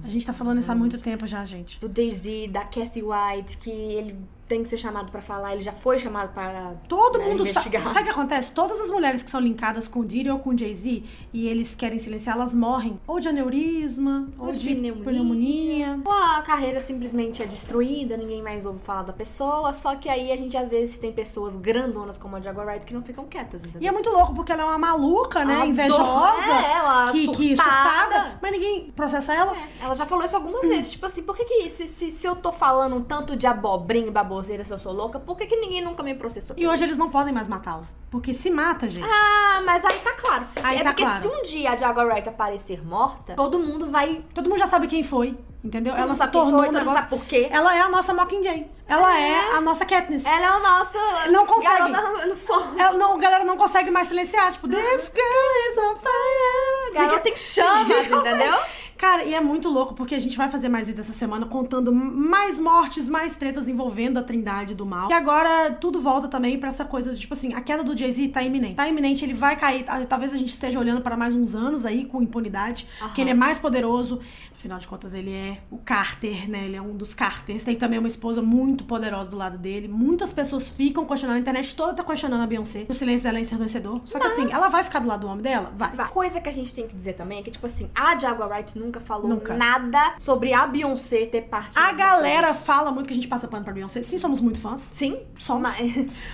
A gente tá falando isso há muito tempo já, gente. Do Jay-Z, da Kathy White, que ele tem que ser chamado pra falar, ele já foi chamado para todo mundo investigar. Sabe o que acontece? Todas as mulheres que são linkadas com o Diddy ou com o Jay-Z e eles querem silenciar, elas morrem ou de aneurisma, ou de pneumonia. Ou a carreira simplesmente é destruída, ninguém mais ouve falar da pessoa, só que aí a gente às vezes tem pessoas grandonas como a Jaguar Wright que não ficam quietas, entendeu? E é muito louco, porque ela é uma maluca, né? Invejosa, ela surtada, mas ninguém processa ela. Ela já falou isso algumas vezes, tipo assim, por que se eu tô falando um tanto de abobrinha e baboseira, se eu sou louca, por que ninguém nunca me processou? E hoje eles não podem mais matá-la. Porque se mata, gente. Ah, mas aí tá claro. Porque claro. Se um dia a Jaguar Wright aparecer morta, todo mundo vai... Todo mundo já sabe quem foi, entendeu? Todo ela mundo se tornou todo mundo sabe por quê. Ela é a nossa Mockingjay. Ela é a nossa Katniss. Ela é a nossa... Não consegue. No fogo. A galera não consegue mais silenciar. Tipo, this girl is on fire. Garota em chamas, entendeu? Cara, e é muito louco, porque a gente vai fazer mais vídeos essa semana contando mais mortes, mais tretas envolvendo a Trindade do Mal. E agora tudo volta também pra essa coisa de, tipo assim, a queda do Jay-Z tá iminente. Tá iminente, ele vai cair. Talvez a gente esteja olhando para mais uns anos aí com impunidade, porque ele é mais poderoso. Afinal de contas, ele é o Carter, né? Ele é um dos Carters. Tem também uma esposa muito poderosa do lado dele. Muitas pessoas ficam questionando, a internet toda tá questionando a Beyoncé. O silêncio dela é ensurdecedor. Só que assim, ela vai ficar do lado do homem dela? Vai. Coisa que a gente tem que dizer também é que, tipo assim, a Jaguar Wright nunca falou Nunca. nada sobre a Beyoncé ter partido. A galera fala muito que a gente passa pano pra Beyoncé. Sim, somos muito fãs. Sim. Somos.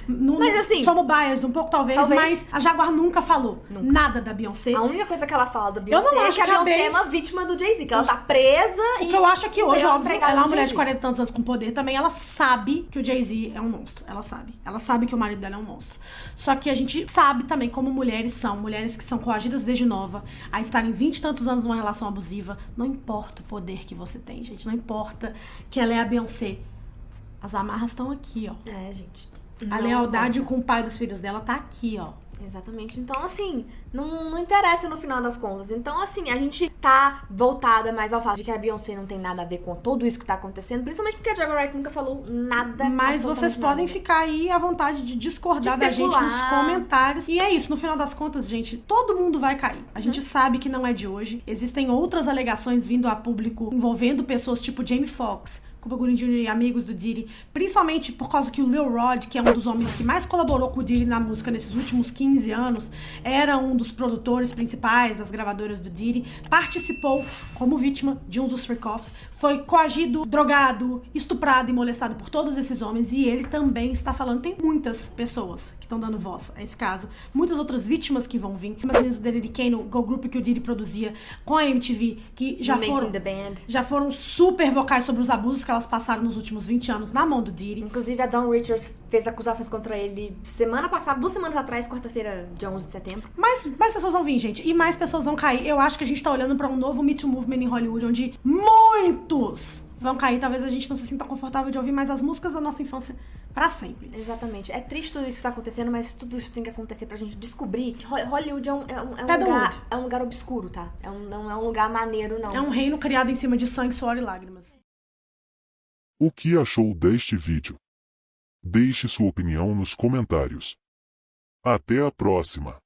Mas assim... Somos biased um pouco, talvez, mas a Jaguar nunca falou nada da Beyoncé. A única coisa que ela fala da Beyoncé Eu não é acho que a que a Beyoncé Bey- é uma vítima do Jay-Z, que ela tá presa O que eu acho é que hoje, óbvio, ela é uma mulher de Jay-Z. 40 e tantos anos com poder também, ela sabe que o Jay-Z é um monstro. Ela sabe. Ela sabe que o marido dela é um monstro. Só que a gente sabe também como mulheres são, mulheres que são coagidas desde nova, a estarem 20 e tantos anos numa relação abusiva. Não importa o poder que você tem, gente. Não importa que ela é a Beyoncé. As amarras estão aqui, ó. É, gente. A lealdade com o pai dos filhos dela tá aqui, ó. Exatamente. Então, assim, não interessa no final das contas. Então, assim, a gente tá voltada mais ao fato de que a Beyoncé não tem nada a ver com tudo isso que tá acontecendo, principalmente porque a Jaguar Wright nunca falou nada. Mas vocês absolutamente podem nada. ficar aí à vontade de discordar De da gente nos especular. comentários. E é isso, no final das contas, gente, todo mundo vai cair. A gente sabe que não é de hoje. Existem outras alegações vindo a público envolvendo pessoas tipo Jamie Foxx, Cuba Gooding Jr. e amigos do Diddy, principalmente por causa que o Lil Rod, que é um dos homens que mais colaborou com o Diddy na música nesses últimos 15 anos, era um dos produtores principais das gravadoras do Diddy, participou como vítima de um dos freak-offs, foi coagido, drogado, estuprado e molestado por todos esses homens, e ele também está falando. Tem muitas pessoas que estão dando voz a esse caso, muitas outras vítimas que vão vir, as meninas do Danity Kane, o girl group que o Diddy produzia com a MTV, que já foram super vocais sobre os abusos que elas passaram nos últimos 20 anos na mão do Diddy. Inclusive, a Dawn Richards fez acusações contra ele semana passada, 2 semanas atrás, quarta-feira, dia 11 de setembro. Mais pessoas vão vir, gente, e mais pessoas vão cair. Eu acho que a gente tá olhando pra um novo Me Too Movement em Hollywood, onde muitos vão cair. Talvez a gente não se sinta confortável de ouvir mais as músicas da nossa infância pra sempre. Exatamente. É triste tudo isso que tá acontecendo, mas tudo isso tem que acontecer pra gente descobrir que Hollywood é um lugar obscuro, tá? Não é um lugar maneiro, não. É um reino criado em cima de sangue, suor e lágrimas. O que achou deste vídeo? Deixe sua opinião nos comentários. Até a próxima!